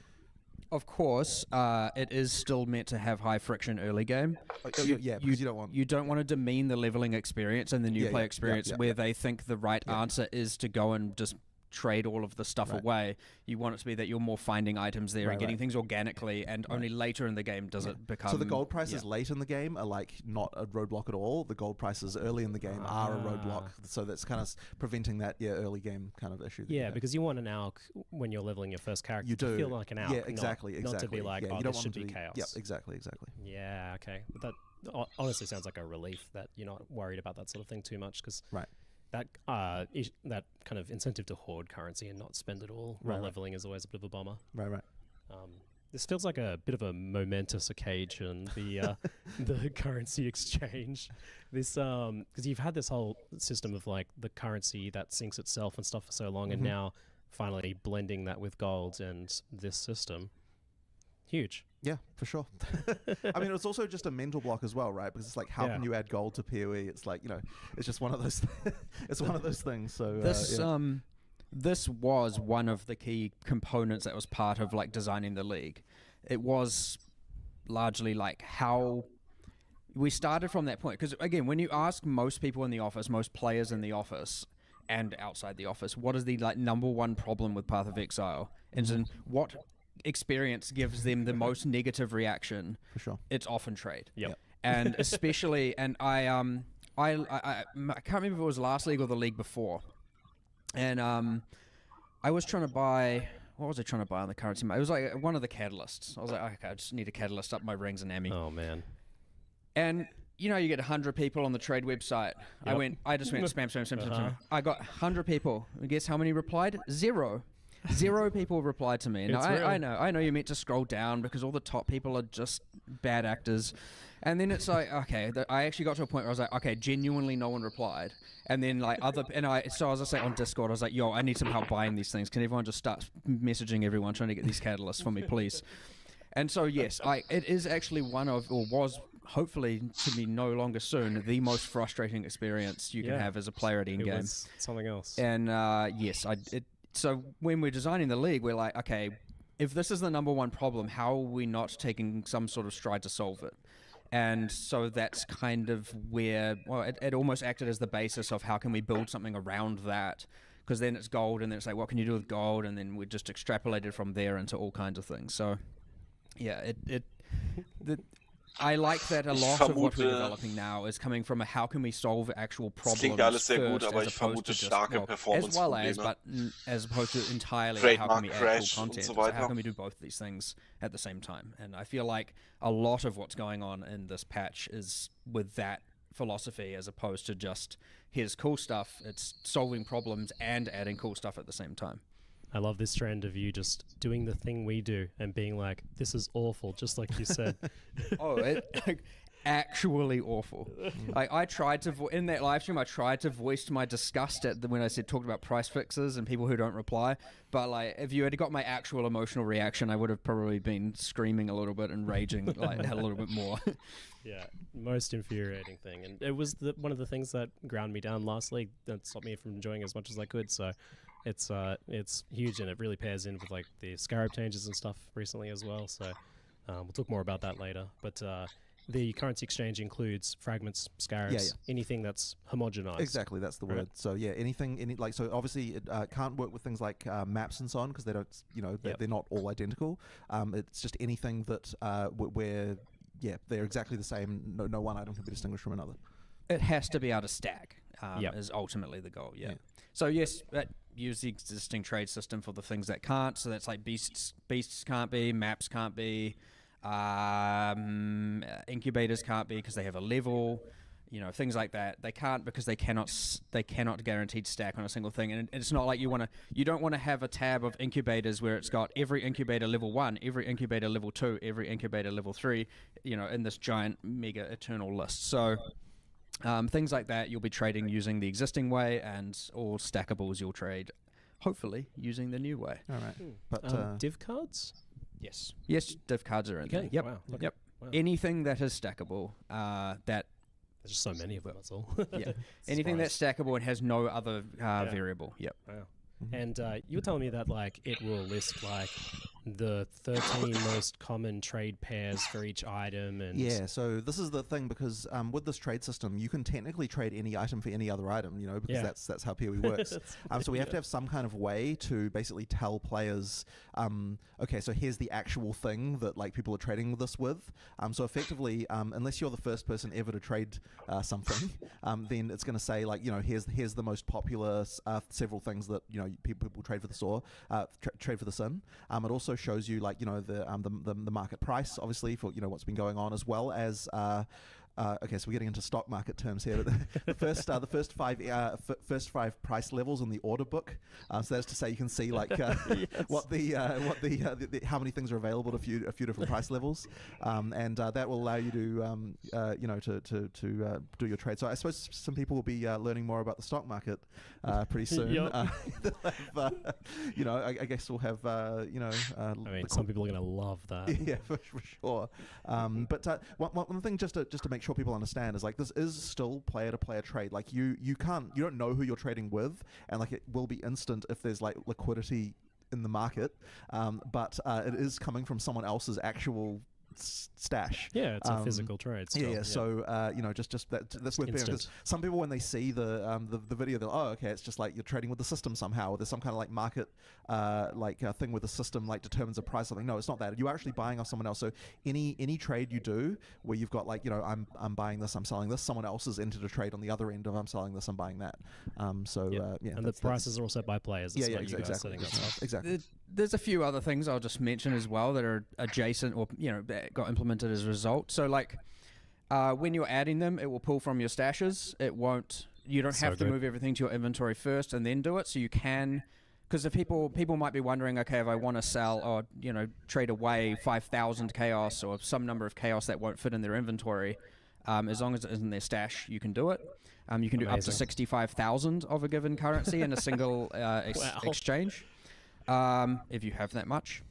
Of course, it is still meant to have high friction early game. Because you don't want to demean the leveling experience and the new player experience where they think the right answer is to go and just trade all of the stuff away. You want it to be that you're more finding items there and getting things organically, and only later in the game does it become... So the gold prices late in the game are like not a roadblock at all. The gold prices early in the game are a roadblock. So that's kind of preventing that early game kind of issue. Yeah, because you want an ALC when you're leveling your first character to feel like an ALC. Yeah, exactly. Not to be like, oh, this should be chaos. Yeah, exactly. Yeah, okay. But that honestly sounds like a relief that you're not worried about that sort of thing too much, because that that kind of incentive to hoard currency and not spend it all while leveling is always a bit of a bummer. Right. This feels like a bit of a momentous occasion, the the currency exchange. This because you've had this whole system of like the currency that syncs itself and stuff for so long, and now finally blending that with gold and this system. Huge. Yeah, for sure. I mean, it's also just a mental block as well, right? Because it's like, how can you add gold to POE? It's like, it's just one of those. It's one of those things. So this was one of the key components that was part of like designing the league. It was largely like how we started from that point. Because again, when you ask most people in the office, most players in the office and outside the office, what is the like number one problem with Path of Exile? And in what experience gives them the most negative reaction? For sure, it's often trade. Yep. And especially, and I can't remember if it was last league or the league before. And I was trying to buy... What was I trying to buy on the currency? It was like one of the catalysts. I was like, okay, I just need a catalyst up my rings and ammo. Oh, man. And, you get 100 people on the trade website. Yep. I just went spam. I got 100 people. And guess how many replied? 0. 0 people replied to me. And I know you're meant to scroll down because all the top people are just bad actors. And then it's like, okay, I actually got to a point where I was like, okay, genuinely no one replied. And then like so as I say on Discord, I was like, yo, I need some help buying these things. Can everyone just start messaging everyone trying to get these catalysts for me, please? And so yes, it is actually one of, or was hopefully to be no longer soon, the most frustrating experience you can have as a player at endgame. It was something else. And yes, so when we're designing the league, we're like, okay, if this is the number one problem, how are we not taking some sort of stride to solve it? And so that's kind of where, it almost acted as the basis of how can we build something around that, because then it's gold, and then it's like, what can you do with gold? And then we just extrapolated from there into all kinds of things. So, yeah, I like that a lot of what we're developing now is coming from a how can we solve actual problems klingt alles sehr gut, first, aber as ich opposed vermute to just, starke Performance-Probleme. As opposed to entirely like, how can we add Crash cool und content. so So weiter. how can we do both these things at the same time? And I feel like a lot of what's going on in this patch is with that philosophy as opposed to just here's cool stuff. It's solving problems and adding cool stuff at the same time. I love this trend of you just doing the thing we do and being like, this is awful, just like you said. Actually awful. I tried to in that live stream. I tried to voice my disgust at when I talked about price fixes and people who don't reply. But like, if you had got my actual emotional reaction, I would have probably been screaming a little bit and raging like a little bit more. Yeah, most infuriating thing, and it was one of the things that ground me down last league that stopped me from enjoying as much as I could. So it's huge, and it really pairs in with like the Scarab changes and stuff recently as well. So we'll talk more about that later. But the currency exchange includes fragments, scarabs, anything that's homogenized. Exactly, that's the word. So yeah, anything, so obviously it can't work with things like maps and so on because they don't, they're not all identical. It's just anything that where they're exactly the same. No one item can be distinguished from another. It has to be able to stack. Is ultimately the goal. Yeah. So yes, use the existing trade system for the things that can't. So that's like beasts can't be, maps can't be. Incubators can't be because they have a level, things like that. They can't because they cannot guaranteed stack on a single thing. And it's not like you don't want to have a tab of incubators where it's got every incubator level 1, every incubator level 2, every incubator level 3, in this giant mega eternal list. So things like that you'll be trading using the existing way, and all stackables you'll trade hopefully using the new way. All right. But div cards? Yes, div cards are in there. Yep. Wow. Okay. Yep. Wow. Anything that is stackable, that there's just so many of them. That's all. Yeah. Anything that's stackable and has no other variable. Yep. Wow. And you were telling me that like it will list like the 13 most common trade pairs for each item, and Yeah, so this is the thing, because with this trade system, you can technically trade any item for any other item, you know, because Yeah. that's how PoE works. So we have to have some kind of way to basically tell players, okay, so here's the actual thing that like people are trading this with. So effectively, unless you're the first person ever to trade something, then it's going to say like, you know, here's the most popular several things that, you know, people trade for the SOAR, trade for the Sin. It also shows you like, you know, the market price, obviously, for, you know, what's been going on, as well as okay, so we're getting into stock market terms here. But the first five price levels in the order book. So that's to say, you can see like what the how many things are available at a few different price levels, and that will allow you to you know, to do your trade. So I suppose some people will be learning more about the stock market pretty soon. You know, I guess we'll have you know. I mean, some people are going to love that. Yeah, for sure. But one thing just to make sure people understand is like, this is still player to player trade. Like you don't know who you're trading with, and like it will be instant if there's like liquidity in the market, but it is coming from someone else's actual stash. Yeah, it's a physical trade still. Yeah. So you know, just that's worth being, because some people, when they see the video, they're like, oh, okay, it's just like you're trading with the system somehow, or there's some kind of like market thing where the system like determines a price or something. No, it's not that. You're actually buying off someone else. So any trade you do where you've got like, you know, I'm buying this, I'm selling this, someone else has entered a trade on the other end of I'm selling this, I'm buying that. Yeah, and the prices are all set by players. It's Exactly. There's a few other things I'll just mention as well that are adjacent, or you know, that got implemented as a result. So like when you're adding them, it will pull from your stashes. It won't. You don't have to move everything to your inventory first and then do it. So you can, because if people might be wondering, okay, if I want to sell or, you know, trade away 5,000 chaos or some number of chaos that won't fit in their inventory, as long as it is in their stash, you can do it. You can do up to 65,000 of a given currency in a single exchange. If you have that much.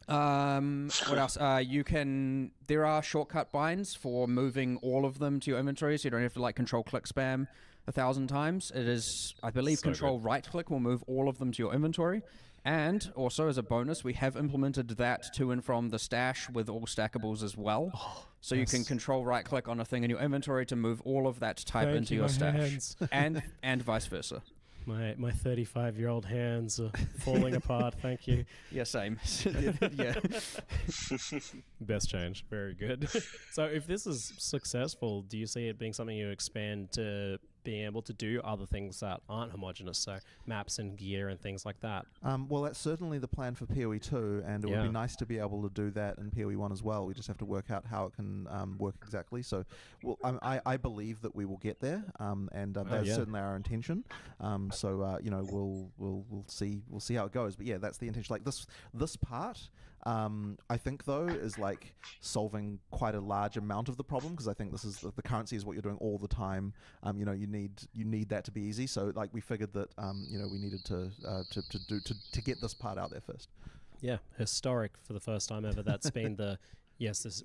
What else? There are shortcut binds for moving all of them to your inventory, so you don't have to like control click spam 1,000 times. It is, I believe, control right click will move all of them to your inventory. And also, as a bonus, we have implemented that to and from the stash with all stackables as well. So you can control right click on a thing in your inventory to move all of that type into your stash, and vice versa. My 35-year-old hands are falling apart. Thank you. Yeah, same. Yeah. Best change. Very good. So if this is successful, do you see it being something you expand to being able to do other things that aren't homogenous, so maps and gear and things like that? Well, that's certainly the plan for PoE 2, and it would be nice to be able to do that in PoE 1 as well. We just have to work out how it can work exactly. So, well, I believe that we will get there, and that's certainly our intention. So you know, we'll see how it goes. But yeah, that's the intention. Like this part, I think though is like solving quite a large amount of the problem, because I think this is the currency is what you're doing all the time. You know, you need that to be easy. So like we figured that you know, we needed to get this part out there first. Yeah, historic for the first time ever. That's been the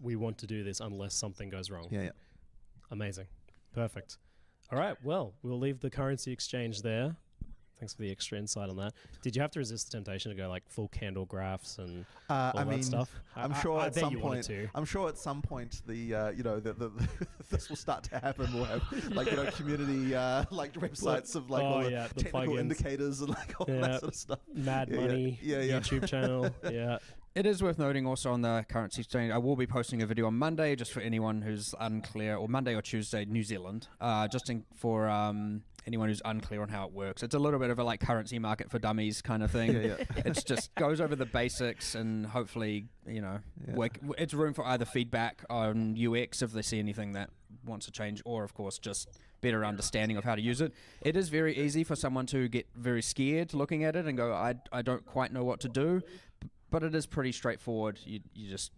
we want to do this unless something goes wrong. Yeah. Amazing. Perfect. All right, well, we'll leave the currency exchange there. Thanks for the extra insight on that. Did you have to resist the temptation to go like full candle graphs and all that stuff? I'm sure at some point the you know the this will start to happen. We'll have like, you know, community like websites of like all the technical indicators and like all that sort of stuff. Mad Money YouTube channel. Yeah. It is worth noting also on the currency exchange, I will be posting a video on Monday just for anyone who's unclear, or Monday or Tuesday, New Zealand, for anyone who's unclear on how it works. It's a little bit of a like currency market for dummies kind of thing. It's just goes over the basics, and hopefully, you know, it's room for either feedback on UX if they see anything that wants to change, or of course just better understanding of how to use it. It is very easy for someone to get very scared looking at it and go, I don't quite know what to do. But it is pretty straightforward. You just,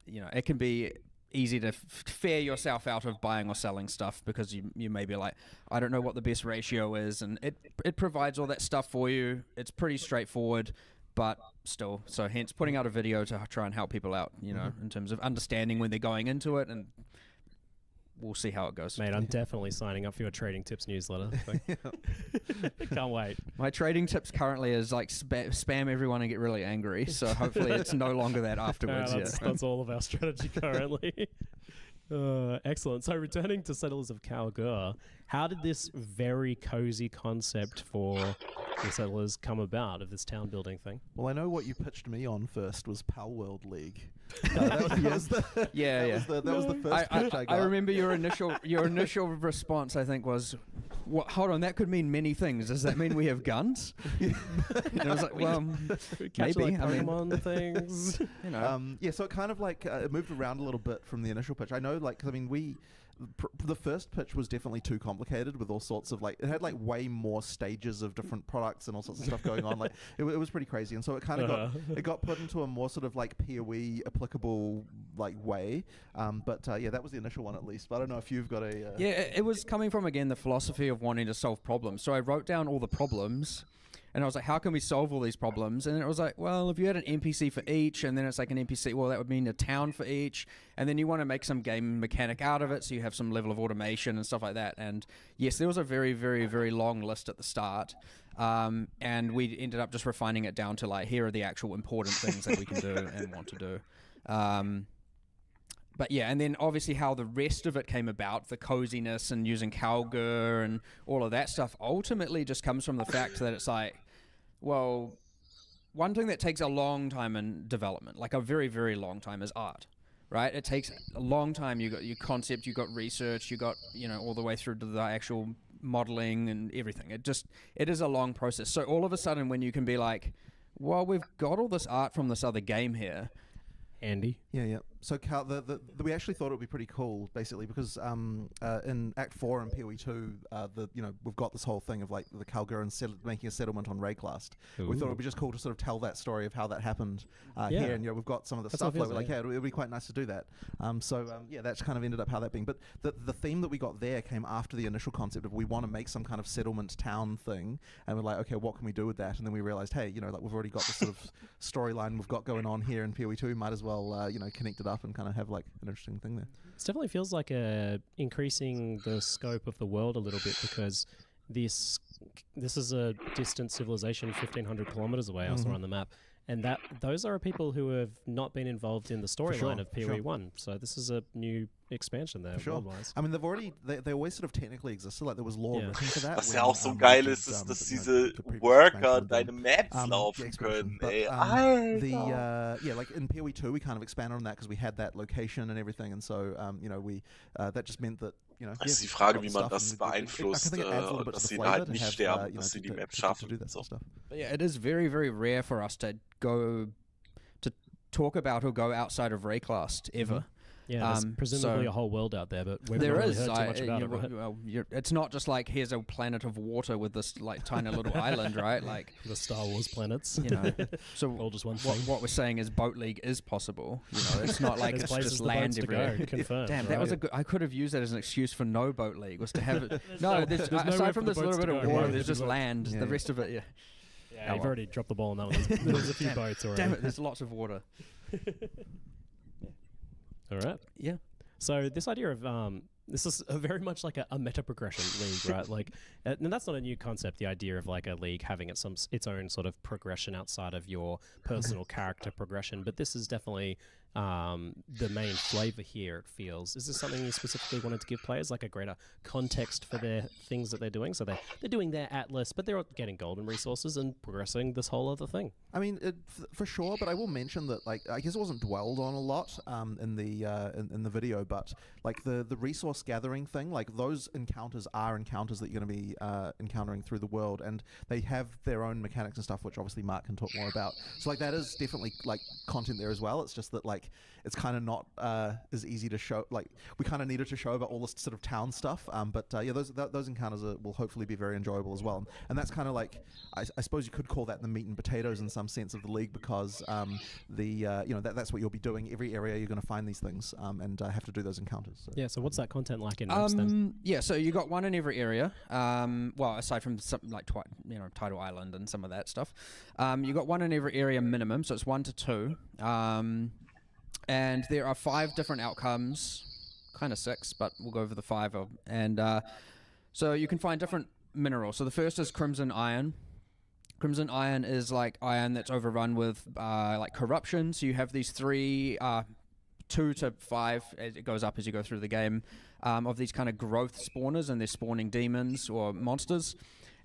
you know, it can be easy to fare yourself out of buying or selling stuff, because you may be like, I don't know what the best ratio is, and it provides all that stuff for you. It's pretty straightforward, but still. So hence putting out a video to try and help people out, you know, in terms of understanding when they're going into it and we'll see how it goes. Mate, I'm definitely signing up for your trading tips newsletter. Can't wait. My trading tips currently is like spam everyone and get really angry. So hopefully it's no longer that afterwards. That's all of our strategy currently. Excellent. So returning to Settlers of Kalguur, how did this very cozy concept for the Settlers come about of this town building thing? Well, I know what you pitched me on first was Pal World League. That was the first pitch I got. I remember your initial response, I think, was, "What? Hold on, that could mean many things. Does that mean we have guns?" And I was like, "Well, Catch maybe." like Pokemon things. You know. Yeah, so it kind of like it moved around a little bit from the initial pitch. I know, like, 'cause I mean, the first pitch was definitely too complicated with all sorts of like, it had like way more stages of different products and all sorts of stuff going on. Like it was pretty crazy, and so it kind of got put into a more sort of like POE applicable like way. But yeah, that was the initial one at least. But I don't know if you've got a Yeah, it was coming from again the philosophy of wanting to solve problems. So I wrote down all the problems. And I was like, how can we solve all these problems? And it was like, well, if you had an NPC for each, and then it's like an NPC, well, that would mean a town for each. And then you want to make some game mechanic out of it, so you have some level of automation and stuff like that. And yes, there was a very, very, very long list at the start. And we ended up just refining it down to like, here are the actual important things that we can do and want to do. But yeah, and then obviously how the rest of it came about, the coziness and using Kalguur and all of that stuff, ultimately just comes from the fact that it's like, well, one thing that takes a long time in development, like a very, very long time, is art, right? It takes a long time. You got your concept, you got research, you got, you know, all the way through to the actual modeling and everything. It is a long process. So all of a sudden when you can be like, well, we've got all this art from this other game here. Andy? Yeah. So we actually thought it would be pretty cool, basically, because in Act 4 and POE 2, we've got this whole thing of like the Kalguur making a settlement on Rayclast. We thought it would be just cool to sort of tell that story of how that happened here, and we've got some of the stuff like, yeah, it would be quite nice to do that. Yeah, that's kind of ended up how that being. But the theme that we got there came after the initial concept of we want to make some kind of settlement town thing, and we're like, okay, what can we do with that? And then we realized, hey, like we've already got this sort of storyline we've got going on here in POE 2, might as well connect it up and kind of have like an interesting thing there. It definitely feels like increasing the scope of the world a little bit, because this is a distant civilization 1,500 kilometers away, also on the map, and those are people who have not been involved in the storyline of POE 1. So this is a new expansion there, worldwise. I mean, they always sort of technically existed, like there was lore written for that. Was ja auch so geil ist, dass diese Worker deine Maps laufen können, ey. Like in POE 2 we kind of expanded on that because we had that location and everything, and so that just meant that Das ist die Frage, wie man das beeinflusst, dass sie halt nicht sterben, dass sie die Map schaffen. So. But yeah, it is very, very rare for us to talk about or go outside of Rayclast ever. Yeah, there's presumably a whole world out there, but we've not really heard too much about it, right? Well, it's not just like, here's a planet of water with this like tiny little island, right? Like the Star Wars planets. So all just one thing. What we're saying is Boat League is possible. It's not like it's just land everywhere. Confirmed, Damn, right? that was a good. I could have used that as an excuse for no Boat League, was to have it. Aside from this little bit of water, there's just land. The rest of it, Yeah, you've already dropped the ball on that one. There's a few boats already. Damn it, there's lots of water. All right. Yeah. So this idea of this is very much like a meta progression league, right? Like, and that's not a new concept. The idea of like a league having its own sort of progression outside of your personal character progression, but this is definitely the main flavor here. It feels. Is this something you specifically wanted to give players, like a greater context for their things that they're doing? So they're doing their Atlas, but they're getting golden resources and progressing this whole other thing. I mean, for sure, but I will mention that, like, I guess it wasn't dwelled on a lot in the video, but like the resource gathering thing, like those encounters are encounters that you're going to be encountering through the world, and they have their own mechanics and stuff, which obviously Mark can talk more about. So like that is definitely like content there as well. It's just that like it's kind of not as easy to show. Like we kind of needed to show about all this sort of town stuff, but yeah, those encounters will hopefully be very enjoyable as well. And that's kind of like I suppose you could call that the meat and potatoes in some sense of the league, because that's what you'll be doing. Every area you're going to find these things and have to do those encounters. So. Yeah. So what's that content like in maps then? Yeah. So you got one in every area. Well, aside from something like Tidal Island and some of that stuff, you got one in every area minimum. So it's 1 to 2. And there are 5 different outcomes kind of 6, but we'll go over the 5. And so you can find different minerals. So the first is crimson iron. Crimson iron is like iron that's overrun with like corruption. So you have these 3, 2 to 5, as it goes up as you go through the game, of these kind of growth spawners, and they're spawning demons or monsters.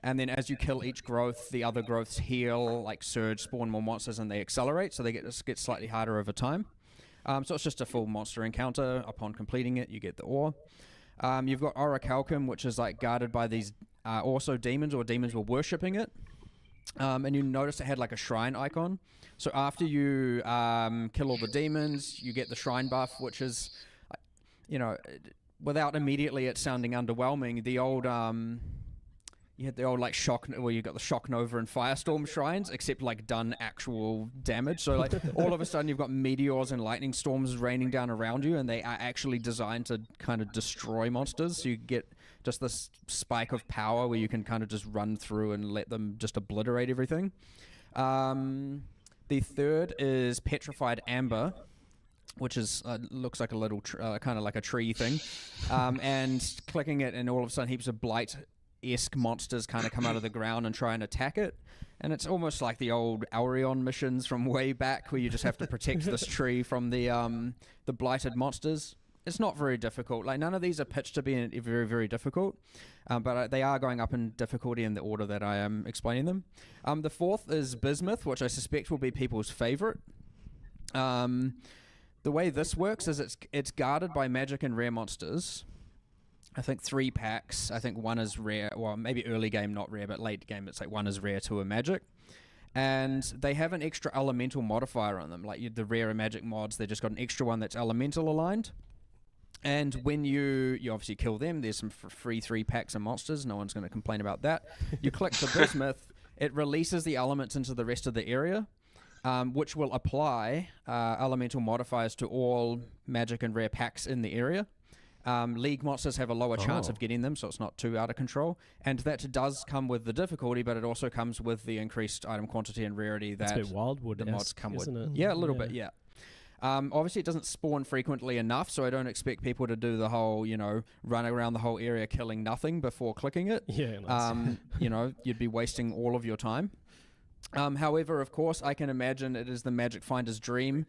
And then as you kill each growth, the other growths heal, like surge, spawn more monsters, and they accelerate. So they get slightly harder over time. So it's just a full monster encounter. Upon completing it, you get the ore. You've got Orichalcum, which is like guarded by these also demons, or demons were worshipping it. And you notice it had like a shrine icon. So after you kill all the demons, you get the shrine buff, which is, you know, without immediately it sounding underwhelming, the old... you had the old like shock, where you got the Shock Nova and Firestorm shrines, except like done actual damage. So like all of a sudden you've got meteors and lightning storms raining down around you, and they are actually designed to kind of destroy monsters. So you get just this spike of power where you can kind of just run through and let them just obliterate everything. The third is Petrified Amber, which is looks like a little kind of like a tree thing, and clicking it, and all of a sudden heaps of blight-esque monsters kind of come out of the ground and try and attack it. And it's almost like the old Aurion missions from way back, where you just have to protect this tree from the blighted monsters. It's not very difficult. Like, none of these are pitched to be very, very difficult, but they are going up in difficulty in the order that I am explaining them. The fourth is Bismuth, which I suspect will be people's favorite. The way this works is it's guarded by magic and rare monsters. I think 3 packs. I think 1 is rare. Well, maybe early game not rare, but late game it's like 1 is rare, 2 are magic. And they have an extra elemental modifier on them. Like the rare and magic mods, they just got an extra one that's elemental aligned. And when you obviously kill them, there's some free 3 packs of monsters. No one's going to complain about that. You click the Bismuth, it releases the elements into the rest of the area, which will apply elemental modifiers to all magic and rare packs in the area. League monsters have a lower chance of getting them, so it's not too out of control. And that does come with the difficulty, but it also comes with the increased item quantity and rarity that It's a bit Wildwood, the mods come with. isn't it? Yeah, a little bit, yeah. Obviously, it doesn't spawn frequently enough, so I don't expect people to do the whole, run around the whole area killing nothing before clicking it. Yeah, nice. You'd be wasting all of your time. However, of course, I can imagine it is the Magic Finder's dream,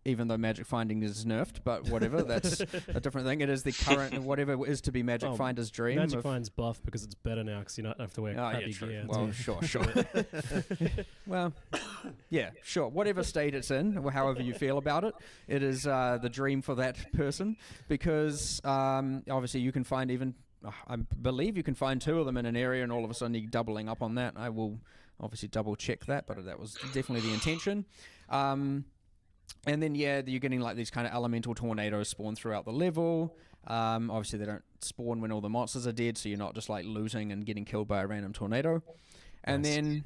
even though Magic Finding is nerfed, but whatever, that's a different thing. It is the current, whatever it is to be Magic Finder's dream. Magic Find's buff because it's better now because you don't have to wear crappy gear. Well, sure. Well, yeah, sure. Whatever state it's in, or however you feel about it, it is the dream for that person, because obviously you can find I believe you can find 2 of them in an area, and all of a sudden you're doubling up on that. I will obviously double check that, but that was definitely the intention. And then, you're getting like these kind of elemental tornadoes spawn throughout the level. Obviously, they don't spawn when all the monsters are dead, so you're not just like losing and getting killed by a random tornado. And then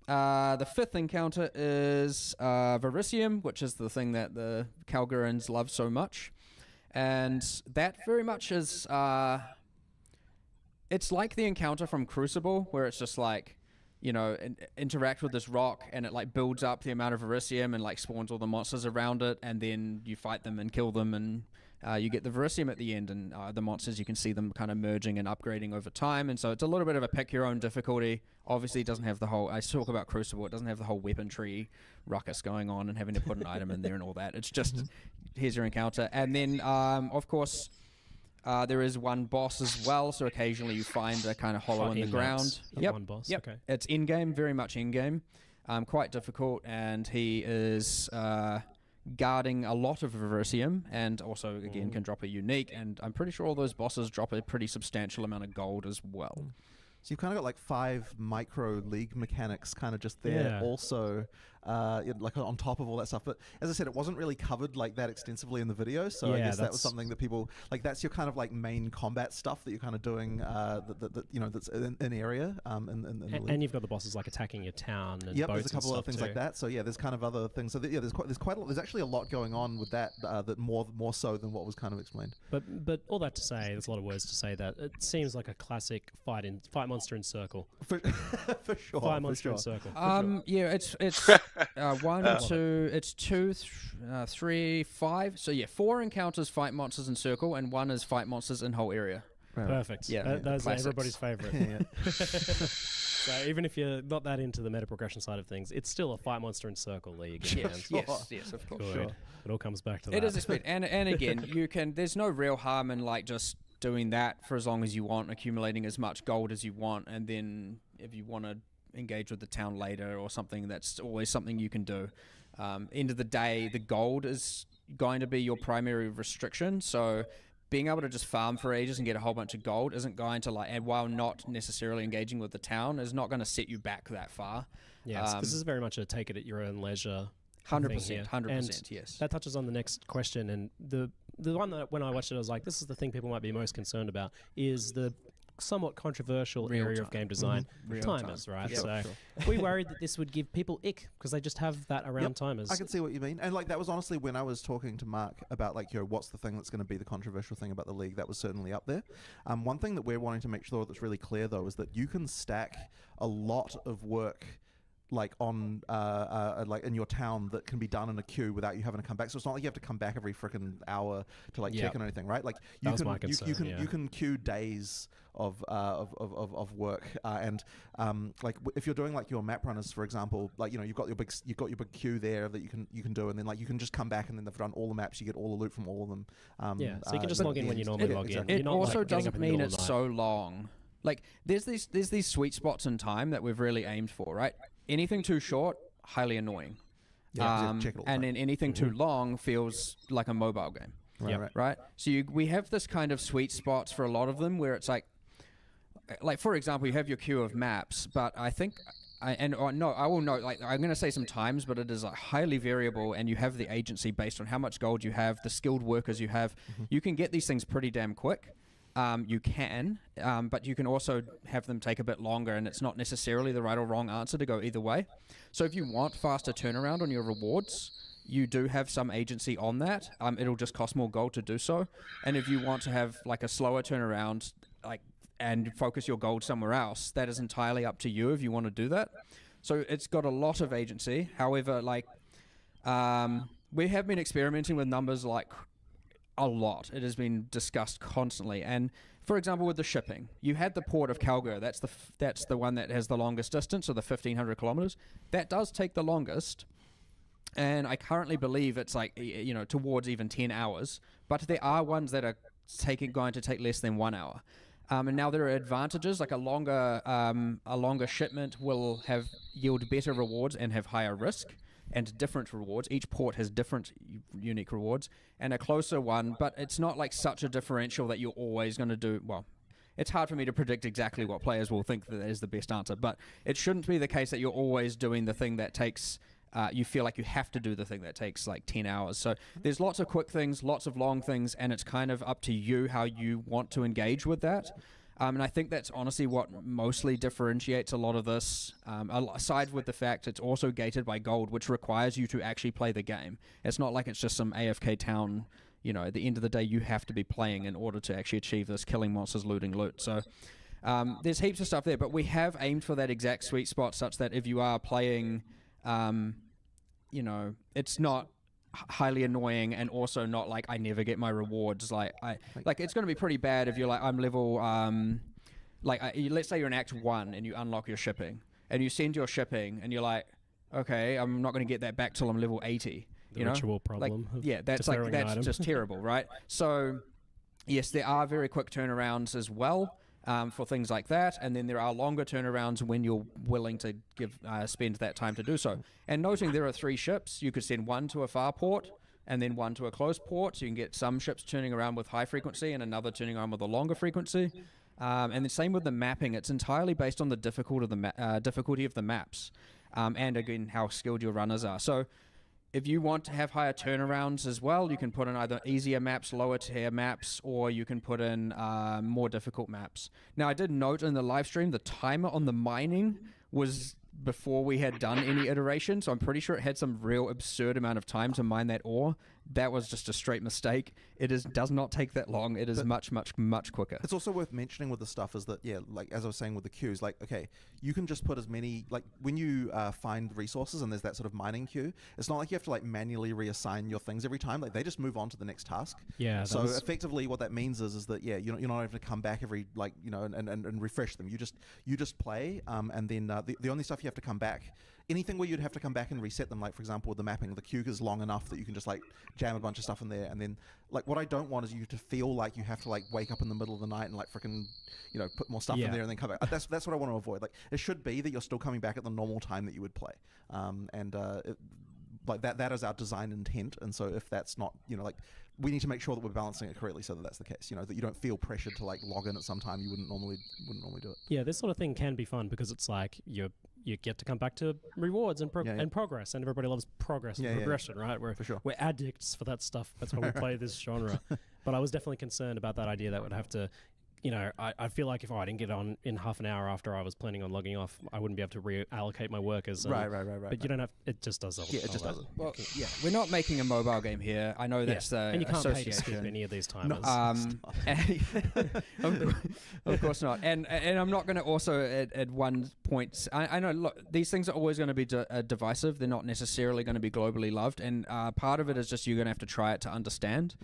the 5th encounter is Verisium, which is the thing that the Kalguurans love so much. And that very much is... it's like the encounter from Crucible, where it's just like, interact with this rock, and it like builds up the amount of Verisium and like spawns all the monsters around it, and then you fight them and kill them, and you get the Verisium at the end, and the monsters, you can see them kind of merging and upgrading over time. And so it's a little bit of a pick your own difficulty. Obviously, it doesn't have the whole, I talk about Crucible, it doesn't have the whole weapon tree ruckus going on and having to put an item in there and all that. It's just, here's your encounter. And then, of course, there is one boss as well, so occasionally you find a kind of hollow in the ground. One boss. Yep. Okay. It's in-game, very much in-game. Quite difficult, and he is guarding a lot of Verisium, and also, again, can drop a unique, and I'm pretty sure all those bosses drop a pretty substantial amount of gold as well. So you've kind of got like 5 micro league mechanics kind of just there also, like on top of all that stuff. But as I said, it wasn't really covered like that extensively in the video, so I guess that was something that people, like that's your kind of like main combat stuff that you're kind of doing, that's in area. And you've got the bosses like attacking your town and yep, boats there's a couple and of things too. like that. So yeah, there's kind of other things. So there's quite a lot, there's actually a lot going on with that, that more so than what was kind of explained. But all that to say, there's a lot of words to say that it seems like a classic fight monster in circle. For sure. Fight monster in circle. Yeah, it's One, two. It's 2, 3, 5. So yeah, 4 encounters fight monsters in circle, and 1 is fight monsters in whole area. Perfect. Yeah, Those are classics. everybody's favorite. So even if you're not that into the meta progression side of things, it's still a fight monster in circle that you get down. Yes, of course. Good. Sure. It all comes back to that. It is expected, and again, you can. There's no real harm in like just doing that for as long as you want, accumulating as much gold as you want, and then if you want to engage with the town later or something, that's always something you can do. End of the day, the gold is going to be your primary restriction, so being able to just farm for ages and get a whole bunch of gold isn't going to and while not necessarily engaging with the town, is not going to set you back that far. Yes, this is very much a take it at your own leisure. 100%, 100%, And yes. that touches on the next question, and the one that when I watched it, I was like, this is the thing people might be most concerned about, is the somewhat controversial Real area time. of game design, Real timers, time. right? Yeah, So sure. we worried that this would give people ick because they just have that around timers. I can see what you mean, and like that was honestly when I was talking to Mark about like, what's the thing that's going to be the controversial thing about the league. That was certainly up there. One thing that we're wanting to make sure that's really clear though is that you can stack a lot of work like on like in your town that can be done in a queue without you having to come back. So it's not like you have to come back every freaking hour to like check on anything, right? Like you That was can my concern, you can queue days of work and like if you're doing like your map runners, for example, like you've got your big queue there that you can do, and then like you can just come back and then they've run all the maps, you get all the loot from all of them. So you can just log in when you normally log in. It You're not, also like, getting up doesn't in the mean middle of it's the night. so long. Like there's these sweet spots in time that we've really aimed for, right? Anything too short, highly annoying. Check it all the And time. then anything too long feels like a mobile game. Right. So we have this kind of sweet spots for a lot of them where it's like for example, you have your queue of maps, but I think. I will note, like, I'm going to say some times, but it is like highly variable, and you have the agency based on how much gold you have, the skilled workers you have. You can get these things pretty damn quick. You can, but you can also have them take a bit longer, and it's not necessarily the right or wrong answer to go either way. So if you want faster turnaround on your rewards, you do have some agency on that. It'll just cost more gold to do so. And if you want to have like a slower turnaround, and focus your gold somewhere else, that is entirely up to you if you want to do that. So it's got a lot of agency. However, we have been experimenting with numbers a lot. It has been discussed constantly. And for example, with the shipping, you had the port of Kalguur. That's the one that has the longest distance, or the 1,500 kilometers. That does take the longest. And I currently believe it's towards even 10 hours. But there are ones that are going to take less than 1 hour. And now there are advantages, like a longer shipment will yield better rewards and have higher risk and different rewards. Each port has different unique rewards, and a closer one, but it's not like such a differential that you're always going to do. Well, it's hard for me to predict exactly what players will think that is the best answer, but it shouldn't be the case that you're always doing the thing that takes you feel like you have to do the thing that takes like 10 hours. So there's lots of quick things, lots of long things, and it's kind of up to you how you want to engage with that. And I think that's honestly what mostly differentiates a lot of this, aside with the fact it's also gated by gold, which requires you to actually play the game. It's not like it's just some AFK town, at the end of the day, you have to be playing in order to actually achieve this, killing monsters, looting loot. So there's heaps of stuff there, but we have aimed for that exact sweet spot such that if you are playing, it's not highly annoying, and also not like I never get my rewards. It's going to be pretty bad if you're like, I'm level let's say you're in Act 1 and you unlock your shipping and you send your shipping and you're like, okay, I'm not going to get that back till I'm level 80. The ritual problem. That's just terrible, right? So yes, there are very quick turnarounds as well. For things like that, and then there are longer turnarounds when you're willing to spend that time to do so. And noting there are 3 ships, you could send one to a far port and then one to a close port, so you can get some ships turning around with high frequency and another turning around with a longer frequency. And the same with the mapping. It's entirely based on the difficulty of the maps, and again, how skilled your runners are. So if you want to have higher turnarounds as well, you can put in either easier maps, lower tier maps, or you can put in more difficult maps. Now, I did note in the live stream the timer on the mining was before we had done any iteration, so I'm pretty sure it had some real absurd amount of time to mine that ore. That was just a straight mistake. It does not take that long. It is much quicker. It's also worth mentioning with the stuff is that, yeah, like as I was saying with the queues, like, okay, you can just put as many, like when you find resources and there's that sort of mining queue, it's not like you have to like manually reassign your things every time. Like they just move on to the next task. Yeah. So effectively what that means is that, yeah, you're not having to come back every, like, you know, and refresh them. You just play, and then the only stuff you have to come back, anything where you'd have to come back and reset them, like for example with the mapping, the queue is long enough that you can just like jam a bunch of stuff in there, and then like what I don't want is you to feel like you have to like wake up in the middle of the night and like freaking, you know, put more stuff in there and then come back. That's what I want to avoid. Like it should be that you're still coming back at the normal time that you would play, like that is our design intent. And so if that's not, you know, like we need to make sure that we're balancing it correctly so that that's the case, you know, that you don't feel pressured to like log in at some time you wouldn't normally do it. Yeah, this sort of thing can be fun because it's like you get to come back to rewards and progress, and everybody loves progress and progression, right? For sure. We're addicts for that stuff. That's why we play this genre. But I was definitely concerned about that idea that would have to, you know, I feel like if I didn't get on in half an hour after I was planning on logging off, I wouldn't be able to reallocate my workers. Right. But you don't have. It just does all. Yeah, it just does. Well, yeah, we're not making a mobile game here. I know that's the and you can't pay to skip association. any of these timers. Of course not. And I'm not going to also at one point. I know. Look, these things are always going to be divisive. They're not necessarily going to be globally loved. And part of it is just you're going to have to try it to understand.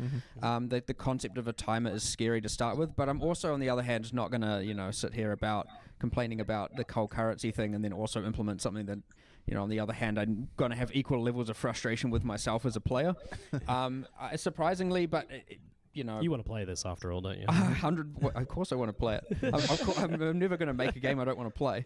The concept of a timer is scary to start with, but I'm also on the other hand not going to, you know, sit here about complaining about the cold currency thing and then also implement something that, you know, on the other hand, I'm going to have equal levels of frustration with myself as a player. Surprisingly, but you know, you want to play this after all, don't you? 100. Of course, I want to play it. I'm never going to make a game I don't want to play.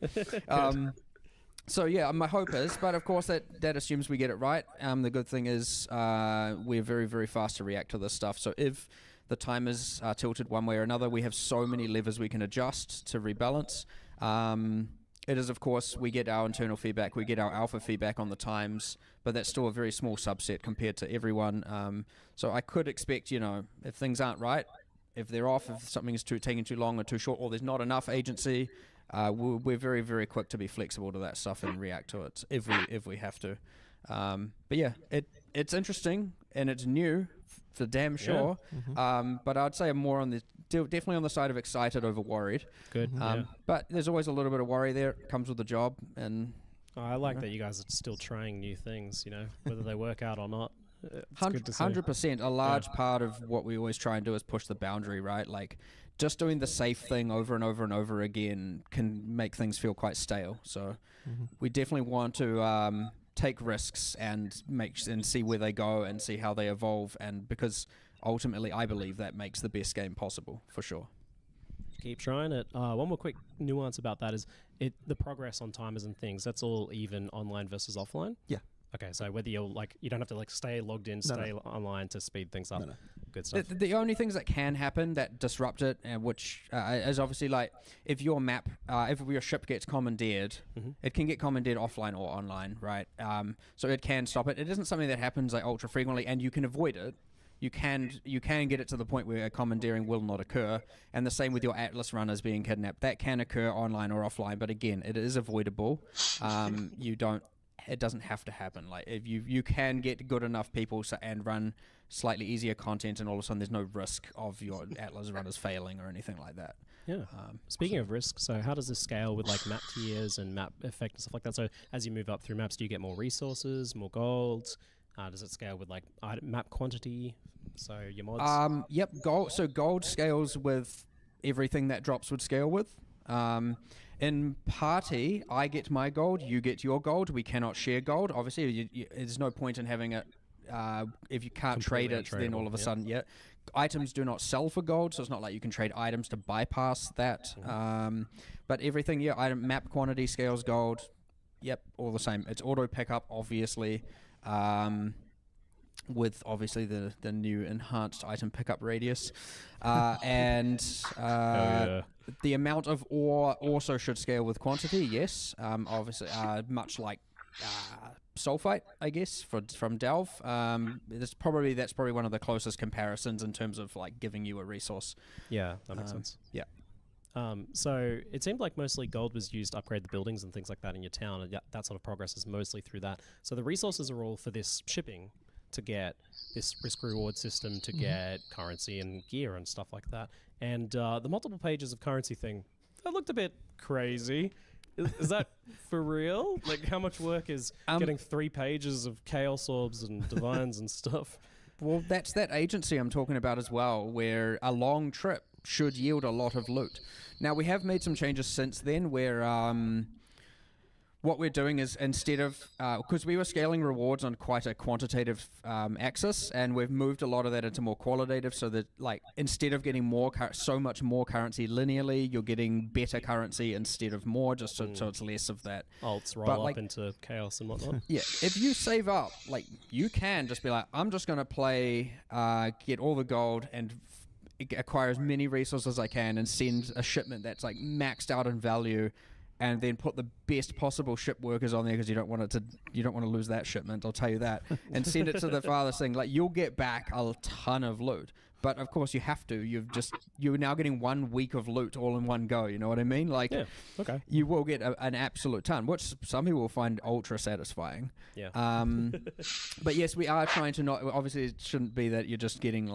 So yeah, my hope is, but of course that assumes we get it right. The good thing is we're very, very fast to react to this stuff. So if the timers are tilted one way or another, we have so many levers we can adjust to rebalance. It is, of course, we get our internal feedback, we get our alpha feedback on the times, but that's still a very small subset compared to everyone. So I could expect, you know, if things aren't right, if they're off, if something is taking too long or too short, or there's not enough agency, we're very, very quick to be flexible to that stuff and react to it if we have to. But yeah, it's interesting and it's new for damn sure. But I'd say I'm more on the definitely on the side of excited over worried. Good. But there's always a little bit of worry there. It comes with the job, and I like that you guys are still trying new things. You know, whether they work out or not. 100%. A large part of what we always try and do is push the boundary, right? Like just doing the safe thing over and over and over again can make things feel quite stale. So we definitely want to take risks and see where they go and see how they evolve, and because ultimately I believe that makes the best game possible for sure. Keep trying it. One more quick nuance about that is the progress on timers and things, that's all even online versus offline? Yeah. Okay, so whether you're like, you don't have to like stay logged in, online to speed things up. Good stuff. The only things that can happen that disrupt it, which is obviously like if your map, if your ship gets commandeered, it can get commandeered offline or online, right? So it can stop it. It isn't something that happens like ultra frequently, and you can avoid it. You can get it to the point where a commandeering will not occur, and the same with your Atlas runners being kidnapped. That can occur online or offline, but again, it is avoidable. It doesn't have to happen. Like if you can get good enough people and run slightly easier content, and all of a sudden there's no risk of your Atlas runners failing or anything like that. Yeah. Speaking of risk, so how does this scale with like map tiers and map effect and stuff like that? So as you move up through maps, do you get more resources, more gold? Does it scale with like map quantity? So your mods? Yep. Gold scales with everything that drops would scale with. In party, I get my gold, you get your gold. We cannot share gold. Obviously, there's no point in having it if you can't trade it. Then all of a sudden, items do not sell for gold, so it's not like you can trade items to bypass that. But everything, item map quantity scales gold. Yep, all the same. It's auto pickup, obviously. With obviously the new enhanced item pickup radius, and the amount of ore also should scale with quantity. Yes, obviously, much like sulfite, I guess, from Delve. That's probably one of the closest comparisons in terms of like giving you a resource. Yeah, that makes sense. Yeah. So it seemed like mostly gold was used to upgrade the buildings and things like that in your town, and that sort of progress is mostly through that. So the resources are all for this shipping to get this risk reward system to get currency and gear and stuff like that. And the multiple pages of currency thing, that looked a bit crazy. Is that for real? Like, how much work is getting 3 pages of chaos orbs and divines and stuff? Well, that's that agency I'm talking about as well, where a long trip should yield a lot of loot. Now, we have made some changes since then where what we're doing is instead of... because we were scaling rewards on quite a quantitative axis, and we've moved a lot of that into more qualitative, so that like instead of getting so much more currency linearly, you're getting better currency instead of more, just so it's less of that. Alts roll up into chaos and whatnot. Yeah, if you save up, like you can just be like, I'm just going to play, get all the gold and acquire as many resources as I can and send a shipment that's like maxed out in value, and then put the best possible ship workers on there because you don't want to lose that shipment, I'll tell you that, and send it to the farthest thing. Like, you'll get back a ton of loot, but of course you have to. You're now getting 1 week of loot all in one go. You know what I mean? Like, yeah, okay. You will get an absolute ton, which some people will find ultra satisfying. Yeah. But yes, we are trying to not. Obviously, it shouldn't be that you're just getting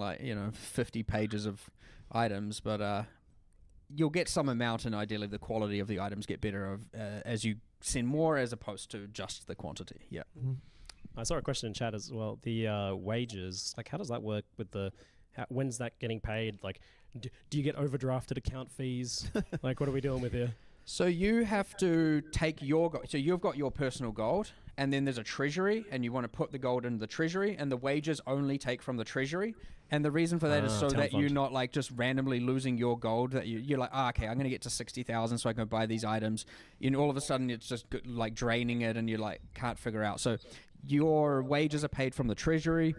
50 pages of items, but you'll get some amount, and ideally the quality of the items get better as you send more, as opposed to just the quantity. Yeah. I saw a question in chat as well. The wages, like, how does that work with when's that getting paid? Like, do you get overdrafted account fees? Like, what are we dealing with here? So you have to take so you've got your personal gold, and then there's a treasury, and you want to put the gold into the treasury, and the wages only take from the treasury. And the reason for that is so that you're not like just randomly losing your gold, that you're like, okay, I'm going to get to 60,000 so I can buy these items. And all of a sudden it's just like draining it, and you like can't figure out. So your wages are paid from the treasury.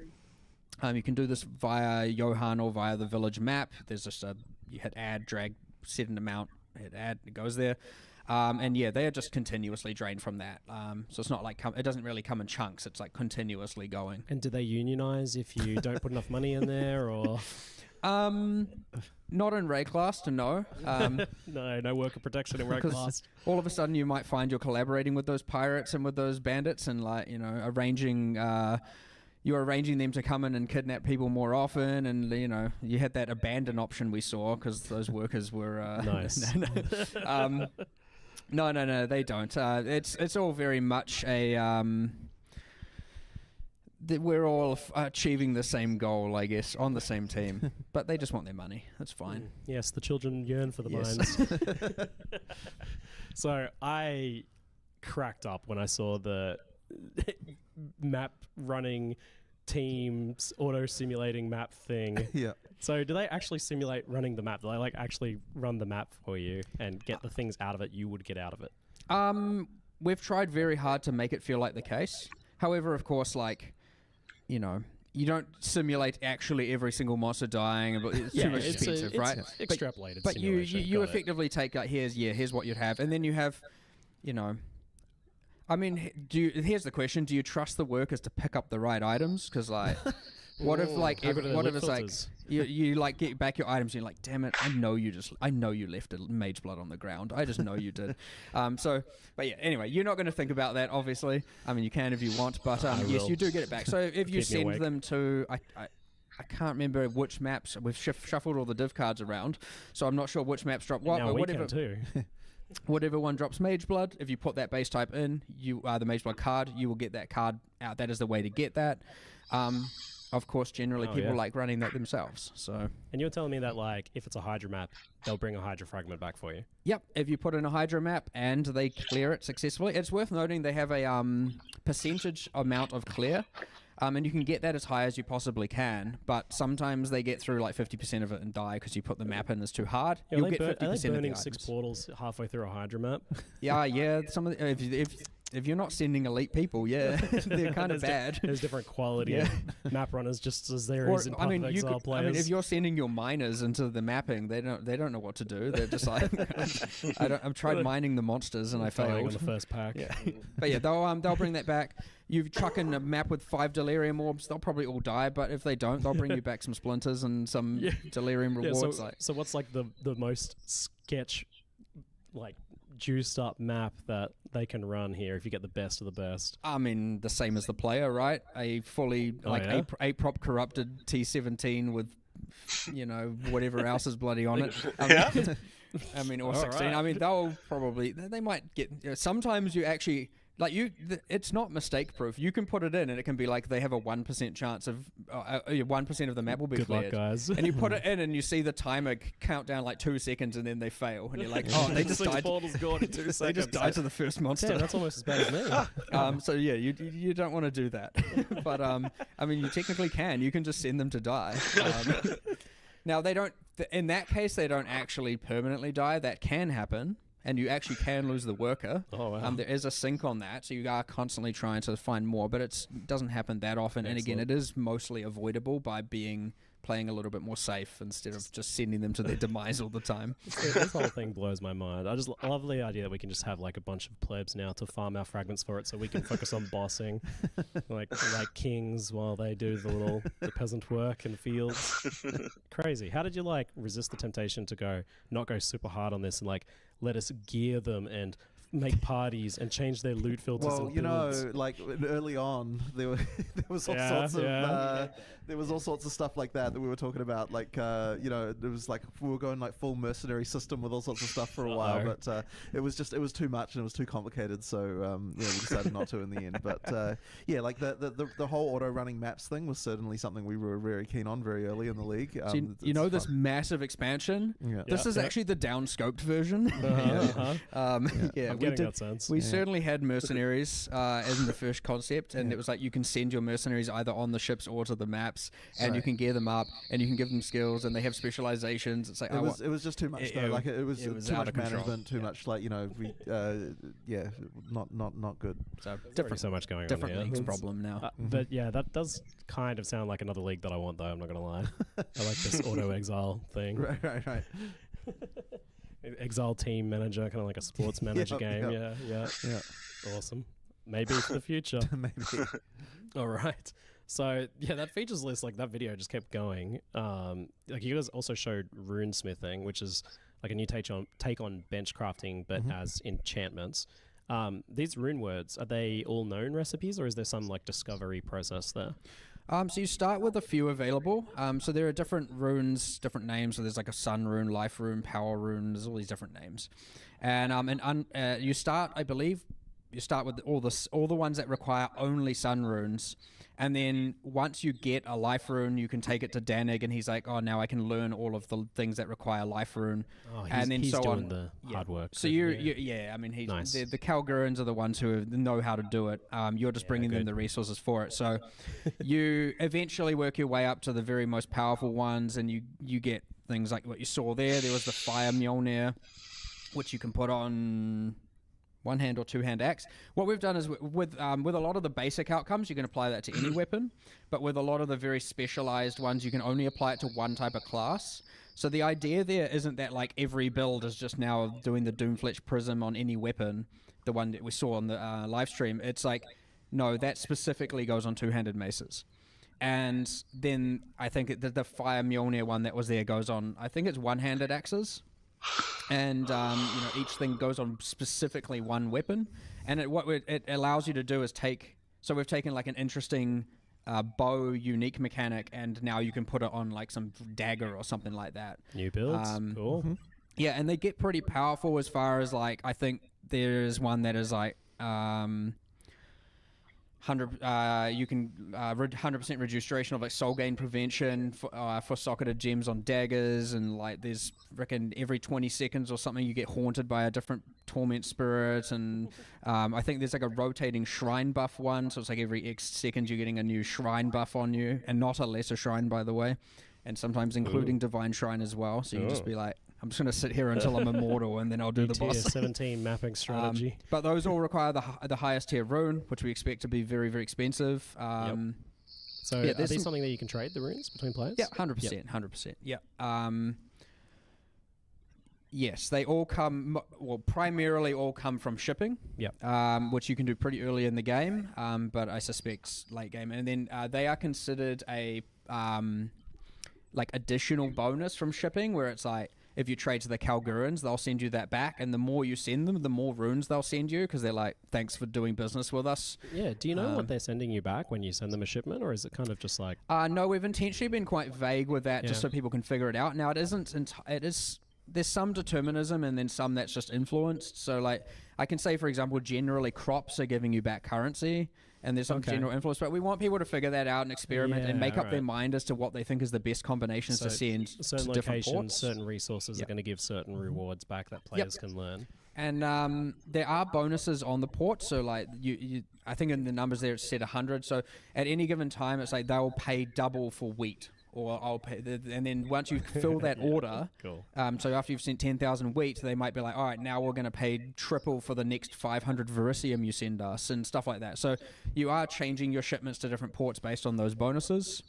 You can do this via Johan or via the village map. There's just you hit add, drag, set an amount, hit add, it goes there. And yeah, they are just continuously drained from that. So it's not like it doesn't really come in chunks. It's like continuously going. And do they unionize if you don't put enough money in there, or? Not in Rayclast, no. No worker protection in Rayclast. All of a sudden you might find you're collaborating with those pirates and with those bandits, and like, arranging... you're arranging them to come in and kidnap people more often, and you had that abandon option we saw because those workers were nice. No, they don't. It's all very much a we're all achieving the same goal, I guess, on the same team, but they just want their money. That's fine. Yes, the children yearn for the mines. So I cracked up when I saw the map running teams auto simulating map thing. Yeah. So do they actually simulate running the map? Do they like actually run the map for you and get the things out of it you would get out of it? We've tried very hard to make it feel like the case. However, of course, you don't simulate actually every single monster dying. It's too expensive, right? It's extrapolated. But you effectively take here's what you'd have, and then you have, I mean, here's the question: do you trust the workers to pick up the right items? Because what if it's like you like get back your items and you're like, damn it, I know you left a mage blood on the ground. I just know you did. But yeah, anyway, you're not going to think about that, obviously. I mean, you can if you want, but yes, you do get it back. So if you send them to, I can't remember which maps. We've shuffled all the div cards around, so I'm not sure which maps drop what. Now but we whatever. Can too. Whatever one drops mage blood, if you put that base type in, the mage blood card, you will get that card out. That is the way to get that. Of course, generally people like running that themselves. So. And you're telling me that if it's a Hydra map, they'll bring a Hydra fragment back for you? Yep. If you put in a Hydra map and they clear it successfully, it's worth noting they have a percentage amount of clear. And you can get that as high as you possibly can, but sometimes they get through 50% of it and die because you put the map in as too hard. Yeah, You'll get 50% are they of the burning items. 6 portals halfway through a Hydra map? Yeah. Some of if you're not sending elite people, they're kind of bad. There's different quality of map runners, just as there is in Path of Exile players. I mean, if you're sending your miners into the mapping, they don't know what to do. They're just like, I've tried mining the monsters and I failed on the first pack. Yeah. But yeah, they'll bring that back. you chuck in a map with 5 delirium orbs, they'll probably all die. But if they don't, they'll bring you back some splinters and some delirium rewards. So what's like the most sketch, like juiced up map that they can run here if you get the best of the best? I mean, the same as the player, right? A fully eight prop corrupted T17 with, you know, whatever else is bloody on it. I mean, or 16. Right. I mean, they might get. Sometimes you actually. It's not mistake proof. You can put it in, and it can be like they have a 1% chance of 1% of the map will be cleared. Good luck, guys. And you put it in, and you see the timer count down like 2 seconds, and then they fail, and you're like, oh, they just died. Portal's gone in 2 seconds. They just died to the first monster. Yeah, that's almost as bad as me. So yeah, you don't want to do that. But I mean, you technically can. You can just send them to die. Now they don't. In that case, they don't actually permanently die. That can happen. And you actually can lose the worker. Oh, wow. There is a sync on that, so you are constantly trying to find more, but it doesn't happen that often. Excellent. And again, it is mostly avoidable by playing a little bit more safe instead of just sending them to their demise all the time. This whole thing blows my mind. I love the idea that we can just have like a bunch of plebs now to farm our fragments for it, so we can focus on bossing, like kings, while they do the peasant work in the fields. Crazy. How did you like resist the temptation to not go super hard on this and like let us gear them and make parties and change their loot filters? Well, you know, like early on, there was all sorts of there was all sorts of stuff like that we were talking about. Like you know, it was like we were going like full mercenary system with all sorts of stuff for a while, but it was too much and it was too complicated. So we decided not to in the end. But yeah, like the whole auto running maps thing was certainly something we were very keen on very early in the league. So you know, this massive expansion. Yeah. This is actually the downscoped version. I'm getting that sense. We certainly had mercenaries as in the first concept, and it was like you can send your mercenaries either on the ships or to the maps, and you can gear them up, and you can give them skills, and they have specializations. It's like it was just too much. Like it was too much management, too much like, you know, not good. So different, so much going on. Different league's problem now. But yeah, that does kind of sound like another league that I want, though. I'm not gonna lie. I like this auto exile thing. Right. Exile team manager, kind of like a sports manager game. Yeah. Awesome. Maybe for the future. Maybe. All right. So yeah, that features list, like that video just kept going. Like you guys also showed rune smithing, which is like a new take on bench crafting, but as enchantments. These rune words, are they all known recipes, or is there some like discovery process there? So you start with a few available. So there are different runes, different names. So there's like a sun rune, life rune, power rune. There's all these different names. And you start, I believe, with all the ones that require only sun runes. And then once you get a life rune, you can take it to Danig, and he's like, oh, now I can learn all of the things that require life rune. Oh, and then he's so doing on. the hard work. So I mean, nice. the Kalguurans are the ones who know how to do it. You're just bringing them the resources for it. So you eventually work your way up to the very most powerful ones, and you get things like what you saw there. There was the Fire Mjolnir, which you can put on one-hand or two-hand axe. What we've done is with a lot of the basic outcomes, you can apply that to any weapon, but with a lot of the very specialized ones, you can only apply it to one type of class. So the idea there isn't that like every build is just now doing the Doomfletch Prism on any weapon, the one that we saw on the live stream. It's like, no, that specifically goes on two-handed maces. And then I think the Fire Mjolnir one that was there goes on, I think it's one-handed axes. And each thing goes on specifically one weapon, and what it allows you to do is we've taken like an interesting bow unique mechanic, and now you can put it on like some dagger or something like that. New builds, cool. Yeah, and they get pretty powerful as far as like, I think there's one that is like 100. You can 100% reduce duration of like soul gain prevention for socketed gems on daggers, and like there's reckon every 20 seconds or something you get haunted by a different torment spirit, and I think there's like a rotating shrine buff one, so it's like every X seconds you're getting a new shrine buff on you, and not a lesser shrine, by the way, and sometimes including divine shrine as well. So you just be like, I'm just going to sit here until I'm immortal, and then I'll do the boss. 17 mapping strategy. But those all require the highest tier rune, which we expect to be very, very expensive. So are these something that you can trade, the runes, between players? Yeah, 100%. 100%. Yeah. Yes, they all come. Well, primarily all come from shipping. Yep. Which you can do pretty early in the game. But I suspect late game, and then they are considered a like additional bonus from shipping, where it's like if you trade to the Kalguurans, they'll send you that back, and the more you send them, the more runes they'll send you because they're like, thanks for doing business with us. Yeah. Do you know what they're sending you back when you send them a shipment, or is it kind of just like? No, we've intentionally been quite vague with that, just Yeah. so people can figure it out. Now it isn't. It is. There's some determinism and then some that's just influenced. So, like, I can say, for example, generally crops are giving you back currency, and there's some general influence. But we want people to figure that out and experiment and make up their mind as to what they think is the best combinations to send certain to different locations, ports. certain resources are going to give certain rewards back that players can learn. And there are bonuses on the port. So, like, you I think in the numbers there it's set 100. So, at any given time, it's like they'll pay double for wheat. Or I'll pay, and then once you fill that order, Cool. So after you've sent 10,000 wheat, they might be like, all right, now we're going to pay triple for the next 500 vericium you send us, and stuff like that. So you are changing your shipments to different ports based on those bonuses.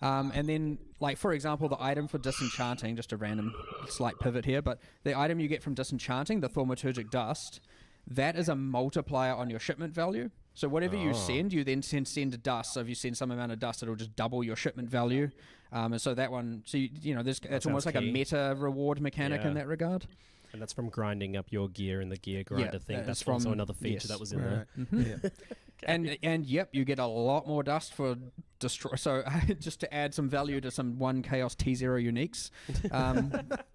And then, like, for example, the item for disenchanting, just a random slight pivot here, but the item you get from disenchanting, the thaumaturgic dust, that is a multiplier on your shipment value. So whatever you send, you then send dust. So if you send some amount of dust, it'll just double your shipment value. And so that one, so you know, it's almost like a meta reward mechanic in that regard. And that's from grinding up your gear in the gear grinder thing. That's from also another feature that was in there. And yep, you get a lot more dust for destroy. So just to add some value to some 1 Chaos T0 uniques,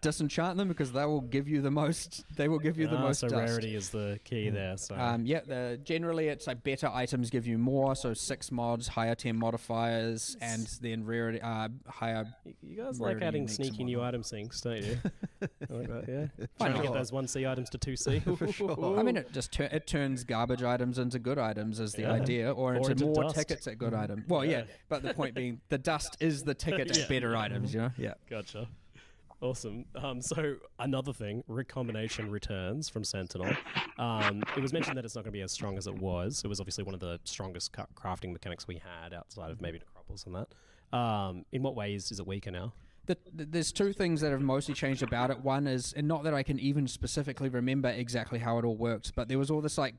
disenchant them because they will give you the most. They will give you the most so dust. rarity is the key there. So Generally it's like better items give you more. So 6 mods, higher 10 modifiers, and then rarity higher. You guys like rarity adding uniques sneaky and new whatnot. item sinks, don't you? I like that, yeah. Why Trying to not? get those 1C items to 2C. For sure. I mean, it just it turns garbage items into good items is the Yeah. idea, or into into more dust. tickets at good item. Well, yeah, but the point being, the dust is the ticket to better items. You know, yeah. Gotcha. Awesome. So another thing, recombination returns from Sentinel. It was mentioned that it's not going to be as strong as it was. It was obviously one of the strongest crafting mechanics we had outside of maybe Necropolis and that. In what ways is it weaker now? There's 2 things that have mostly changed about it. One is, and not that I can even specifically remember exactly how it all worked, but there was all this like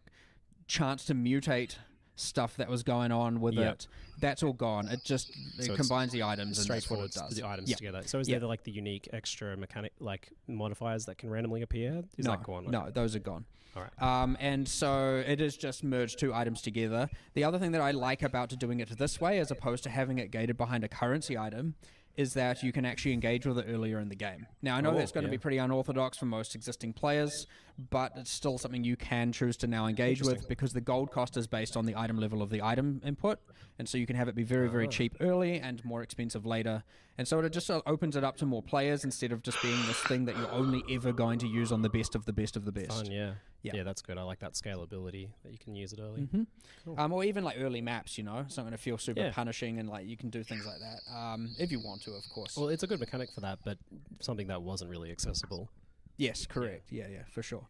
chance to mutate stuff that was going on with it. That's all gone. It combines the items and that's what it does. The items together. So is there like the unique extra mechanic like modifiers that can randomly appear? Is that gone? No, those are gone. All right. And so it is just merged 2 items together. The other thing that I like about doing it this way, as opposed to having it gated behind a currency item, is that you can actually engage with it earlier in the game. Now, I know that's going to be pretty unorthodox for most existing players, but it's still something you can choose to now engage with because the gold cost is based on the item level of the item input, and so you can have it be very, very cheap early and more expensive later. And so it just opens it up to more players instead of just being this thing that you're only ever going to use on the best of the best of the best. Fun, yeah. Yeah. Yeah, that's good. I like that scalability that you can use it early. Or even like early maps, you know, it's not going to feel super Yeah. punishing, and like you can do things like that if you want to, of course. Well, it's a good mechanic for that, but something that wasn't really accessible. Yes, correct. Yeah, for sure.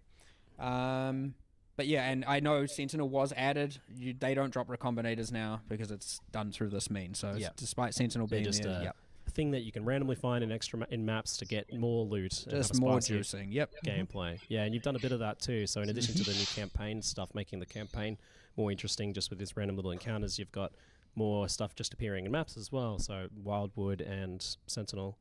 But yeah, and I know Sentinel was added. They don't drop recombinators now because it's done through this means. So despite Sentinel They're being just there, a thing that you can randomly find in in maps to get more loot. And have just a more spicier juicing. Yep. gameplay. Yeah, and you've done a bit of that too. So in addition to the new campaign stuff, making the campaign more interesting just with this random little encounters, you've got more stuff just appearing in maps as well. So Wildwood and Sentinel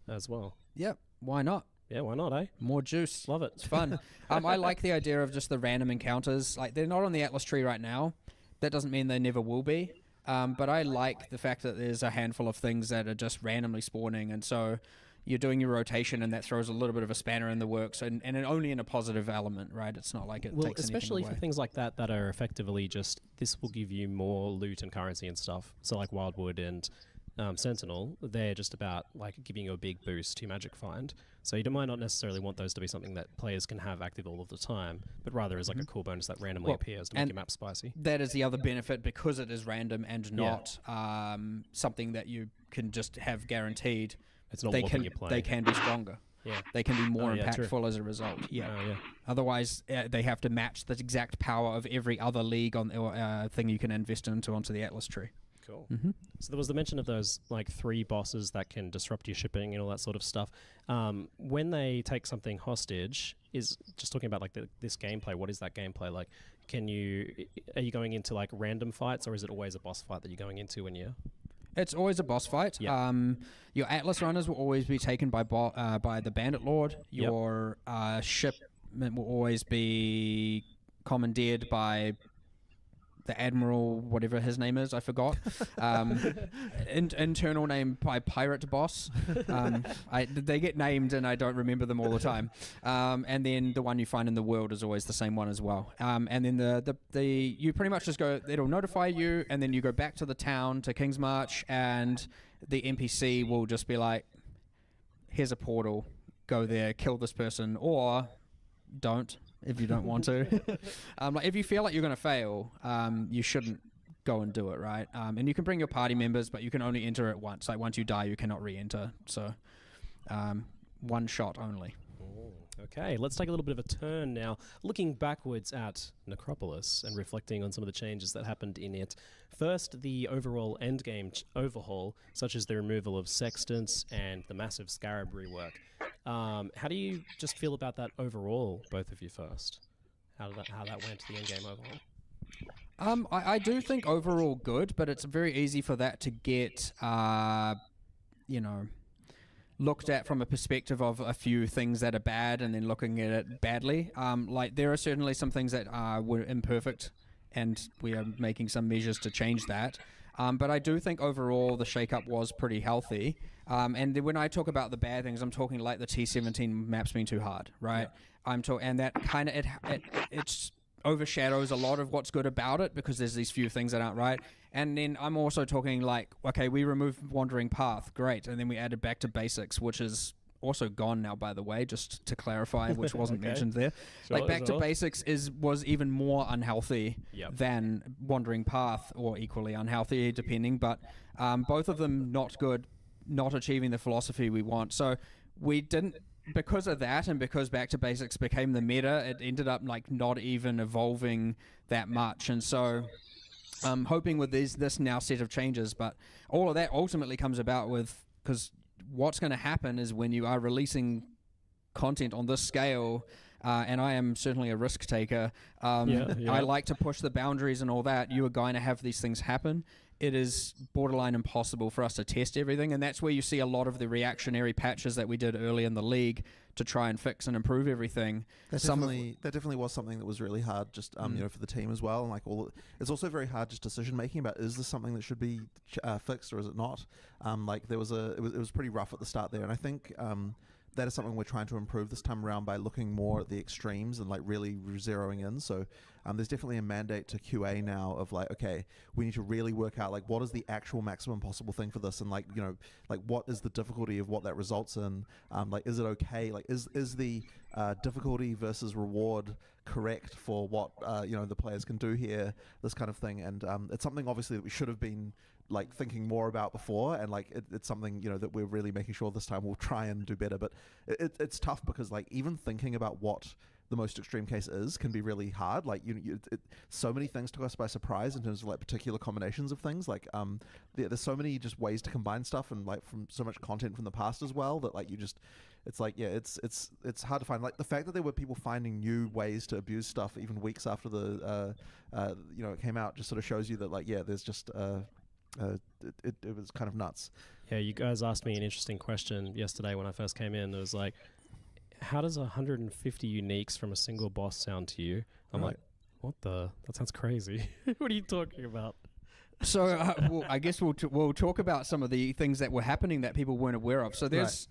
as well. Yep. Why not? Yeah, why not, eh? More juice. Love it. It's fun. I like the idea of just the random encounters. Like, they're not on the Atlas tree right now. That doesn't mean they never will be. But I like the fact that there's a handful of things that are just randomly spawning, and so you're doing your rotation, and that throws a little bit of a spanner in the works, and only in a positive element, right? It's not like it takes especially anything for away. things like that that are effectively just, this will give you more loot and currency and stuff. So like Wildwood and Sentinel, they're just about like giving you a big boost to Magic Find. So you might not necessarily want those to be something that players can have active all of the time, but rather as like a cool bonus that randomly appears to make your map spicy. That is the other benefit, because it is random and not something that you can just have guaranteed. It's not they what can you play. they can be stronger. Yeah. They can be more yeah, impactful true. as a result. Yeah. Yeah. Otherwise, they have to match the exact power of every other league on thing you can invest into onto the Atlas tree. Cool. So there was the mention of those like 3 bosses that can disrupt your shipping and all that sort of stuff. When they take something hostage, is just talking about like this gameplay. What is that gameplay like? Are you going into like random fights, or is it always a boss fight that you're going into when you're? It's always a boss fight. Yeah. Your Atlas runners will always be taken by the Bandit Lord. Your shipment will always be commandeered by the Admiral, whatever his name is, I forgot. Internal name by Pirate Boss. They get named and I don't remember them all the time. And then the one you find in the world is always the same one as well. And then the you pretty much just go, it'll notify you, and then you go back to the town, to King's March, and the NPC will just be like, here's a portal, go there, kill this person, or don't. If you don't want to. Like if you feel like you're going to fail, you shouldn't go and do it, right? And you can bring your party members, but you can only enter it once. Like once you die, you cannot re-enter. So one shot only. Okay, let's take a little bit of a turn now, looking backwards at Necropolis and reflecting on some of the changes that happened in it. First, the overall endgame overhaul, such as the removal of sextants and the massive Scarab rework. How do you just feel about that overall, both of you first? How that went to the endgame overhaul? I do think overall good, but it's very easy for that to get, looked at from a perspective of a few things that are bad and then looking at it badly. Like there are certainly some things that were imperfect, and we are making some measures to change that. But I do think overall the shake-up was pretty healthy. And when I talk about the bad things, I'm talking like the T17 maps being too hard, right? Yeah. And that kind of it's overshadows a lot of what's good about it because there's these few things that aren't right. And then I'm also talking like, okay, we removed Wandering Path, great, and then we added Back to Basics, which is also gone now, by the way, just to clarify, which wasn't mentioned there. Like Back to Basics was even more unhealthy than Wandering Path, or equally unhealthy, depending. But both of them not good, not achieving the philosophy we want. So we didn't. Because of that, and because Back to Basics became the meta, it ended up like not even evolving that much. And so I'm hoping with this now set of changes, but all of that ultimately comes about with, because what's going to happen is when you are releasing content on this scale, and I am certainly a risk taker, I like to push the boundaries and all that, you are going to have these things happen. It is borderline impossible for us to test everything, and that's where you see a lot of the reactionary patches that we did early in the league to try and fix and improve everything. That definitely was something that was really hard, just for the team as well. And like it's also very hard just decision making about, is this something that should be fixed or is it not? It was pretty rough at the start there, and I think that is something we're trying to improve this time around by looking more at the extremes and like really zeroing in. So there's definitely a mandate to QA now of like, okay, we need to really work out like what is the actual maximum possible thing for this, and like what is the difficulty of what that results in. Like is it okay? Like is the difficulty versus reward correct for what the players can do here? This kind of thing, and it's something obviously that we should have been like thinking more about before, and like it's something that we're really making sure this time we'll try and do better. But it's tough because like even thinking about what the most extreme case is can be really hard. Like so many things took us by surprise in terms of like particular combinations of things. Like there's so many just ways to combine stuff, and like from so much content from the past as well, that like it's like it's hard to find. Like the fact that there were people finding new ways to abuse stuff even weeks after the it came out just sort of shows you that like there's just it was kind of nuts. Yeah, you guys asked me an interesting question yesterday when I first came in. It was like, how does 150 uniques from a single boss sound to you? I'm like, that sounds crazy. What are you talking about? So I guess we'll talk about some of the things that were happening that people weren't aware of. So there was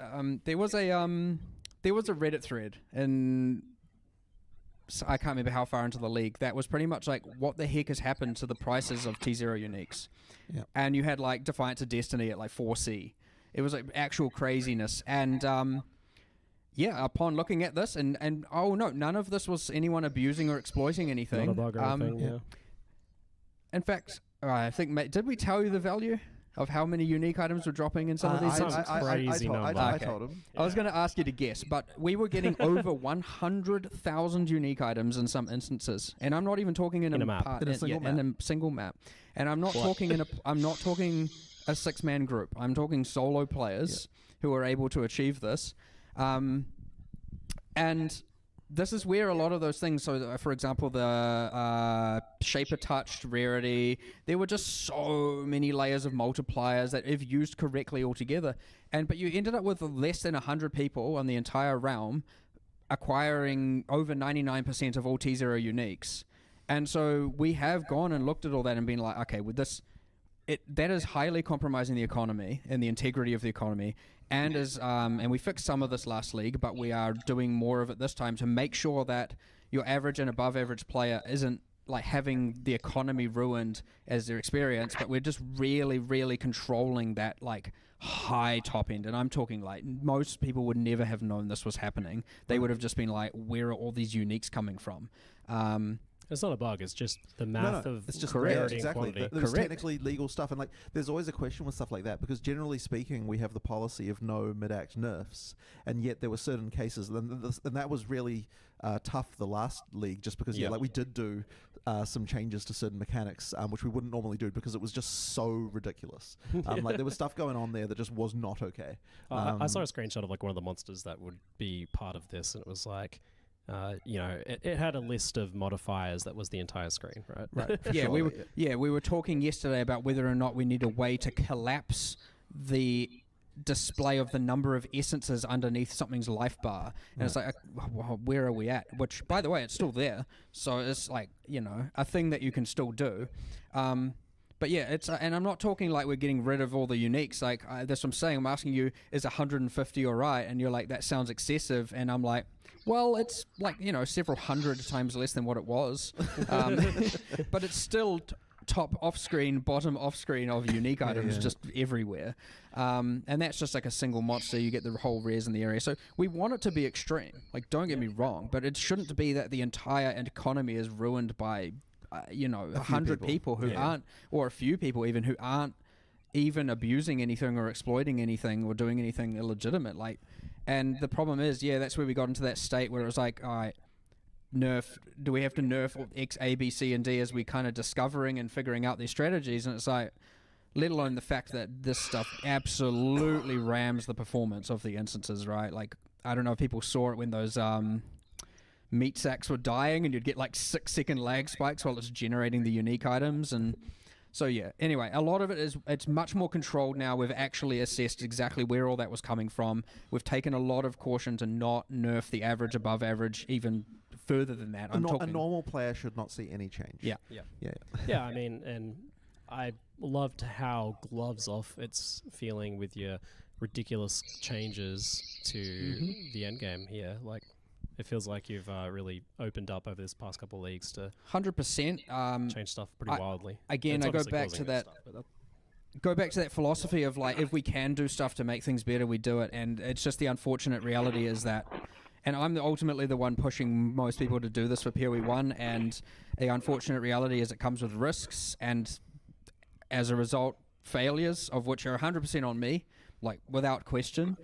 a Reddit thread, and so I can't remember how far into the league, that was pretty much like, what the heck has happened to the prices of T0 uniques? Yep. And you had like Defiance of Destiny at like 4C. It was like actual craziness. And upon looking at this, and oh no, none of this was anyone abusing or exploiting anything. Not a bug or anything, In fact, I think, mate, did we tell you the value? of how many unique items were dropping in some of these? Sounds crazy number. I Okay. told him. I was going to ask you to guess, but we were getting over 100,000 unique items in some instances, and I'm not even talking in a map. In a single map. in a single map, and I'm not talking I'm not talking a 6-man group. I'm talking solo players who are able to achieve this, and this is where a lot of those things. So, for example, the shaper touched rarity. There were just so many layers of multipliers that, if used correctly altogether, but you ended up with less than 100 people on the entire realm acquiring over 99% of all T0 uniques. And so we have gone and looked at all that and been like, okay, with this, that is highly compromising the economy and the integrity of the economy. And and we fixed some of this last league, but we are doing more of it this time to make sure that your average and above average player isn't like having the economy ruined as their experience, but we're just really, really controlling that like high top end. And I'm talking like most people would never have known this was happening. They would have just been like, where are all these uniques coming from? It's not a bug. It's just the math of it's just rarity exactly. and quantity. There's technically legal stuff, and like there's always a question with stuff like that because generally speaking, we have the policy of no mid-act nerfs, and yet there were certain cases, and that was really tough the last league, just because like we did do some changes to certain mechanics, which we wouldn't normally do because it was just so ridiculous. Like there was stuff going on there that just was not okay. I saw a screenshot of like one of the monsters that would be part of this, and it was like. It had a list of modifiers that was the entire screen, right? Right. We were talking yesterday about whether or not we need a way to collapse the display of the number of essences underneath something's life bar, and it's like, where are we at? Which, by the way, it's still there, so it's like a thing that you can still do. But yeah, it's and I'm not talking like we're getting rid of all the uniques. Like that's what I'm saying. I'm asking you, is 150 all right? And you're like, that sounds excessive. And I'm like, well, it's like several hundred times less than what it was, but it's still top off screen, bottom off screen of unique items just everywhere. And that's just like a single monster. You get the whole rares in the area. So we want it to be extreme. Like, don't get me wrong, but it shouldn't be that the entire economy is ruined by 100 people who aren't, or a few people even who aren't even abusing anything or exploiting anything or doing anything illegitimate. Like, and the problem is, that's where we got into that state where it was like, all right, do we have to nerf X, A, B, C, and D as we kind of discovering and figuring out these strategies? And it's like, let alone the fact that this stuff absolutely rams the performance of the instances, right? Like, I don't know if people saw it when those meat sacks were dying and you'd get like 6-second lag spikes while it's generating the unique items. And so anyway, a lot of it's much more controlled now. We've actually assessed exactly where all that was coming from. We've taken a lot of caution to not nerf the average above average even further than that. A normal player should not see any change. Yeah. I mean, and I loved how gloves off it's feeling with your ridiculous changes to the end game here. Like, it feels like you've really opened up over this past couple of leagues to 100% change stuff pretty wildly. Again, I go back to that. Go back to that philosophy of like, if we can do stuff to make things better, we do it. And it's just the unfortunate reality is that, and I'm ultimately the one pushing most people to do this for POE 1. And the unfortunate reality is it comes with risks, and as a result, failures, of which are 100% on me, like without question.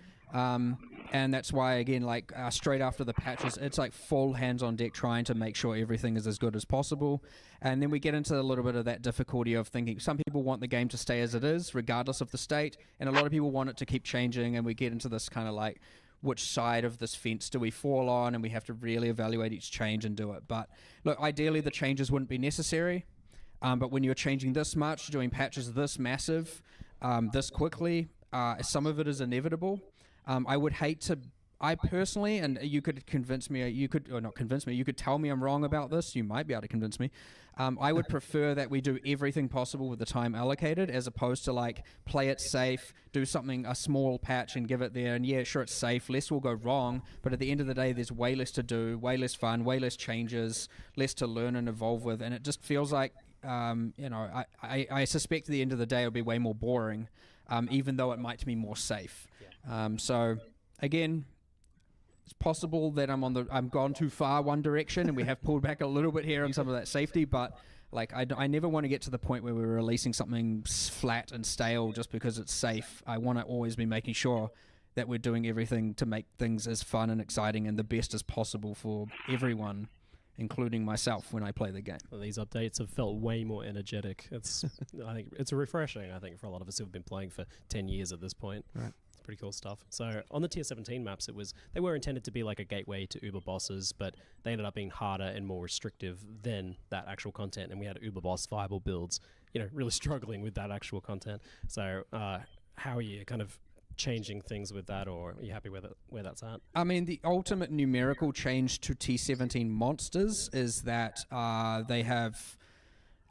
And that's why, again, like straight after the patches, it's like full hands on deck trying to make sure everything is as good as possible. And then we get into a little bit of that difficulty of thinking some people want the game to stay as it is, regardless of the state, and a lot of people want it to keep changing. And we get into this kind of like, which side of this fence do we fall on? And we have to really evaluate each change and do it. But look, ideally the changes wouldn't be necessary. But when you're changing this much, doing patches this massive, this quickly, some of it is inevitable. I would hate to, I personally, and you could convince me, you could tell me I'm wrong about this, you might be able to convince me. I would prefer that we do everything possible with the time allocated, as opposed to like play it safe, do something, a small patch and give it there, and sure, it's safe, less will go wrong, but at the end of the day, there's way less to do, way less fun, way less changes, less to learn and evolve with, and it just feels like, I suspect at the end of the day it'll be way more boring, even though it might be more safe. So again, it's possible that I'm gone too far one direction, and we have pulled back a little bit here on some of that safety. But Like, I never want to get to the point where we're releasing something flat and stale just because it's safe. I want to always be making sure that we're doing everything to make things as fun and exciting and the best as possible for everyone, including myself when I play the game. Well, these updates have felt way more energetic. It's I think it's refreshing, I think, for a lot of us who've been playing for 10 years at this point. Right. It's pretty cool stuff. So on the tier 17 maps, they were intended to be like a gateway to Uber bosses, but they ended up being harder and more restrictive than that actual content, and we had Uber boss viable builds, really struggling with that actual content. So how are you kind of changing things with that, or are you happy with it, where that's at? I mean, the ultimate numerical change to T17 monsters is that they have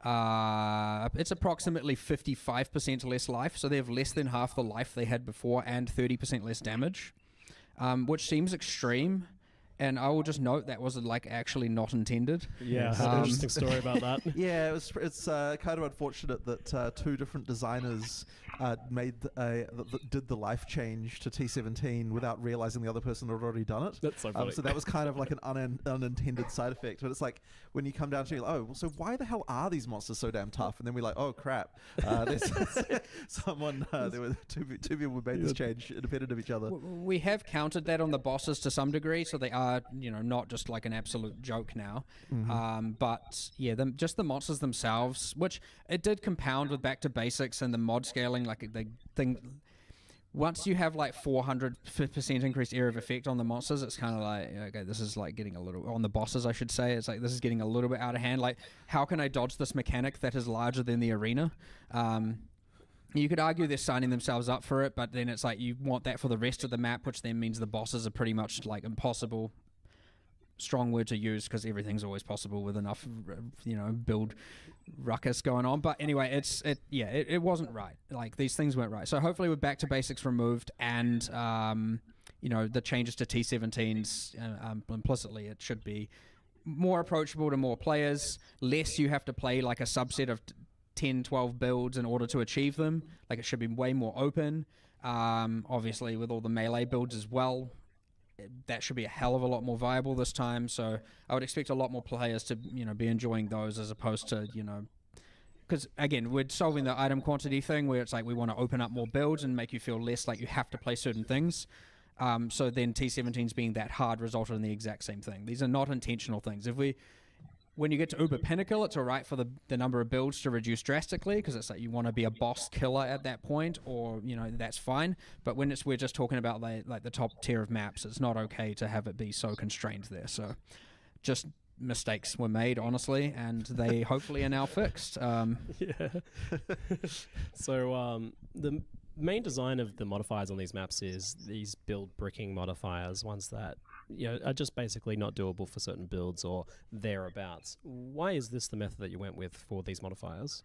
it's approximately 55% less life, so they have less than half the life they had before and 30% less damage, which seems extreme. And I will just note that was actually not intended. Yeah, an interesting story about that. Yeah, it's kind of unfortunate that two different designers did the life change to T17 without realizing the other person had already done it. That's so funny. So that was kind of like an unintended side effect. But it's like when you come down to, so why the hell are these monsters so damn tough? And then we're like, oh crap, there's someone. There were two people who made this change independent of each other. We have counted that on the bosses to some degree, so they are not just like an absolute joke now. But yeah, just the monsters themselves, which it did compound with back to basics and the mod scaling. Like the thing, once you have like 400% increased area of effect on the monsters, it's kind of like, okay, this is like getting a little, on the bosses I should say, it's like this is getting a little bit out of hand. Like, how can I dodge this mechanic that is larger than the arena? You could argue they're signing themselves up for it, but then it's like you want that for the rest of the map, which then means the bosses are pretty much like impossible. Strong word to use because everything's always possible with enough, build ruckus going on. But anyway, it wasn't right. Like, these things weren't right. So hopefully with back to basics removed and the changes to T17s, implicitly it should be more approachable to more players. Less you have to play like a subset of 10, 12 builds in order to achieve them. Like, it should be way more open. Obviously with all the melee builds as well, that should be a hell of a lot more viable this time. So I would expect a lot more players to be enjoying those as opposed to because again, we're solving the item quantity thing where it's like we want to open up more builds and make you feel less like you have to play certain things. So then T17's being that hard resulted in the exact same thing. These are not intentional things. When you get to Uber Pinnacle, it's all right for the number of builds to reduce drastically because it's like you want to be a boss killer at that point, or that's fine. But when we're just talking about the top tier of maps, it's not okay to have it be so constrained there. So just mistakes were made, honestly, and they hopefully are now fixed. Yeah. So the main design of the modifiers on these maps is these build bricking modifiers, ones that are just basically not doable for certain builds or thereabouts. Why is this the method that you went with for these modifiers?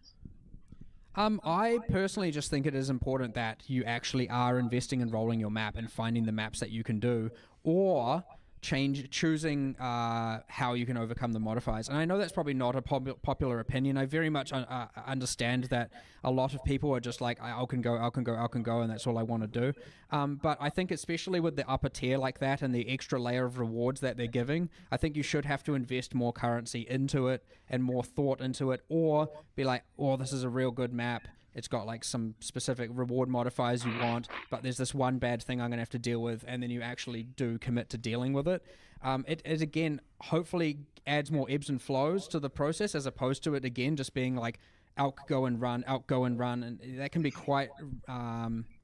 I personally just think it is important that you actually are investing in rolling your map and finding the maps that you can do, or choosing how you can overcome the modifiers. And I know that's probably not a popular opinion. I very much understand that a lot of people are just like, I can go, and that's all I want to do. But I think especially with the upper tier like that and the extra layer of rewards that they're giving, I think you should have to invest more currency into it and more thought into it, or be like, oh, this is a real good map. It's got like some specific reward modifiers you want, but there's this one bad thing I'm going to have to deal with, and then you actually do commit to dealing with it. It again, hopefully adds more ebbs and flows to the process, as opposed to it, again, just being like out, go and run, and that can be quite,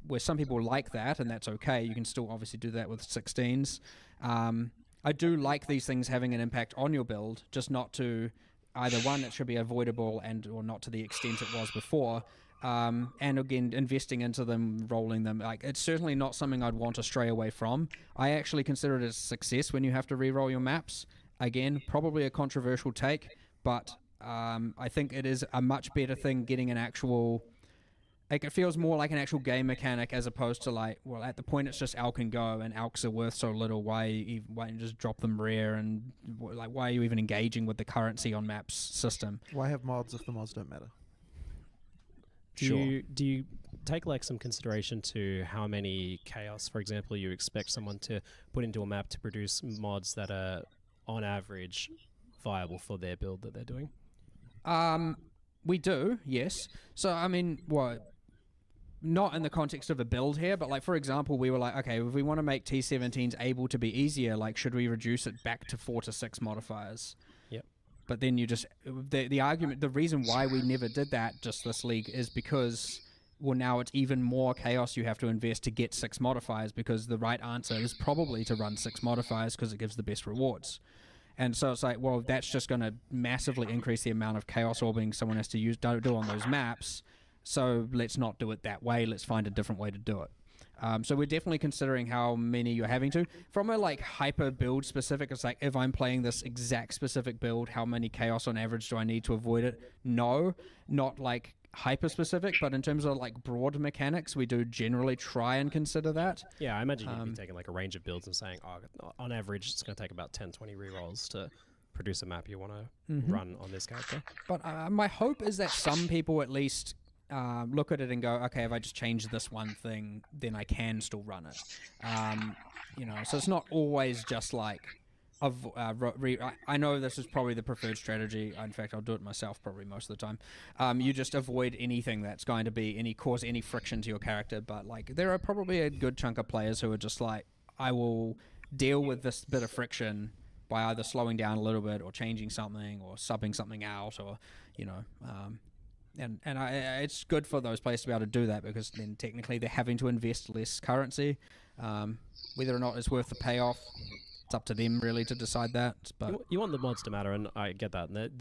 where some people like that, and that's okay. You can still obviously do that with 16s. I do like these things having an impact on your build, just not to either one, it should be avoidable, or not to the extent it was before. And again, investing into them, rolling them, like, it's certainly not something I'd want to stray away from. I actually consider it a success when you have to re-roll your maps. Again, probably a controversial take, but I think it is a much better thing getting an actual, like, it feels more like an actual game mechanic as opposed to like, well, at the point it's just alk and go, and alks are worth so little, why you just drop them rare, and like, why are you even engaging with the currency on maps system? Why have mods if the mods don't matter? Do you take like some consideration to how many chaos, for example, you expect someone to put into a map to produce mods that are on average viable for their build that they're doing? We do, yes. So, I mean, not in the context of a build here, but like, for example, we were like, okay, if we want to make T17s able to be easier, like, should we reduce it back to 4 to 6 modifiers? Yep. But then you just, the argument, the reason why we never did that just this league is because, well, now it's even more chaos you have to invest to get 6 modifiers, because the right answer is probably to run 6 modifiers because it gives the best rewards. And so it's like, well, that's just going to massively increase the amount of chaos orbing someone has to do on those maps. So let's not do it that way. Let's find a different way to do it. So we're definitely considering how many you're having to. From a like hyper build specific, it's like, if I'm playing this exact specific build, how many chaos on average do I need to avoid it? No, not like hyper specific, but in terms of like broad mechanics, we do generally try and consider that. Yeah, I imagine you'd be taking like a range of builds and saying, oh, on average, it's going to take about 10, 20 rerolls to produce a map you want to run on this character. But My hope is that some people at least look at it and go, okay, if I just change this one thing, then I can still run it. So it's not always just like, I know this is probably the preferred strategy. In fact, I'll do it myself probably most of the time. You just avoid anything that's going to cause any friction to your character. But like, there are probably a good chunk of players who are just like, I will deal with this bit of friction by either slowing down a little bit or changing something or subbing something out, or it's good for those players to be able to do that, because then technically they're having to invest less currency. Whether or not it's worth the payoff, it's up to them really to decide that. But you want the mods to matter, and I get that. And